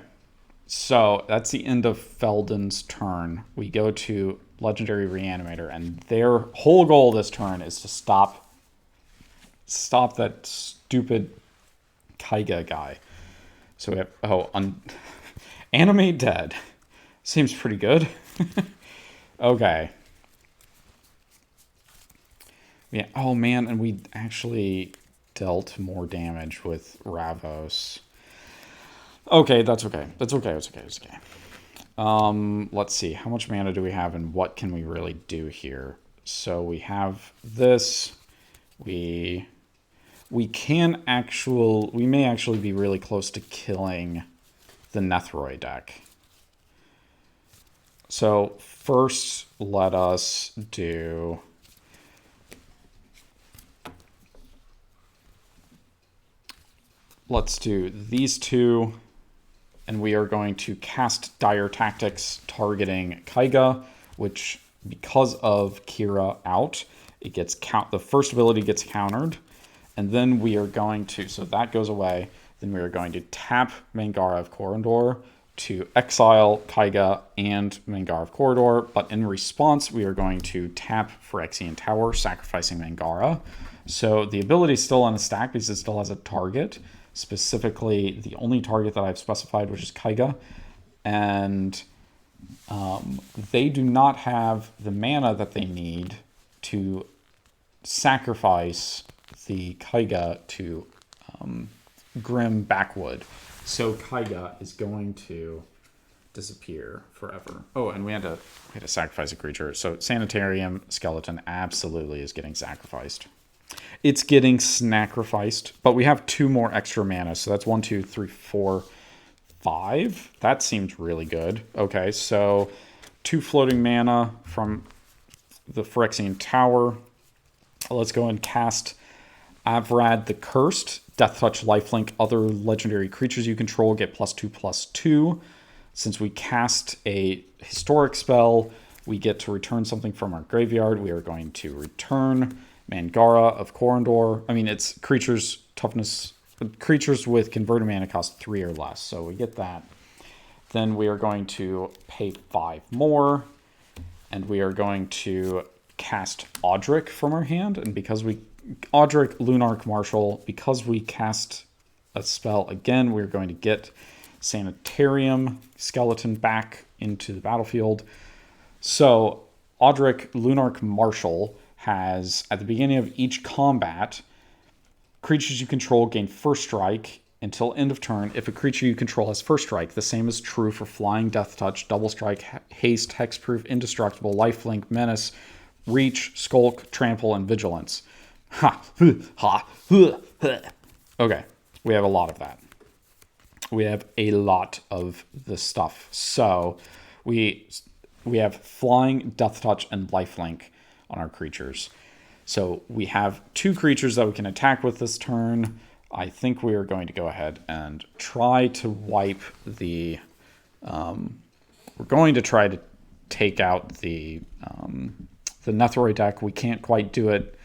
so that's the end of Feldon's turn. We go to Legendary Reanimator, and their whole goal this turn is to stop that stupid Kaiga guy. So we have, Animate Dead. Seems pretty good. Okay. Yeah, oh man, and we actually dealt more damage with Ravos. Okay, that's okay. That's okay, it's okay, it's okay. Let's see. How much mana do we have and what can we really do here? So we have this. We may actually be really close to killing the Nethroi deck. So first, let's do these two, and we are going to cast Dire Tactics targeting Kaiga, which, because of Kira out, it gets the first ability gets countered, and then we are going to, so that goes away, then we are going to tap Mangara of Corridor to exile Kaiga and Mangara of Corridor, but in response, we are going to tap Phyrexian Tower, sacrificing Mangara. So the ability is still on the stack because it still has a target, specifically the only target that I've specified, which is Kaiga. And they do not have the mana that they need to sacrifice the Kaiga to Grim Backwood. So Kaiga is going to disappear forever. Oh, and we had to sacrifice a creature. So Sanitarium Skeleton absolutely is getting sacrificed. It's getting sacrificed, but we have 2 more extra mana. So that's 1, 2, 3, 4, 5. That seems really good. Okay, so 2 floating mana from the Phyrexian Tower. Let's go and cast Avrad the Cursed. Death Touch, Lifelink, other legendary creatures you control get +2/+2. Since we cast a historic spell, we get to return something from our graveyard. We are going to return Mangara of Corridor. I mean, it's creatures toughness, creatures with converted mana cost 3 or less. So we get that. Then we are going to pay 5 more, and we are going to cast Audric from our hand. And because Audric, Lunarch Marshal, because we cast a spell again, we're going to get Sanitarium Skeleton back into the battlefield. So Audric, Lunarch Marshal has, at the beginning of each combat, creatures you control gain first strike until end of turn. If a creature you control has first strike, the same is true for Flying, Death Touch, Double Strike, Haste, Hexproof, Indestructible, Lifelink, Menace, Reach, Skulk, Trample, and Vigilance. Okay, we have a lot of that. We have a lot of this stuff. So we have Flying, Death Touch, and Lifelink on our creatures. So we have 2 creatures that we can attack with this turn. I think we are going to go ahead and try to wipe the... we're going to try to take out the Nethroi deck. We can't quite do it,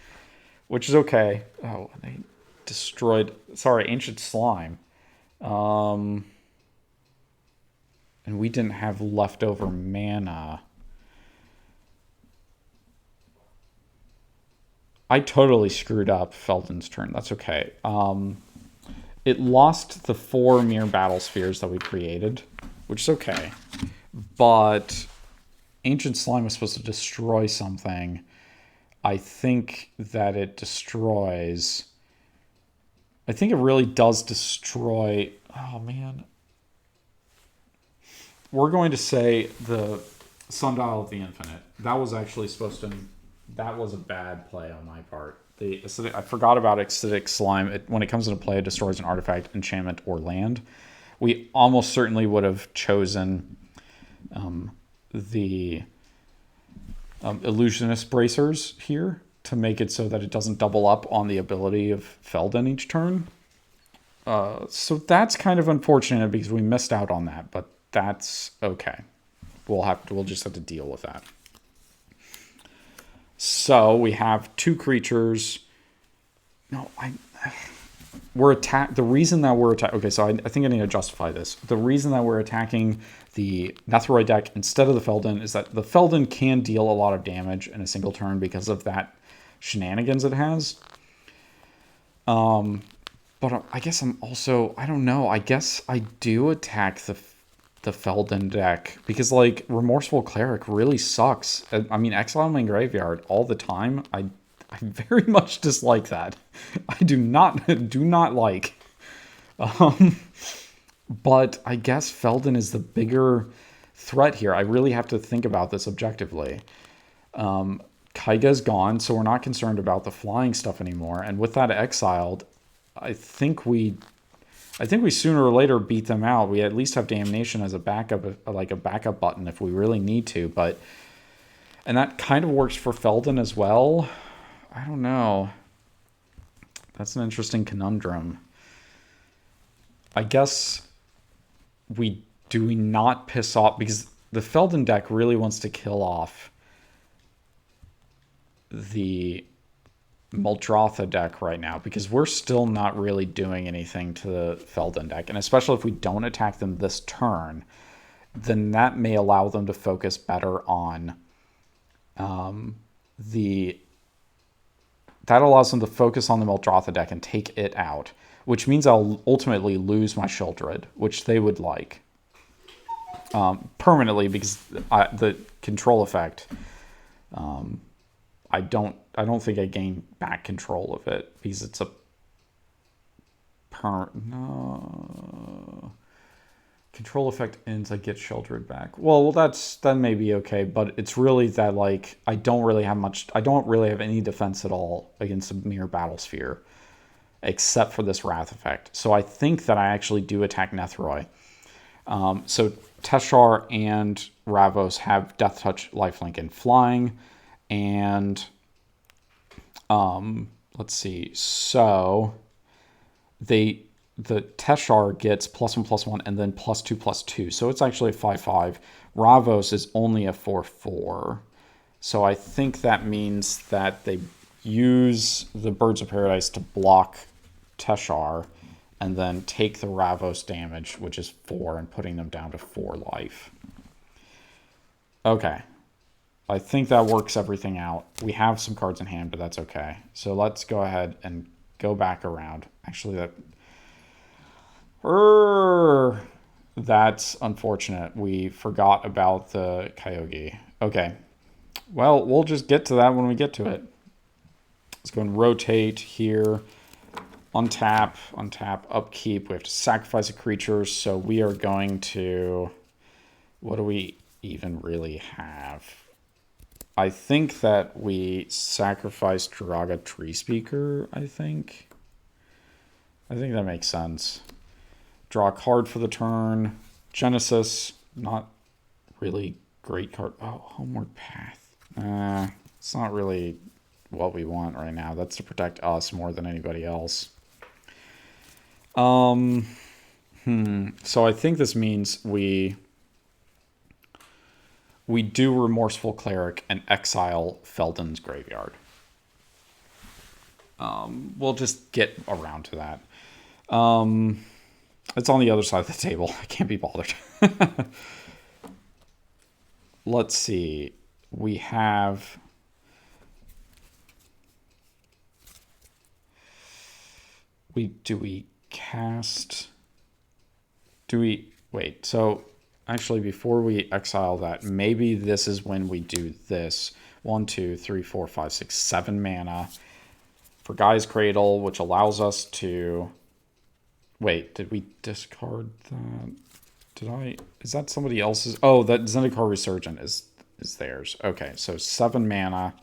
which is okay. Oh, they destroyed... Sorry, Ancient Slime. And we didn't have leftover mana. I totally screwed up Feldon's turn. That's okay. It lost the 4 Mere Battle Spheres that we created, which is okay. But Ancient Slime was supposed to destroy something. I think that it destroys... I think it really does destroy... Oh, man. We're going to say the Sundial of the Infinite. That was actually supposed to... That was a bad play on my part. The acidic, I forgot about Acidic Slime. When it comes into play, it destroys an artifact, enchantment, or land. We almost certainly would have chosen the illusionist bracers here to make it so that it doesn't double up on the ability of Feldon each turn. So that's kind of unfortunate because we missed out on that, but that's okay. We'll just have to deal with that. So we have two creatures. No, we're attacked. The reason that we're attacking. Okay, so I think I need to justify this. The reason that we're attacking the Nethroi deck instead of the Feldon is that the Feldon can deal a lot of damage in a single turn because of that shenanigans it has. But I guess I'm also, I don't know. I guess I do attack the Feldon deck because like Remorseful Cleric really sucks. I mean, exile my graveyard all the time. I very much dislike that. I do not like. But I guess Feldon is the bigger threat here. I really have to think about this objectively. Kaiga's gone, so we're not concerned about the flying stuff anymore. And with that exiled, I think we sooner or later beat them out. We at least have Damnation as a backup, like a backup button if we really need to. And that kind of works for Feldon as well. I don't know. That's an interesting conundrum. I guess we not piss off because the Feldon deck really wants to kill off the Muldrotha deck right now because we're still not really doing anything to the Feldon deck. And especially if we don't attack them this turn, then that may allow them to focus better on that allows them to focus on the Muldrotha deck and take it out, which means I'll ultimately lose my Sheoldred, which they would like permanently because the control effect. I don't think I gain back control of it because it's a no. Control effect ends, I get Sheoldred back. Well, that may be okay, but it's really that like I don't really have any defense at all against a mere battle sphere, except for this Wrath effect. So I think that I actually do attack Nethroi. So Teshar and Ravos have Death Touch, Lifelink, and Flying, and let's see. So the Teshar gets +1/+1 and then +2/+2. So it's actually a 5/5. Ravos is only a 4/4. So I think that means that they use the Birds of Paradise to block Teshar and then take the Ravos damage, which is 4, and putting them down to 4 life. Okay. I think that works everything out. We have some cards in hand, but that's okay. So let's go ahead and go back around. Actually, that's unfortunate. We forgot about the Kyogre. Okay. Well, we'll just get to that when we get to it. Let's go and rotate here. Untap, upkeep. We have to sacrifice a creature, so we are going to... What do we even really have? I think that we sacrifice Draga Treespeaker, I think. I think that makes sense. Draw a card for the turn. Genesis, not really great card. Oh, Homeward Path. It's not really what we want right now. That's to protect us more than anybody else. So I think this means we do Remorseful Cleric and exile Feldon's graveyard. We'll just get around to that. It's on the other side of the table. I can't be bothered. Let's see. We have... Do we cast... Wait, so... Actually, before we exile that, maybe this is when we do this. 1, 2, 3, 4, 5, 6, 7 mana for Gaia's Cradle, which allows us to... Wait, did we discard that? Is that somebody else's? Oh, that Zendikar Resurgent is theirs. Okay, so 7 mana.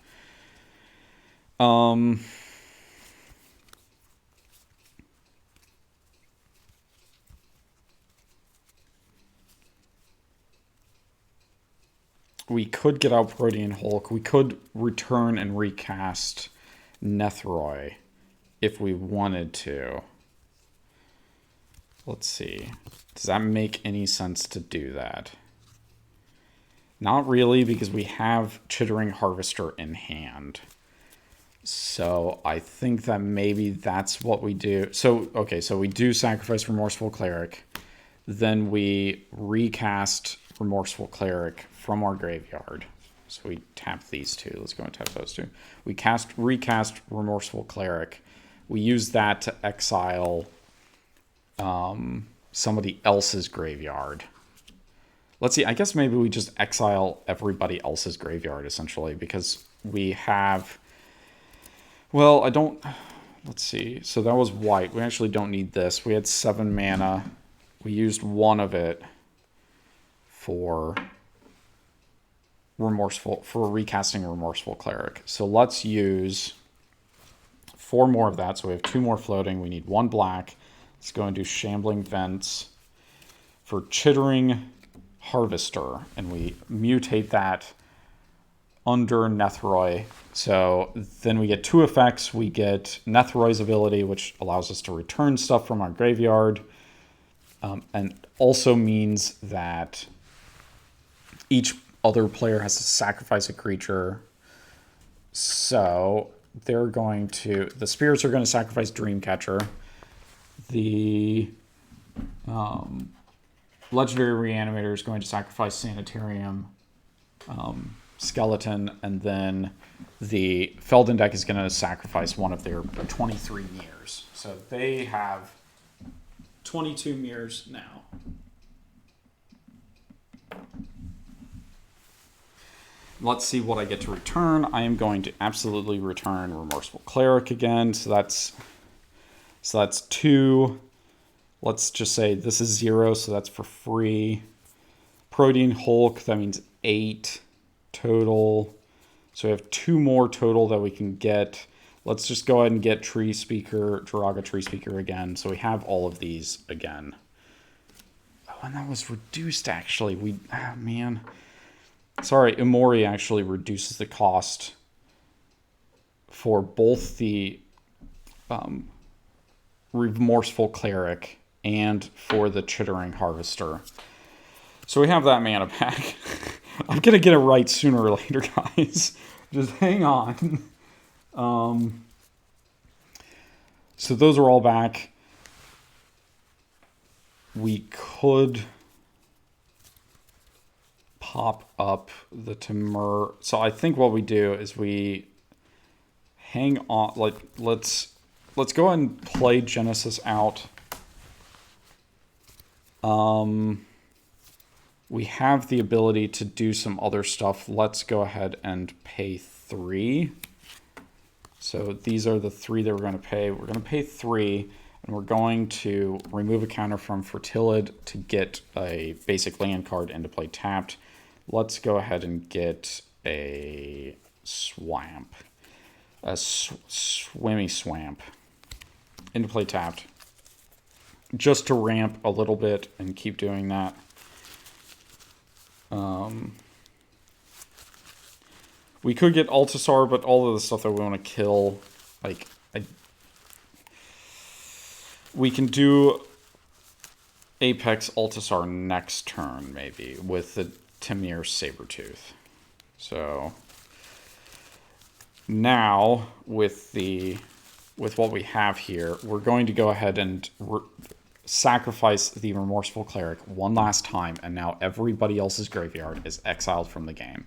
we could get out Protean Hulk. We could return and recast Nethroi if we wanted to. Let's see. Does that make any sense to do that? Not really, because we have Chittering Harvester in hand. So I think that maybe that's what we do. So, okay, so we do sacrifice Remorseful Cleric. Then we recast Remorseful Cleric from our graveyard. So we tap these two. Let's go and tap those two. We recast Remorseful Cleric. We use that to exile somebody else's graveyard. Let's see, I guess maybe we just exile everybody else's graveyard, essentially, because we have... Well, I don't... Let's see. So that was white. We actually don't need this. We had 7 mana. We used 1 of it for recasting Remorseful Cleric. So let's use 4 more of that. So we have 2 more floating. We need 1 black. Let's go and do Shambling Vents for Chittering Harvester, and we mutate that under Nethroi. So then we get 2 effects. We get Nethroi's ability, which allows us to return stuff from our graveyard, and also means that each other player has to sacrifice a creature. So they're going to... The spirits are going to sacrifice Dreamcatcher. The... Legendary Reanimator is going to sacrifice Sanitarium Skeleton, and then the Feldon deck is going to sacrifice one of their 23 mirrors. So they have 22 mirrors now. Let's see what I get to return. I am going to absolutely return Remorseful Cleric again. So that's 2. Let's just say this is 0, so that's for free. Protean Hulk, that means 8 total. So we have 2 more total that we can get. Let's just go ahead and get Jiraga Tree Speaker again. So we have all of these again. Oh, and that was reduced, actually. Oh, man. Sorry, Umori actually reduces the cost for both the Remorseful Cleric and for the Chittering Harvester. So we have that mana back. I'm going to get it right sooner or later, guys. Just hang on. So those are all back. We could pop up the Timur. So I think what we do is we hang on. Let's go ahead and play Genesis out. We have the ability to do some other stuff. Let's go ahead and pay 3. So these are the 3 that we're going to pay. We're going to pay 3, and we're going to remove a counter from Fertilid to get a basic land card into play tapped. Let's go ahead and get a Swamp. A Swimmy Swamp into play tapped. Just to ramp a little bit and keep doing that. We could get Altasar, but all of the stuff that we want to kill, we can do Apex Altasar next turn, maybe, with the Timir Sabertooth. So now, with what we have here, we're going to go ahead and sacrifice the Remorseful Cleric one last time, and now everybody else's graveyard is exiled from the game.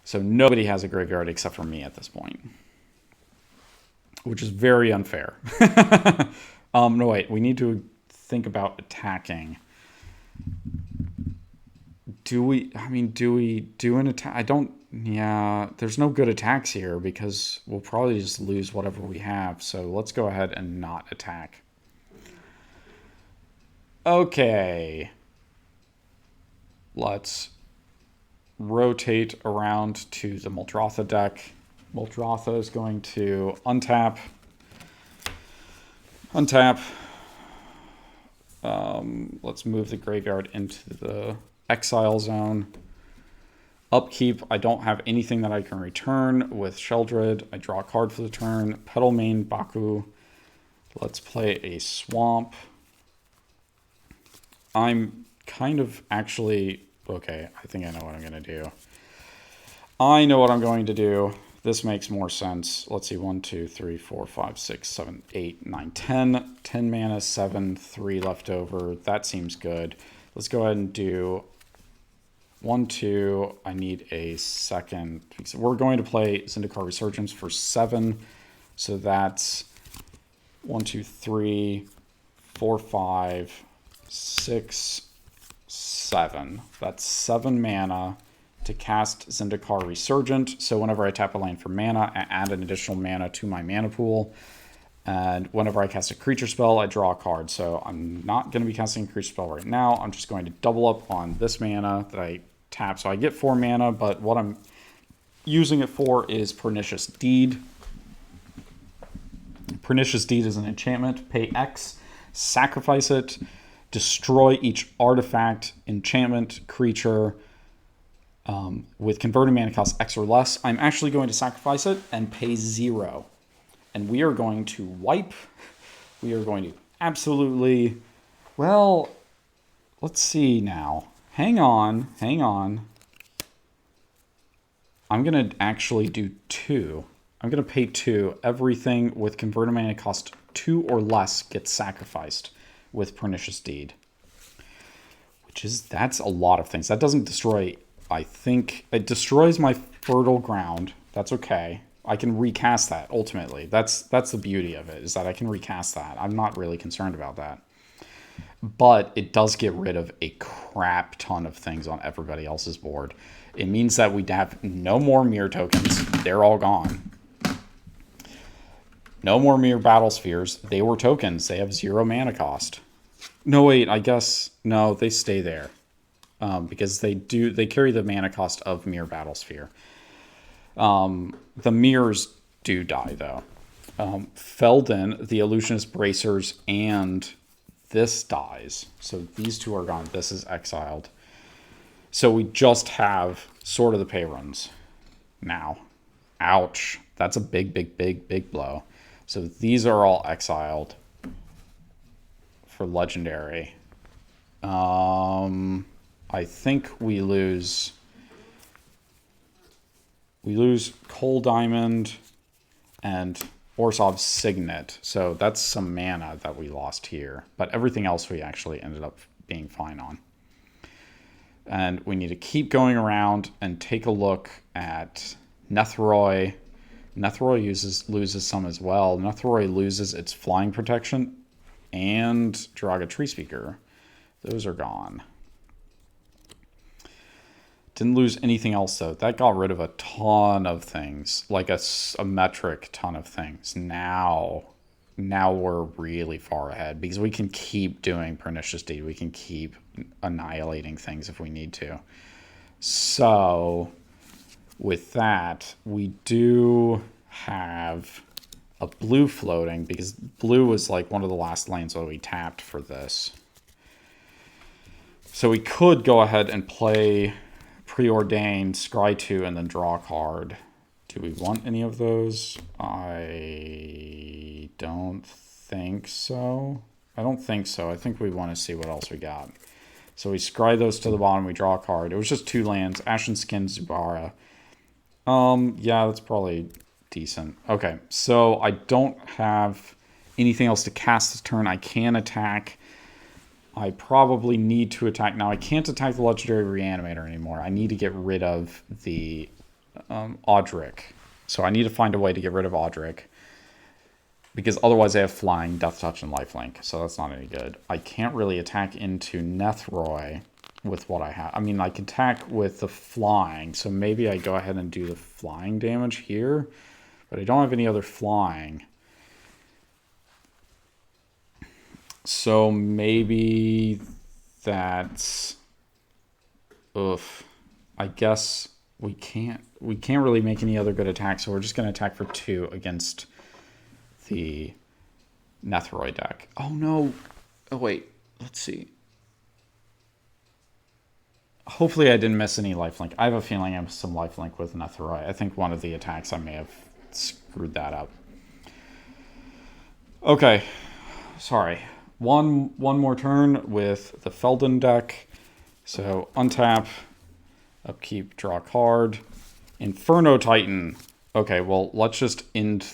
So nobody has a graveyard except for me at this point, which is very unfair. No, wait, we need to think about attacking. Do we do an attack? Yeah, there's no good attacks here because we'll probably just lose whatever we have. So let's go ahead and not attack. Okay. Let's rotate around to the Muldrotha deck. Muldrotha is going to untap. Let's move the graveyard into the exile zone. Upkeep, I don't have anything that I can return with Sheldred. I draw a card for the turn. Petal Main Baku. Let's play a Swamp. I'm kind of actually... Okay, I think I know what I'm going to do. I know what I'm going to do. This makes more sense. Let's see. 1, 2, 3, 4, 5, 6, 7, 8, 9, 10. 10 mana, 7, 3 left over. That seems good. Let's go ahead and do 1, 2. I need a second. We're going to play Zendikar Resurgence for 7. So that's 1, 2, 3, 4, 5, 6, 7. That's 7 mana to cast Zendikar Resurgent. So whenever I tap a land for mana, I add an additional mana to my mana pool. And whenever I cast a creature spell, I draw a card. So I'm not going to be casting a creature spell right now. I'm just going to double up on this mana that I tap. So I get 4 mana, but what I'm using it for is Pernicious Deed. Pernicious Deed is an enchantment. Pay X, sacrifice it, destroy each artifact, enchantment, creature, with converting mana cost X or less. I'm actually going to sacrifice it and pay 0. And we are going to wipe. We are going to absolutely... Well, let's see now. Hang on. I'm going to actually do 2. I'm going to pay 2. Everything with converting mana cost 2 or less gets sacrificed with Pernicious Deed. That's a lot of things. That doesn't destroy... I think it destroys my fertile ground. That's okay. I can recast that ultimately. That's the beauty of it, is that I can recast that. I'm not really concerned about that. But it does get rid of a crap ton of things on everybody else's board. It means that we have no more mirror tokens. They're all gone. No more mirror battle spheres. They were tokens. They have 0 mana cost. No, wait, I guess... No, they stay there. Because they carry the mana cost of Mirror Battlesphere. The mirrors do die, though. Feldon, the Illusionist Bracers, and this dies. So these 2 are gone. This is exiled. So we just have Sword of the Payrons now. Ouch. That's a big blow. So these are all exiled for Legendary. I think we lose Coal Diamond and Orzhov's Signet. So that's some mana that we lost here. But everything else we actually ended up being fine on. And we need to keep going around and take a look at Nethroi. Nethroi loses some as well. Nethroi loses its flying protection and Draga Tree Speaker. Those are gone. Didn't lose anything else, though. That got rid of a ton of things, like a metric ton of things. Now we're really far ahead because we can keep doing Pernicious Deed. We can keep annihilating things if we need to. So with that, we do have a blue floating because blue was like one of the last lanes that we tapped for this. So we could go ahead and play Preordained, Scry 2, and then draw a card. Do we want any of those? I don't think so. I think we want to see what else we got. So we scry those to the bottom, we draw a card. It was just 2 lands, Ashen Skin, Zubara. Yeah, that's probably decent. Okay, so I don't have anything else to cast this turn. I can attack. I probably need to attack. Now, I can't attack the Legendary Reanimator anymore. I need to get rid of the Audric. So I need to find a way to get rid of Audric. Because otherwise they have Flying, Death Touch, and Lifelink. So that's not any good. I can't really attack into Nethroi with what I have. I mean, I can attack with the Flying. So maybe I go ahead and do the Flying damage here. But I don't have any other Flying. So maybe that's... Oof. I guess we can't really make any other good attacks, so we're just going to attack for 2 against the Nethroi deck. Oh, no. Oh, wait. Let's see. Hopefully I didn't miss any lifelink. I have a feeling I missed some lifelink with Nethroi. I think one of the attacks I may have screwed that up. Okay, sorry. One more turn with the Feldon deck. So untap, upkeep, draw a card. Inferno Titan. Okay, well, let's just end.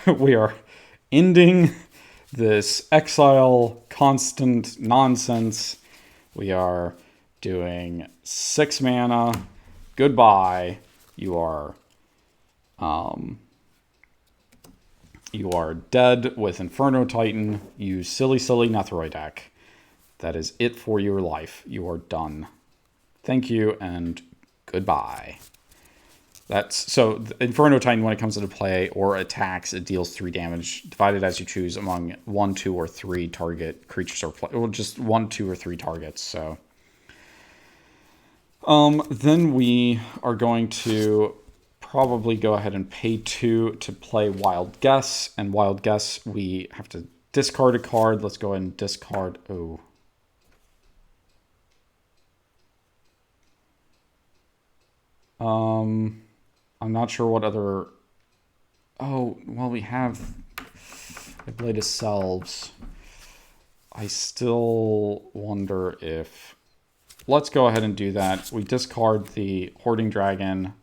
We are ending this exile constant nonsense. We are doing 6 mana. Goodbye. You are dead with Inferno Titan. You silly Nethroi deck. That is it for your life. You are done. Thank you and goodbye. That's so Inferno Titan, when it comes into play or attacks, it deals 3 damage, divided as you choose among 1, 2, or 3 target creatures or play, well, just 1, 2, or 3 targets. So then we are going to probably go ahead and pay 2 to play Wild Guess. And Wild Guess, we have to discard a card. Let's go ahead and discard. Oh. I'm not sure what other. Oh, well, we have a Blade of Selves. I still wonder if. Let's go ahead and do that. We discard the Hoarding Dragon.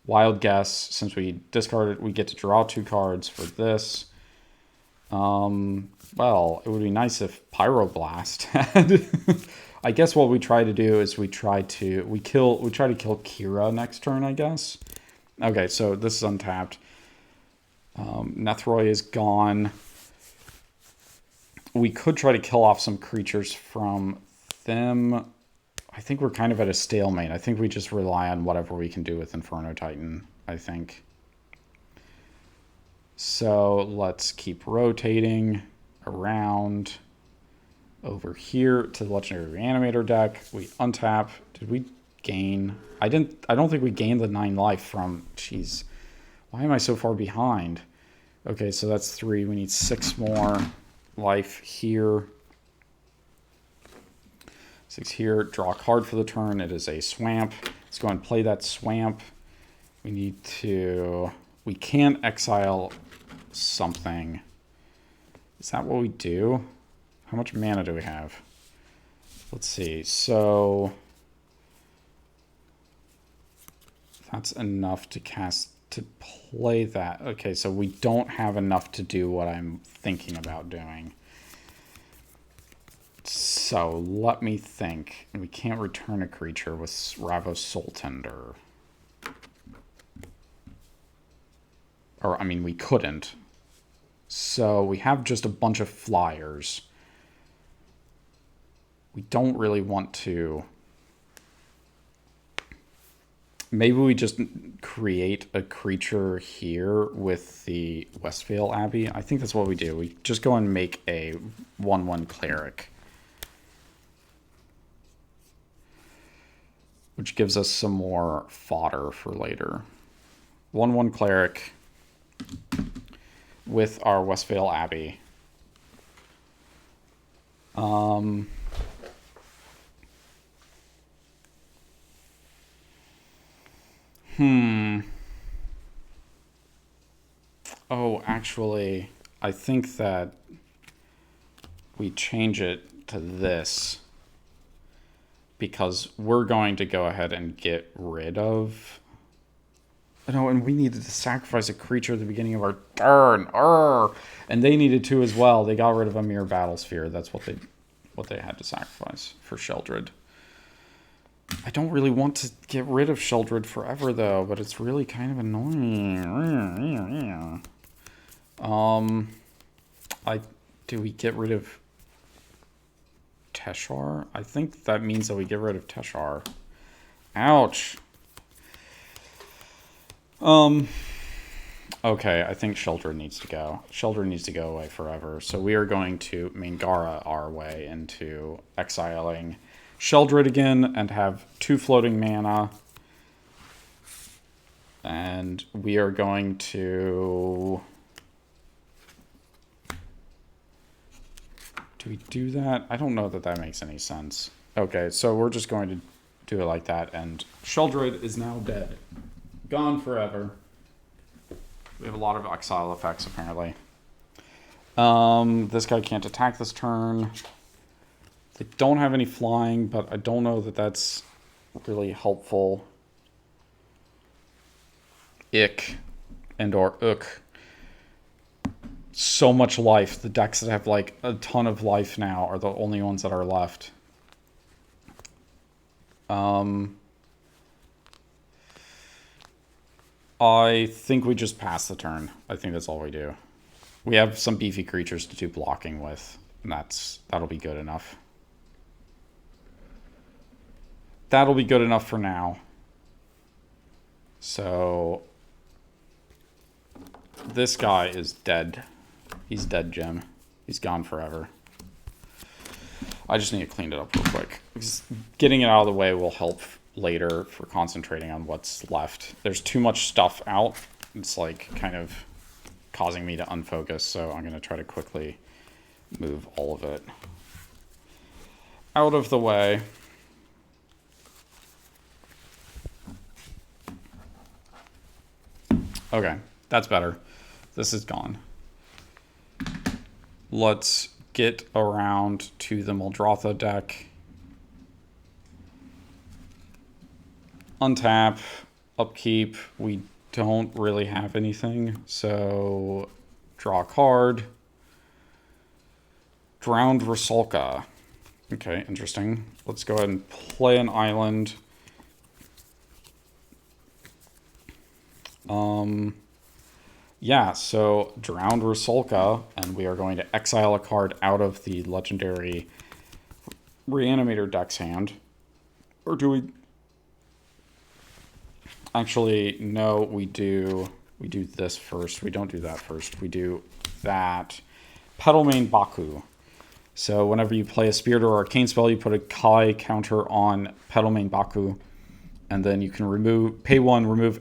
Wild Guess. Since we discarded, we get to draw 2 cards for this. Well, it would be nice if Pyroblast had. I guess what we try to do is we try to kill Kira next turn, I guess. Okay, so this is untapped. Nethroi is gone. We could try to kill off some creatures from them. I think we're kind of at a stalemate. I think we just rely on whatever we can do with Inferno Titan, I think. So let's keep rotating around over here to the Legendary Reanimator deck. We untap. Did we gain? I don't think we gained the 9 life from. Jeez. Why am I so far behind? Okay, so that's 3. We need 6 more life here. 6 here. Draw a card for the turn. It is a swamp. Let's go and play that swamp. We need to. We can exile something. Is that what we do? How much mana do we have? Let's see. So that's enough to cast to play that. Okay, so we don't have enough to do what I'm thinking about doing. So let me think. We can't return a creature with Ravos Tymna. Or, I mean, we couldn't. So we have just a bunch of flyers. We don't really want to. Maybe we just create a creature here with the Westvale Abbey. I think that's what we do. We just go and make a 1/1 cleric. Which gives us some more fodder for later. 1/1 cleric with our Westvale Abbey. Oh, actually, I think that we change it to this because we're going to go ahead and get rid of. No, and we needed to sacrifice a creature at the beginning of our turn. Arrgh. And they needed to as well. They got rid of a mere Battlesphere. That's what they had to sacrifice for Sheldred. I don't really want to get rid of Sheldred forever, though, but it's really kind of annoying. Do we get rid of Teshar? I think that means that we get rid of Teshar. Ouch. Okay, I think Sheldred needs to go. Sheldred needs to go away forever. So we are going to Mangara our way into exiling Sheldred again and have 2 floating mana. And we are going to. Do we do that? I don't know that that makes any sense. Okay, so we're just going to do it like that, and Sheldred is now dead. Gone forever. We have a lot of exile effects, apparently. This guy can't attack this turn. They don't have any flying, but I don't know that that's really helpful. Ick and or ook. So much life. The decks that have like a ton of life now are the only ones that are left. I think we just pass the turn. I think that's all we do. We have some beefy creatures to do blocking with, and that'll be good enough. That'll be good enough for now. So this guy is dead. He's dead, Jim. He's gone forever. I just need to clean it up real quick. Because getting it out of the way will help later for concentrating on what's left. There's too much stuff out. It's like kind of causing me to unfocus, so I'm going to try to quickly move all of it out of the way. Okay, that's better. This is gone. Let's get around to the Muldrotha deck. Untap, upkeep. We don't really have anything, so draw a card. Drowned Rusalka. Okay, interesting. Let's go ahead and play an island. Yeah, so Drowned Rusalka, and we are going to exile a card out of the legendary Reanimator deck's hand. Or do we... Actually, no, we do this first. We don't do that first. We do that. Petalmane Baku. So whenever you play a Spirit or Arcane spell, you put a Kai counter on Petalmane Baku, and then you can pay 1, remove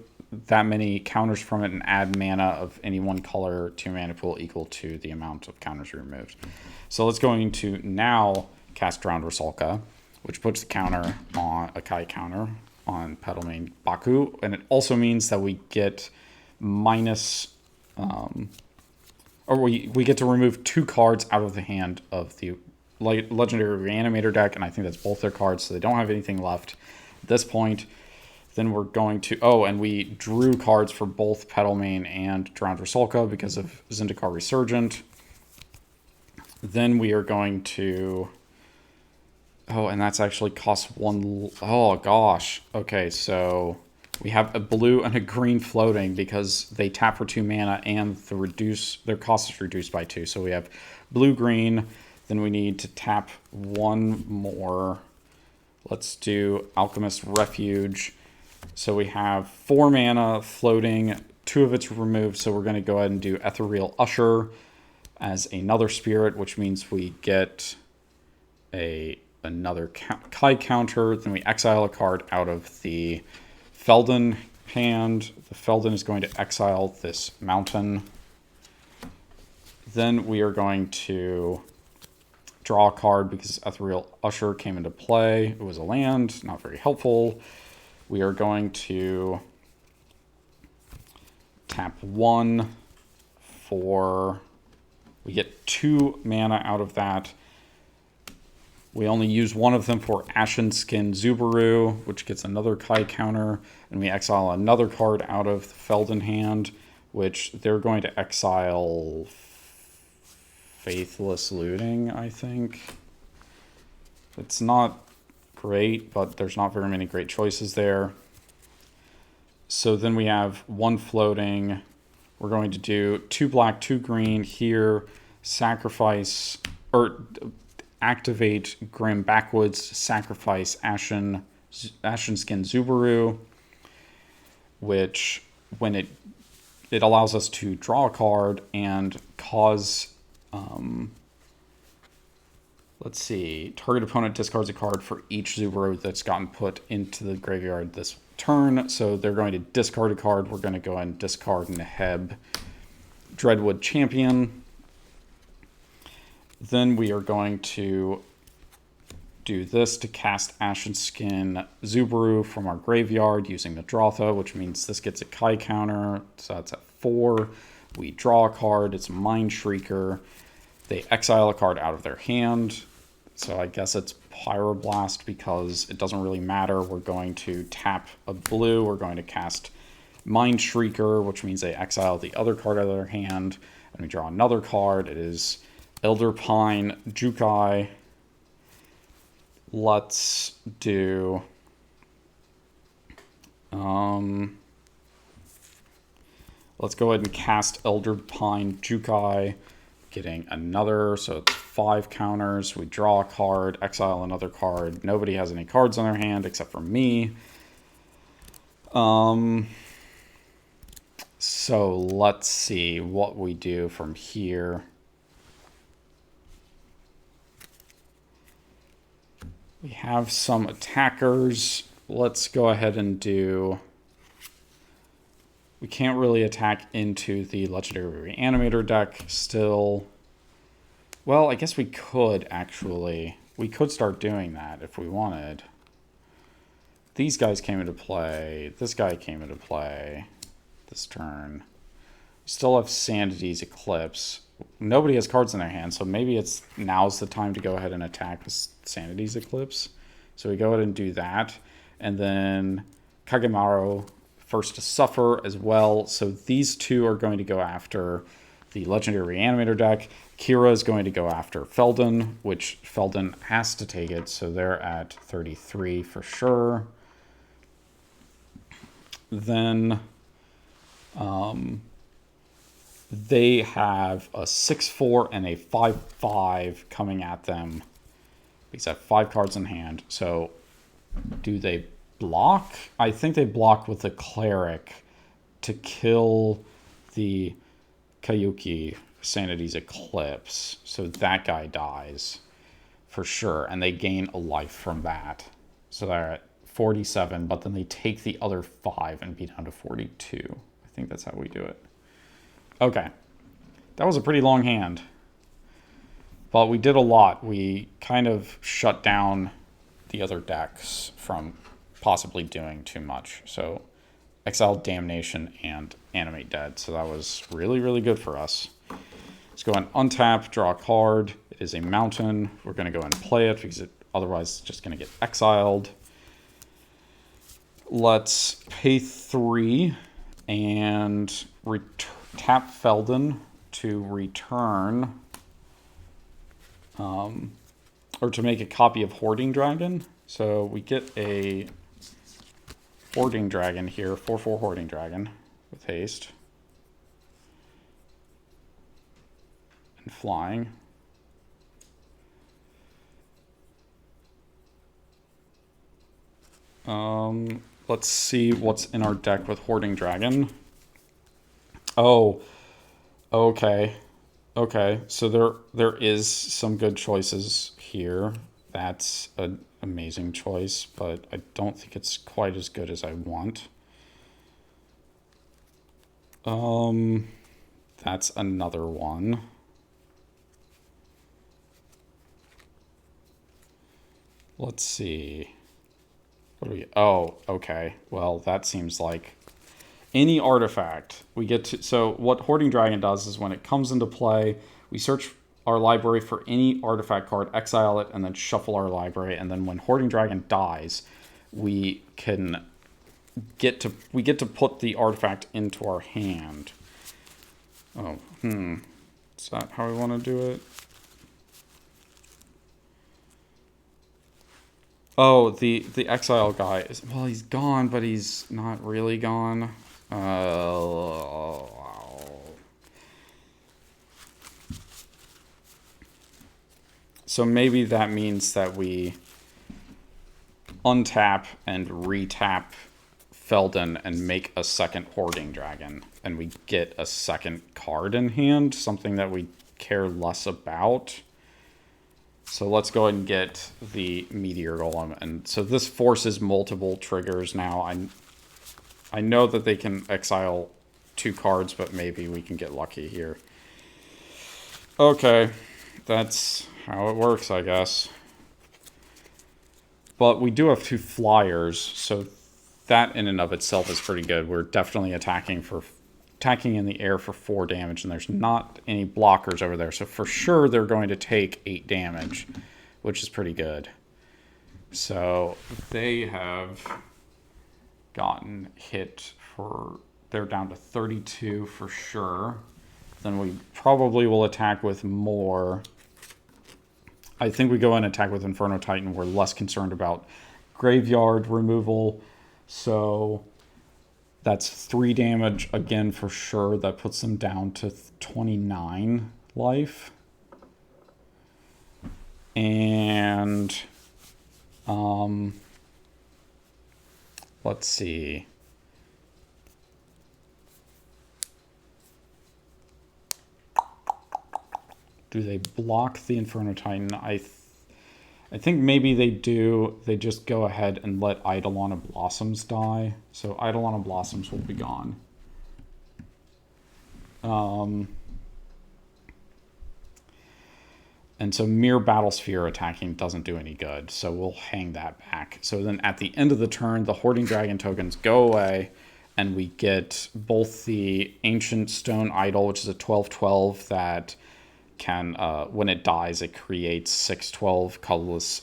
that many counters from it, and add mana of any one color to your mana pool equal to the amount of counters you removed. So let's go into now cast Drowned Rusalka, which puts the counter on a Kai counter on Petalmane Baku, and it also means that we get minus, or we get to remove 2 cards out of the hand of the legendary Reanimator deck, and I think that's both their cards, so they don't have anything left at this point. Then we're going to... Oh, and we drew cards for both Petalmane and Drowned Rusalka because of Zendikar Resurgent. Then we are going to... Oh, and that's actually cost 1... Oh, gosh. Okay, so we have a blue and a green floating because they tap for 2 mana and their cost is reduced by 2. So we have blue-green. Then we need to tap 1 more. Let's do Alchemist Refuge. So we have 4 mana floating, 2 of it's removed, so we're going to go ahead and do Ethereal Usher as another spirit, which means we get another Kai counter. Then we exile a card out of the Feldon hand. The Feldon is going to exile this mountain. Then we are going to draw a card because Ethereal Usher came into play. It was a land, not very helpful. We are going to tap 1 for... We get 2 mana out of that. We only use 1 of them for Ashen Skin Zubaru, which gets another Kai counter. And we exile another card out of the Feldon hand, which they're going to exile Faithless Looting, I think. It's not great, but there's not very many great choices there. So then we have 1 floating. We're going to do 2 black, 2 green here, sacrifice, or activate Grim Backwoods, sacrifice Ashen Skin Zubaru, which when it allows us to draw a card and cause let's see, target opponent discards a card for each Zubaru that's gotten put into the graveyard this turn. So they're going to discard a card. We're going to go ahead and discard Neheb Dreadwood Champion. Then we are going to do this to cast Ashen Skin Zubaru from our graveyard using Muldrotha, which means this gets a Kai counter, so that's at 4. We draw a card, it's Mind Shrieker. They exile a card out of their hand, so I guess it's Pyroblast because it doesn't really matter. We're going to tap a blue, we're going to cast Mind Shrieker, which means they exile the other card out of their hand, and we draw another card. It is Elder Pine Jukai. Let's do let's go ahead and cast Elder Pine Jukai, getting another, so it's 5 counters. We draw a card, exile another card. Nobody has any cards on their hand except for me. So let's see what we do from here. We have some attackers. Let's go ahead and do... We can't really attack into the Legendary Reanimator deck still. Well, I guess we could actually. We could start doing that if we wanted. These guys came into play. This guy came into play this turn. We still have Sanity's Eclipse. Nobody has cards in their hand, so maybe now's the time to go ahead and attack with Sanity's Eclipse. So we go ahead and do that. And then Kagemaru first to suffer as well. So these two are going to go after the Legendary Reanimator deck. Kira is going to go after Feldon, which Feldon has to take it. So they're at 33 for sure. Then they have a 6/4 and a 5/5 coming at them. These have 5 cards in hand. So do they block? I think they block with the Cleric to kill the Kayuki Sanity's Eclipse. So that guy dies for sure. And they gain a life from that. So they're at 47, but then they take the other 5 and be down to 42. I think that's how we do it. Okay. That was a pretty long hand. But we did a lot. We kind of shut down the other decks from possibly doing too much. So Exile Damnation and Animate Dead. So that was really, really good for us. Let's go and untap, draw a card. It is a mountain. We're going to go and play it because otherwise it's just going to get exiled. Let's pay 3 and tap Feldon to return, or to make a copy of Hoarding Dragon. So we get a Hoarding Dragon here, 4/4 Hoarding Dragon with haste and flying. Let's see what's in our deck with Hoarding Dragon. Oh, okay. Okay, so there is some good choices here. That's an amazing choice, but I don't think it's quite as good as I want. That's another one. Let's see. What do we... Oh, okay. Well, that seems like any artifact we get to... So what Hoarding Dragon does is when it comes into play, we search our library for any artifact card, exile it, and then shuffle our library. And then when Hoarding Dragon dies, we get to put the artifact into our hand. Oh, is that how we want to do it? Oh, the exile guy is... Well, he's gone, but he's not really gone. So maybe that means that we untap and retap Feldon and make a second Hoarding Dragon. And we get a second card in hand, something that we care less about. So let's go ahead and get the Meteor Golem. And so this forces multiple triggers now. I know that they can exile 2 cards, but maybe we can get lucky here. Okay, that's how it works, I guess. But we do have 2 flyers, so that in and of itself is pretty good. We're definitely attacking in the air for 4 damage, and there's not any blockers over there. So for sure they're going to take 8 damage, which is pretty good. So they have gotten hit for... They're down to 32 for sure. Then we probably will attack with more. I think we go in and attack with Inferno Titan. We're less concerned about graveyard removal. So that's 3 damage again for sure. That puts them down to 29 life. And let's see. Do they block the Inferno Titan? I think maybe they do. They just go ahead and let Eidolon of Blossoms die. So Eidolon of Blossoms will be gone. And so mere Battlesphere attacking doesn't do any good. So we'll hang that back. So then at the end of the turn, the Hoarding Dragon tokens go away. And we get both the Ancient Stone Idol, which is a 12/12 that can, when it dies, it creates 6/12 colorless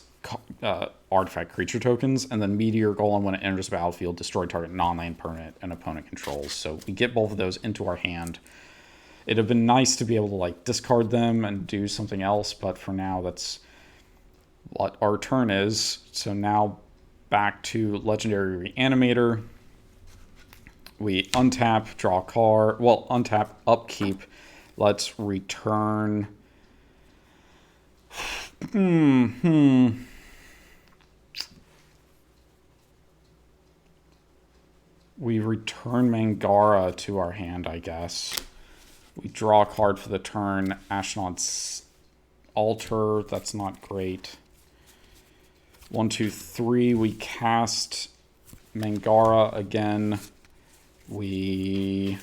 artifact creature tokens. And then Meteor Golem, when it enters the battlefield, destroy target non-land permanent and opponent controls. So we get both of those into our hand. It'd have been nice to be able to like discard them and do something else, but for now that's what our turn is. So now back to Legendary Reanimator. We untap, draw a card. Well, untap, upkeep. Let's return. We return Mangara to our hand, I guess. We draw a card for the turn. Ashnod's Altar. That's not great. 1, 2, 3. We cast Mangara again. We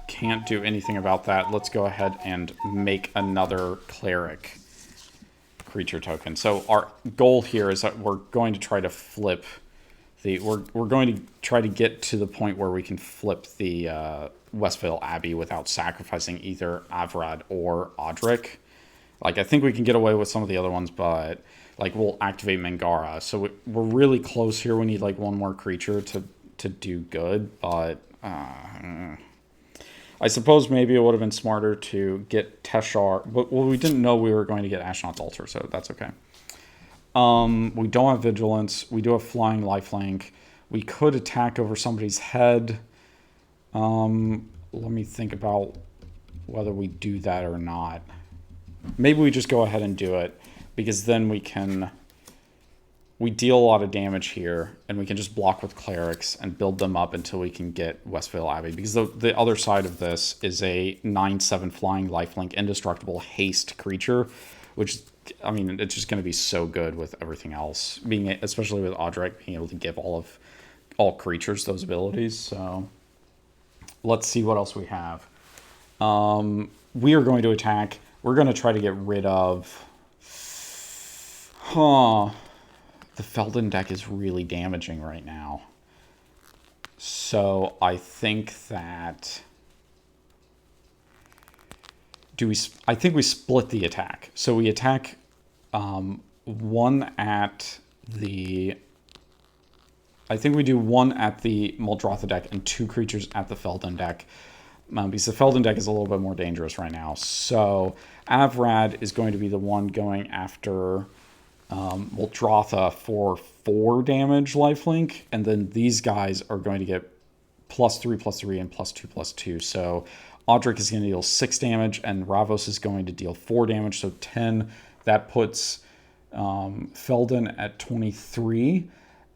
can't do anything about that. Let's go ahead and make another Cleric creature token. So our goal here is that we're going to try to flip the... We're going to try to get to the point where we can flip the Westvale Abbey without sacrificing either Avrad or Odric. Like, I think we can get away with some of the other ones, but like we'll activate Mangara. So we're really close here. We need like one more creature to do good, but I suppose maybe it would have been smarter to get Teshar. Well, we didn't know we were going to get Ashnod's Altar, so that's okay. We don't have Vigilance. We do have Flying Lifelink. We could attack over somebody's head. Let me think about whether we do that or not. Maybe we just go ahead and do it, because then we deal a lot of damage here, and we can just block with Clerics and build them up until we can get Westvale Abbey. Because the other side of this is a 9/7 Flying Lifelink Indestructible Haste creature, which, I mean, it's just going to be so good with everything else. Especially with Odric being able to give all creatures those abilities. So let's see what else we have. We are going to attack. We're going to try to get rid of... The Feldon deck is really damaging right now. So I think that... I think we split the attack. So we attack one at the... I think we do one at the Muldrotha deck and 2 creatures at the Feldon deck. Because the Feldon deck is a little bit more dangerous right now. So Avrad is going to be the one going after Muldrotha for 4 damage lifelink. And then these guys are going to get +3/+3 and +2/+2. So Odric is going to deal 6 damage and Ravos is going to deal 4 damage. So 10. That puts Feldon at 23.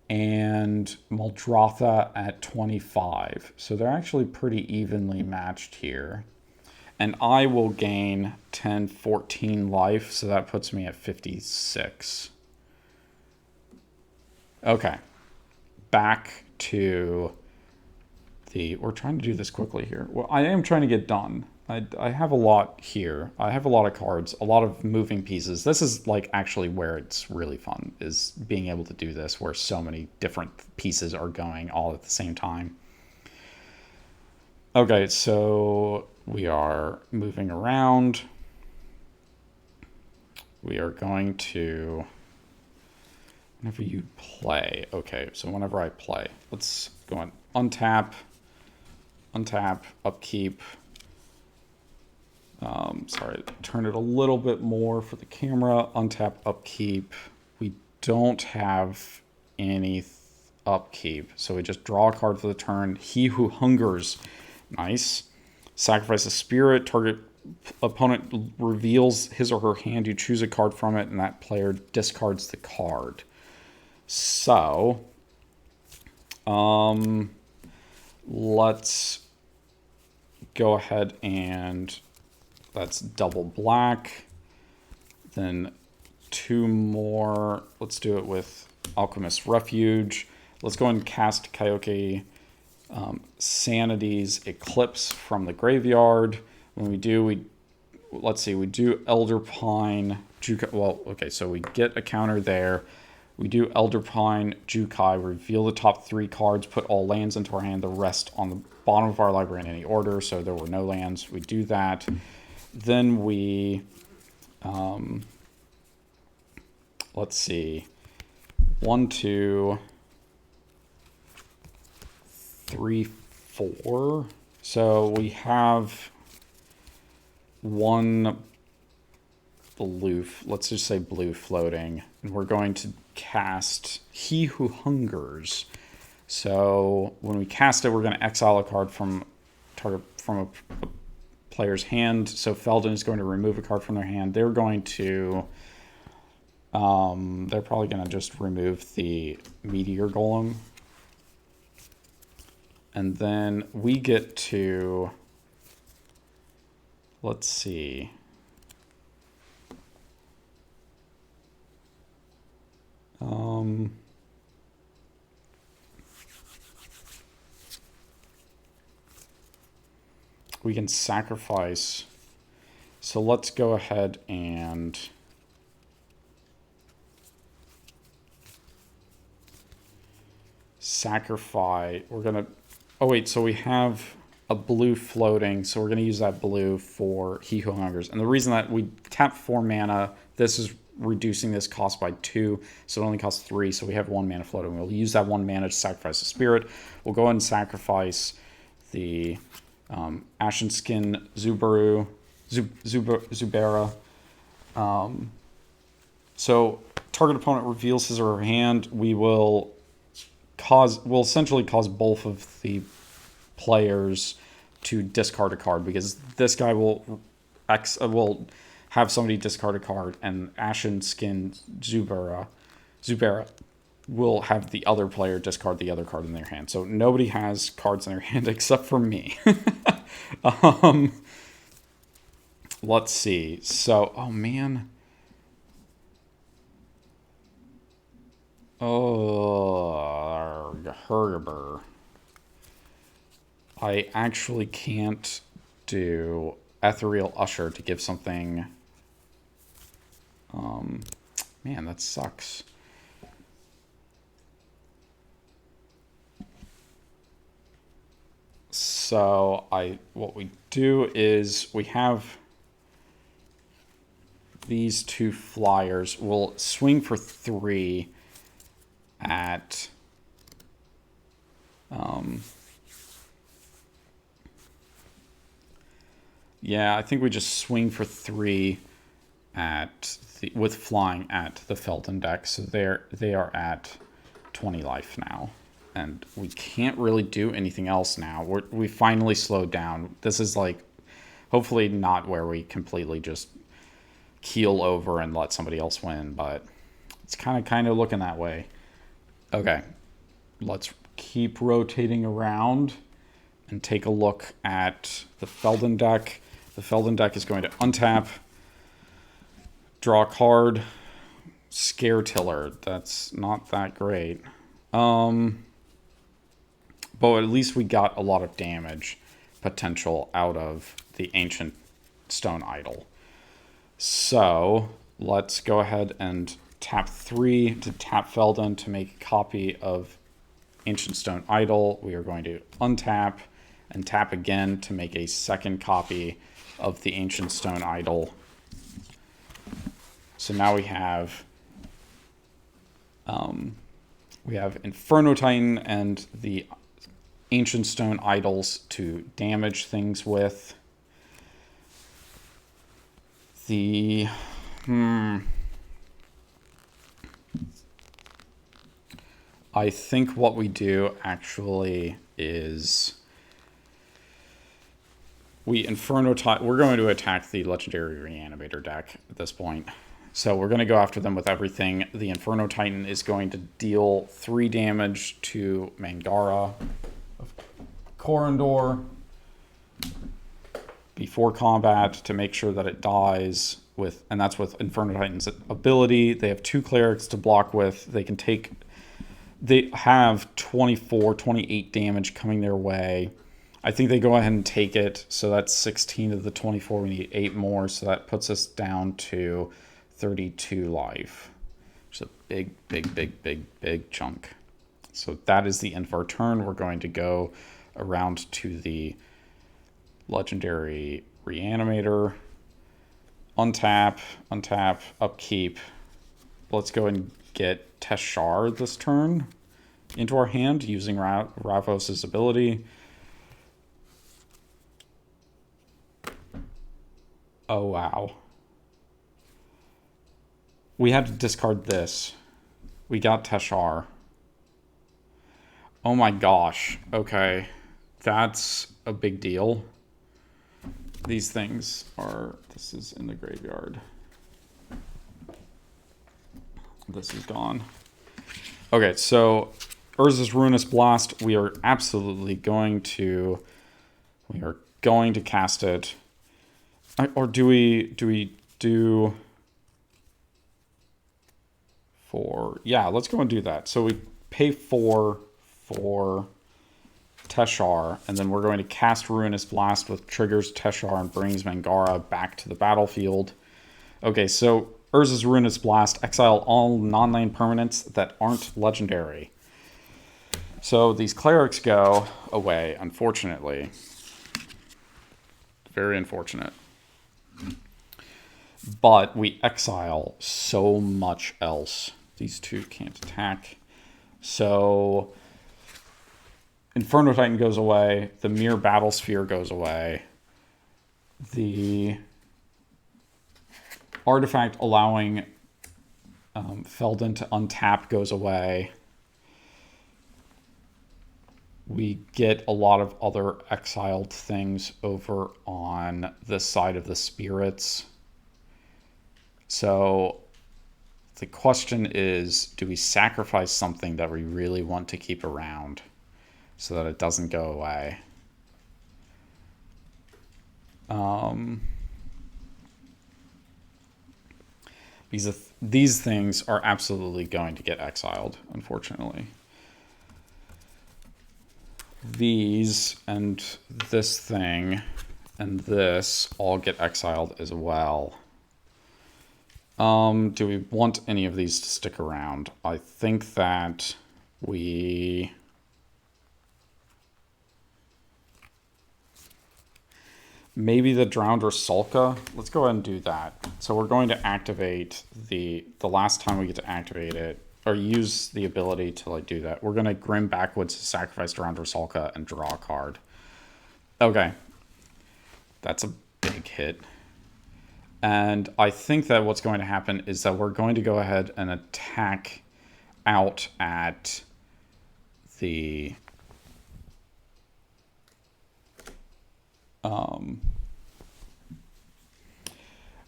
And Muldrotha at 25. So they're actually pretty evenly matched here. And I will gain 10, 14 life, so that puts me at 56. Okay. Back to the... We're trying to do this quickly here. Well, I am trying to get done. I have a lot here. I have a lot of cards, a lot of moving pieces. This is like actually where it's really fun, is being able to do this where so many different pieces are going all at the same time. Okay, so we are moving around. We are going to, whenever you play, okay, so whenever I play, let's go on untap, upkeep. Sorry, turn it a little bit more for the camera. Untap, upkeep. We don't have any upkeep, so we just draw a card for the turn. He Who Hungers. Nice. Sacrifice a spirit. Target opponent reveals his or her hand. You choose a card from it, and that player discards the card. So, let's go ahead and that's double black. Then 2 more. Let's do it with Alchemist's Refuge. Let's go and cast Kyoki Sanity's Eclipse from the graveyard. When we do, let's see, we do Elder Pine, Jukai. Well, okay, so we get a counter there. We do Elder Pine, Jukai, reveal the top 3 cards, put all lands into our hand, the rest on the bottom of our library in any order, so there were no lands. We do that. Then we, let's see, 1, 2, 3, 4. So we have 1 blue, let's just say blue floating, and we're going to cast He Who Hungers. So when we cast it, we're going to exile a card from a player's hand. So Feldon is going to remove a card from their hand. They're going to, they're probably going to just remove the Meteor Golem. And then we get to, let's see. We can sacrifice. So let's go ahead and sacrifice. We're going to, oh wait, so we have a blue floating, so we're going to use that blue for He Who Hungers. And the reason that we tap 4 mana, this is reducing this cost by 2, so it only costs 3, so we have 1 mana floating. We'll use that 1 mana to sacrifice a spirit. We'll go ahead and sacrifice the Ashen Skin Zubera. So target opponent reveals his or her hand. We'll essentially cause both of the players to discard a card, because this guy will have somebody discard a card, and Ashen Skin Zubera will have the other player discard the other card in their hand. So nobody has cards in their hand except for me. Let's see. So, oh man. Oh, Herber. I actually can't do Ethereal Usher to give something. Man, that sucks. So what we do is we have these 2 flyers. We'll swing for 3 at yeah, I think we just swing for 3 at with flying at the Feldon deck. So they are at 20 life now, and we can't really do anything else now. We finally slowed down. This is like hopefully not where we completely just keel over and let somebody else win, but it's kind of looking that way. Okay, let's keep rotating around and take a look at the Feldon deck. The Feldon deck is going to untap, draw a card, Scare Tiller. That's not that great. But at least we got a lot of damage. potential out of the Ancient Stone Idol. So let's go ahead and tap 3 to tap Feldon to make a copy of Ancient Stone Idol. We are going to untap and tap again to make a second copy of the Ancient Stone Idol. So now we have Inferno Titan and the Ancient Stone Idols to damage things with. I think what we do actually is we're going to attack the Legendary Reanimator deck at this point. So we're going to go after them with everything. The Inferno Titan is going to deal 3 damage to Mangara of Corondor before combat to make sure that it dies with, and that's with Inferno Titan's ability. They have 2 clerics to block with. They have 24, 28 damage coming their way. I think they go ahead and take it. So that's 16 of the 24. We need 8 more. So that puts us down to 32 life. Which is a big chunk. So that is the end of our turn. We're going to go around to the Legendary Reanimator. Untap, upkeep. Let's go and get Teshar this turn into our hand using Ravos' ability. Oh, wow. We had to discard this. We got Teshar. Oh my gosh. Okay. That's a big deal. These things are... This is in the graveyard. This is gone. Okay, so Urza's Ruinous Blast, we are absolutely going to... We are going to cast it. Or do we do... For... Yeah, let's go and do that. So we pay 4 for Teshar, and then we're going to cast Ruinous Blast, which triggers Teshar and brings Mangara back to the battlefield. Okay, so Urza's Ruinous Blast, exile all non-land permanents that aren't legendary. So these clerics go away, unfortunately. Very unfortunate. But we exile so much else. These 2 can't attack. So Inferno Titan goes away. The Mere Battle Sphere goes away. The artifact allowing Feldon to untap goes away. We get a lot of other exiled things over on this side of the spirits. So the question is, do we sacrifice something that we really want to keep around so that it doesn't go away? Because these things are absolutely going to get exiled, unfortunately. These and this thing and this all get exiled as well. Do we want any of these to stick around? I think that we... Maybe the Drowned Ursulka. Let's go ahead and do that. So we're going to activate the last time we get to activate it, or use the ability to like do that. We're going to Grim Backwoods to sacrifice Drowned Ursulka and draw a card. Okay. That's a big hit. And I think that what's going to happen is that we're going to go ahead and attack out at the...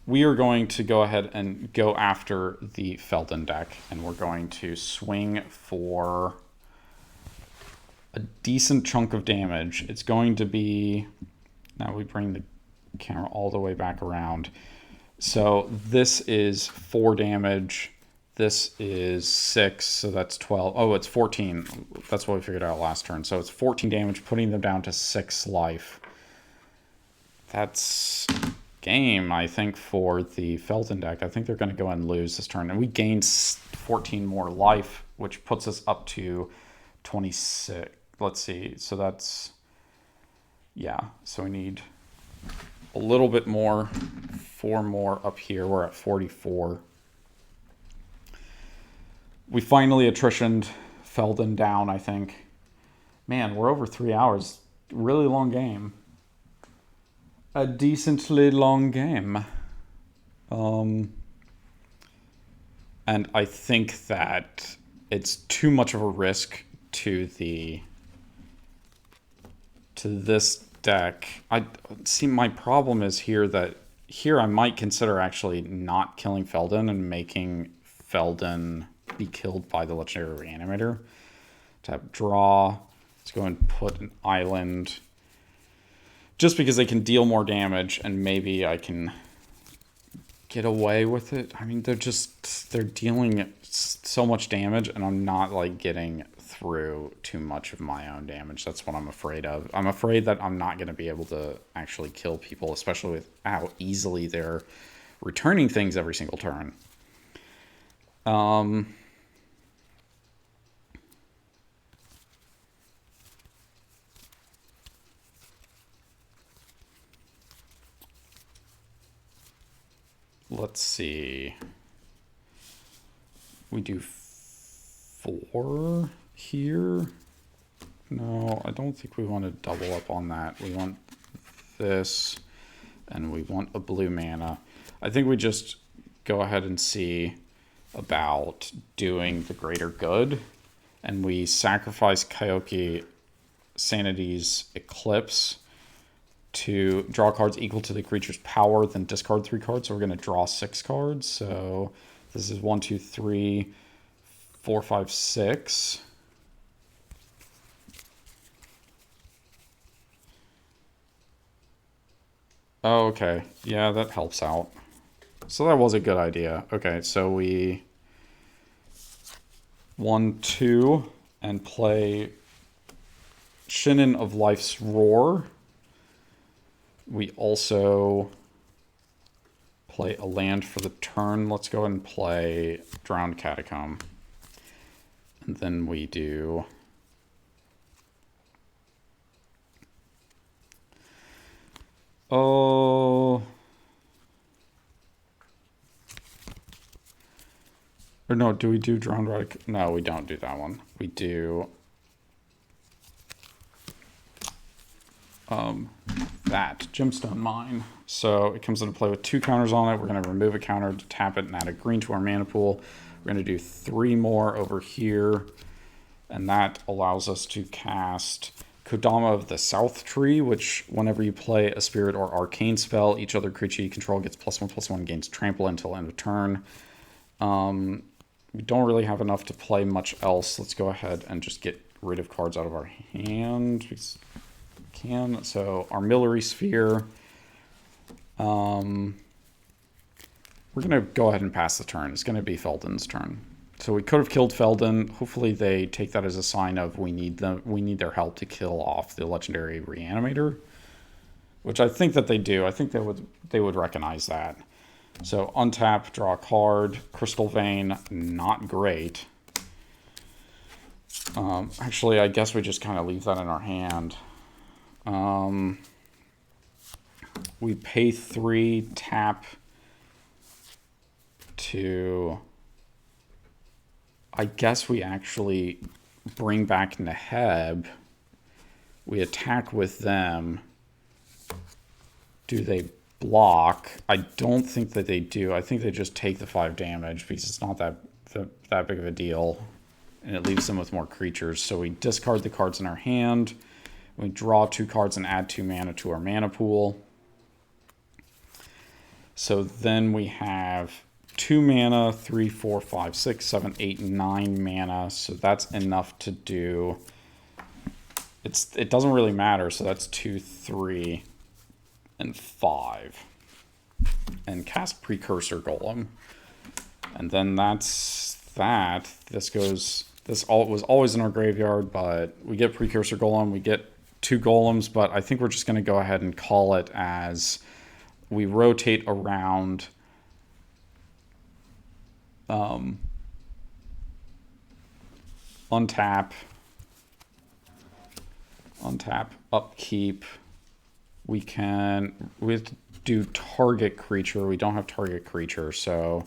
we are going to go ahead and go after the Feldon deck, and we're going to swing for a decent chunk of damage. It's going to be... Now we bring the camera all the way back around. So this is 4 damage. This is 6, so that's 12. Oh, it's 14. That's what we figured out last turn. So it's 14 damage, putting them down to 6 life. that's game, I think, for the Feldon deck. I think they're going to go and lose this turn. And we gained 14 more life, which puts us up to 26. Let's see. So that's... Yeah, so we need a little bit more. 4 more up here. We're at 44. We finally attritioned Feldon down, I think. Man, we're over 3 hours. Really long game. A decently long game. And I think that it's too much of a risk to this deck. I see my problem is here that here I might consider actually not killing Feldon and making Feldon be killed by the legendary Reanimator. Tap draw. Let's go and put an island. Just because they can deal more damage and maybe I can get away with it. I mean, they're dealing so much damage and I'm not like getting through too much of my own damage. That's what I'm afraid of. I'm afraid that I'm not going to be able to actually kill people, especially with how easily they're returning things every single turn. Let's see. We do 4 here. No, I don't think we want to double up on that. We want this, and we want a blue mana. I think we just go ahead and see about doing the greater good, and we sacrifice Kaioki Sanity's Eclipse to draw cards equal to the creature's power, then discard 3 cards. So we're going to draw 6 cards. So this is 1, 2, 3, 4, 5, 6. Oh, okay. Yeah, that helps out. So that was a good idea. Okay, so we 1, 2, and play Shinin of Life's Roar. We also play a land for the turn. Let's go ahead and play Drowned Catacomb. And then we do... Oh... Or no, do we do Drowned Radic? No, we don't do that one. We do... that Gemstone Mine. So it comes into play with 2 counters on it. We're going to remove a counter to tap it and add a green to our mana pool. We're going to do 3 more over here, and that allows us to cast Kodama of the South Tree, which whenever you play a spirit or arcane spell, each other creature you control gets +1/+1, gains trample until end of turn. We don't really have enough to play much else. Let's go ahead and just get rid of cards out of our hand. Can. So Armillary Sphere. We're going to go ahead and pass the turn. It's going to be Feldon's turn. So we could have killed Feldon. Hopefully they take that as a sign of we need their help to kill off the legendary Reanimator, which I think that they do. I think they would recognize that. So untap, draw a card. Crystal Vein, not great. Actually, I guess we just kind of leave that in our hand. We pay 3, tap to... I guess we actually bring back Neheb. We attack with them. Do they block? I don't think that they do. I think they just take the 5 damage because it's not that big of a deal. And it leaves them with more creatures. So we discard the cards in our hand. We draw 2 cards and add 2 mana to our mana pool. So then we have 2 mana, 3, 4, 5, 6, 7, 8, 9 mana. So that's enough to do... It doesn't really matter. So that's 2, 3, and 5. And cast Precursor Golem. And then that's that. This was always in our graveyard, but we get Precursor Golem. We get 2 golems, but I think we're just going to go ahead and call it as we rotate around untap, upkeep. We do target creature. We don't have target creature, so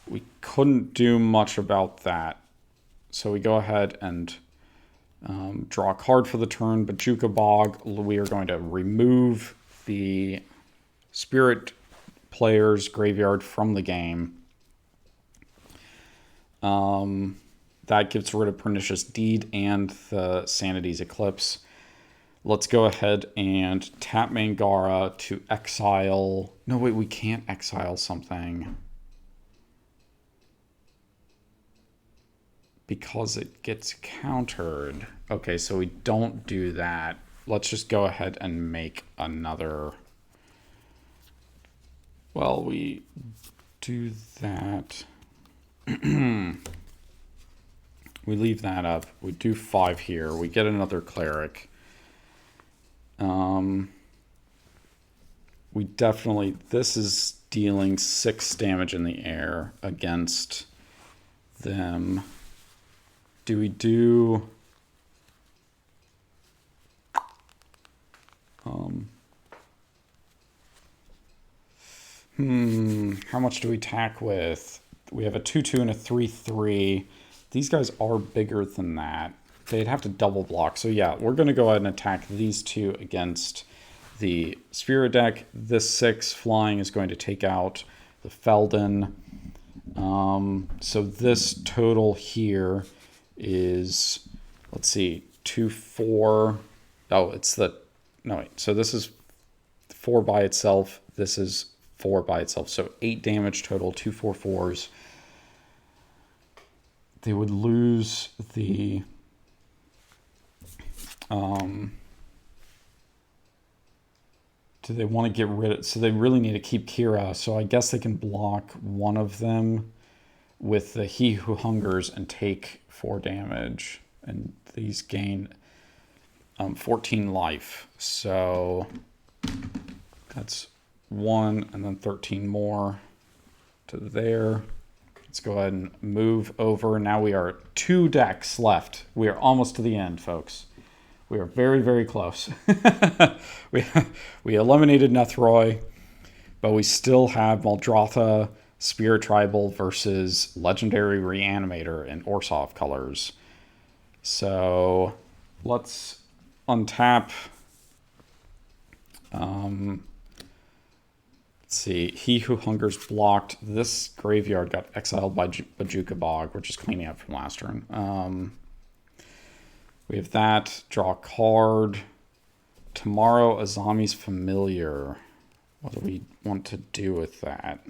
we couldn't do much about that. So we go ahead and draw a card for the turn. Bajuka Bog, we are going to remove the spirit player's graveyard from the game. That gets rid of Pernicious Deed and the Sanity's Eclipse. Let's go ahead and tap Mangara to exile. No, wait, we can't exile something because it gets countered. Okay, so we don't do that. Let's just go ahead and make another. Well, we do that. We leave that up. We do 5 here. We get another cleric. We definitely, this is dealing 6 damage in the air against them. Do we do how much do we attack with? We have a 2/2 and a 3/3. These guys are bigger than that. They'd have to double block. So yeah, we're going to go ahead and attack these 2 against the Spirit deck. This 6 flying is going to take out the Feldon. So this total here is, let's see, 2, 4. Oh, it's the, no wait. So this is 4 by itself. This is 4 by itself. So 8 damage total, 2 4/4s. They would lose the do they want to get rid of, so they really need to keep Kira, so I guess they can block one of them with the He Who Hungers and take 4 damage, and these gain 14 life, so that's 1 and then 13 more to there. Let's go ahead and move over. Now we are 2 decks left. We are almost to the end, folks. We are very, very close. we eliminated Nethroi, but we still have Muldrotha, Spirit Tribal versus Legendary Reanimator in Orsov colors. So let's untap. Let's see. He Who Hungers blocked. This graveyard got exiled by Bajuka Bog, which is cleaning up from last turn. We have that. Draw a card. Tomorrow, Azami's Familiar. What do we want to do with that?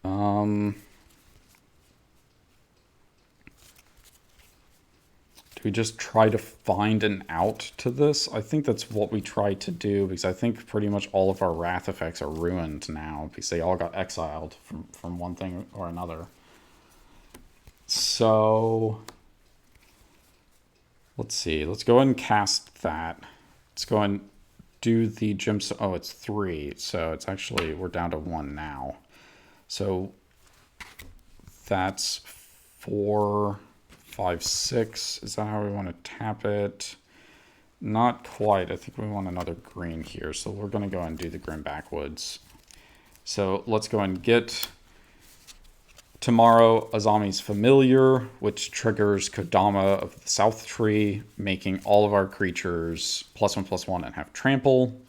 Do we just try to find an out to this? I think that's what we tried to do, because I think pretty much all of our Wrath effects are ruined now, because they all got exiled from one thing or another. So let's see. Let's go ahead and cast that. Let's go and do the gemstone. Oh, it's 3. So it's actually, we're down to 1 now. So that's 4, 5, 6. Is that how we want to tap it? Not quite. I think we want another green here. So we're going to go and do the Grim Backwoods. So let's go and get tomorrow Azami's Familiar, which triggers Kodama of the South Tree, making all of our creatures +1/+1 and have trample.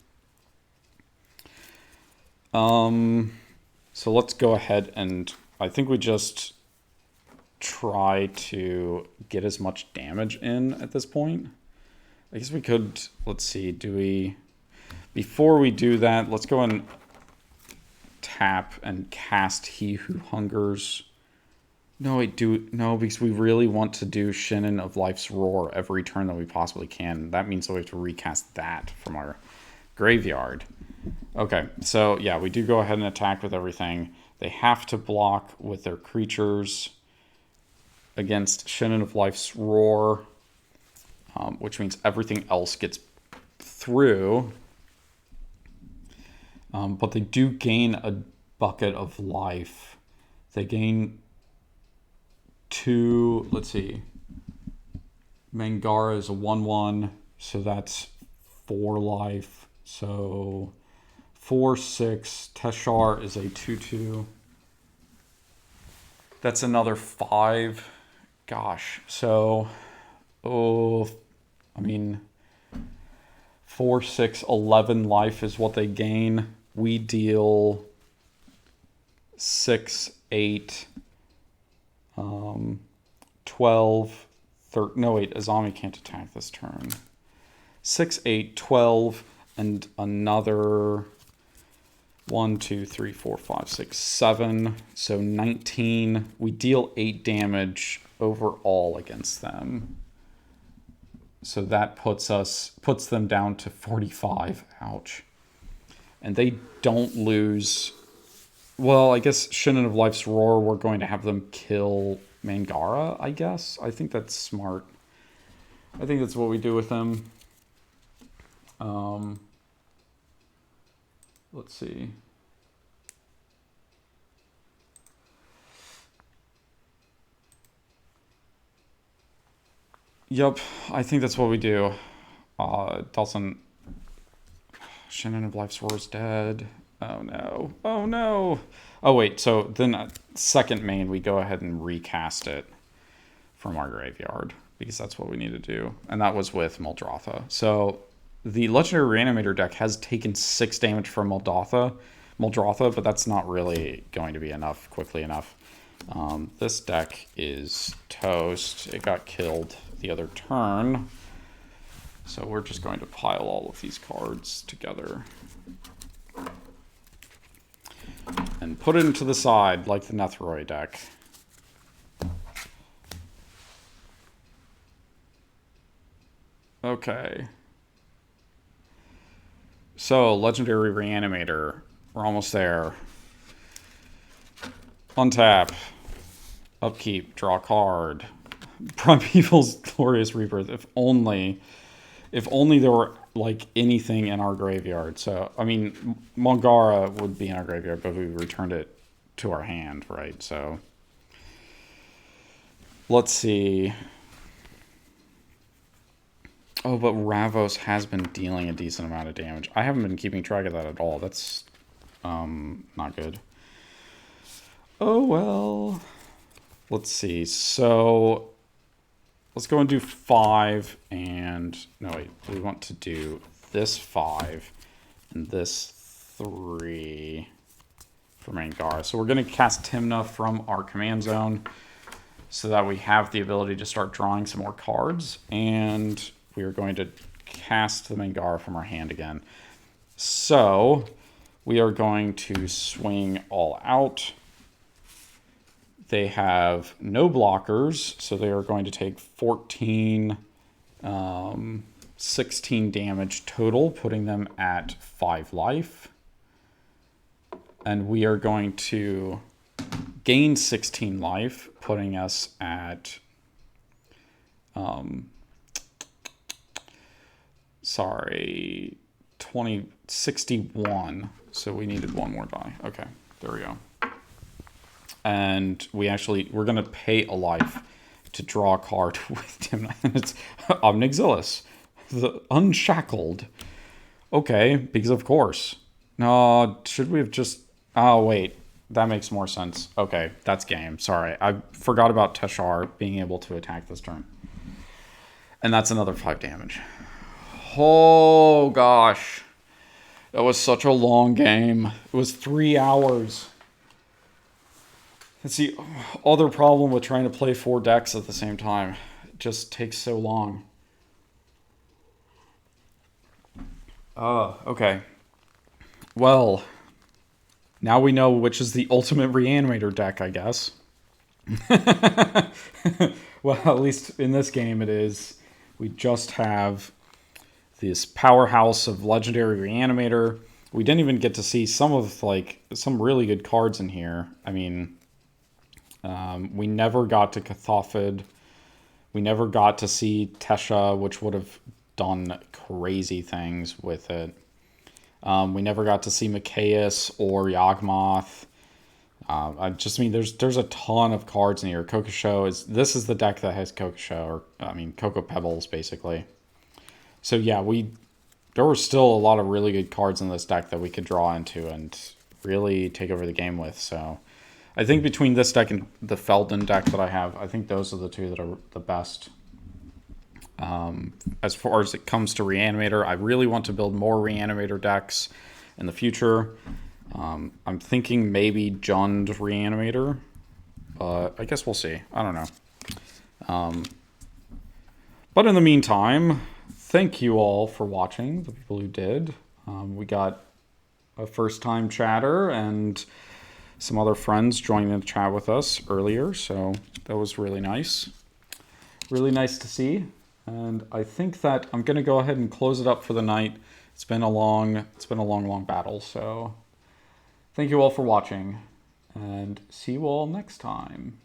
So let's go ahead and I think we just try to get as much damage in at this point. I guess we could, let's see, before we do that, let's go and tap and cast He Who Hungers. No, no, because we really want to do Shinnin of Life's Roar every turn that we possibly can. That means that we have to recast that from our graveyard. Okay, so yeah, we do go ahead and attack with everything. They have to block with their creatures against Shinnin of Life's Roar. which means everything else gets through. But they do gain a bucket of life. They gain 2, let's see. Mangara is a 1/1, so that's 4 life. So 4, 6. Teshar is a 2/2. That's another 5. Gosh, so, I mean, 4, 6, 11 life is what they gain. We deal 6, 8, 12, 13. No, wait, Azami can't attack this turn. 6, 8, 12, and another 1, 2, 3, 4, 5, 6, 7. So 19. We deal 8 damage overall against them. So that puts them down to 45. Ouch. And they don't lose. Well, I guess Shinnin of Life's Roar, we're going to have them kill Mangara, I guess. I think that's smart. I think that's what we do with them. Let's see. Yep, I think that's what we do. Doesn't... Shinnin of Life's Roar is dead. Oh no. Oh no. Oh wait, so then second main, we go ahead and recast it from our graveyard, because that's what we need to do. And that was with Muldrotha. So the Legendary Reanimator deck has taken 6 damage from Muldrotha, but that's not really going to be enough quickly enough. This deck is toast. It got killed the other turn. So we're just going to pile all of these cards together and put it into the side like the Nethroi deck. Okay. So, Legendary Reanimator. We're almost there. Untap. Upkeep. Draw card. Primeval's Glorious Rebirth. If only there were, like, anything in our graveyard. So, I mean, Mangara would be in our graveyard, but we returned it to our hand, right? So, let's see. Oh, but Ravos has been dealing a decent amount of damage. I haven't been keeping track of that at all. That's, not good. Oh, well. Let's see. So, let's go and do 5 and... No, wait. We want to do this 5 and this 3 for Mangara. So we're going to cast Tymna from our command zone so that we have the ability to start drawing some more cards. And we are going to cast the Mangara from our hand again. So we are going to swing all out. They have no blockers, so they are going to take 14, 16 damage total, putting them at 5 life. And we are going to gain 16 life, putting us at... sorry, 61. So we needed one more die. Okay, there we go. And we're going to pay a life to draw a card with Tymna. It's Omnixilus, the Unshackled. Okay, because of course. No, should we have just... Oh, wait. That makes more sense. Okay, that's game. Sorry, I forgot about Teshar being able to attack this turn. And that's another 5 damage. Oh, gosh. That was such a long game. It was 3 hours. That's the other problem with trying to play 4 decks at the same time. It just takes so long. Okay. Well, now we know which is the ultimate Reanimator deck, I guess. Well, at least in this game it is. We just have this powerhouse of Legendary Reanimator. We didn't even get to see some really good cards in here. I mean... we never got to Cathophed. We never got to see Tesha, which would have done crazy things with it. We never got to see Mikaeus or Yawgmoth. I just mean there's a ton of cards in here. This is the deck that has Kokosho, or I mean Cocoa Pebbles basically. So yeah, there were still a lot of really good cards in this deck that we could draw into and really take over the game with. So I think between this deck and the Feldon deck that I have, I think those are the two that are the best. As far as it comes to Reanimator, I really want to build more Reanimator decks in the future. I'm thinking maybe Jund Reanimator, but I guess we'll see. I don't know. But in the meantime, thank you all for watching, the people who did. We got a first-time chatter and some other friends joining the chat with us earlier, so that was really nice. Really nice to see. And I think that I'm going to go ahead and close it up for the night. It's been a long battle, so thank you all for watching, and see you all next time.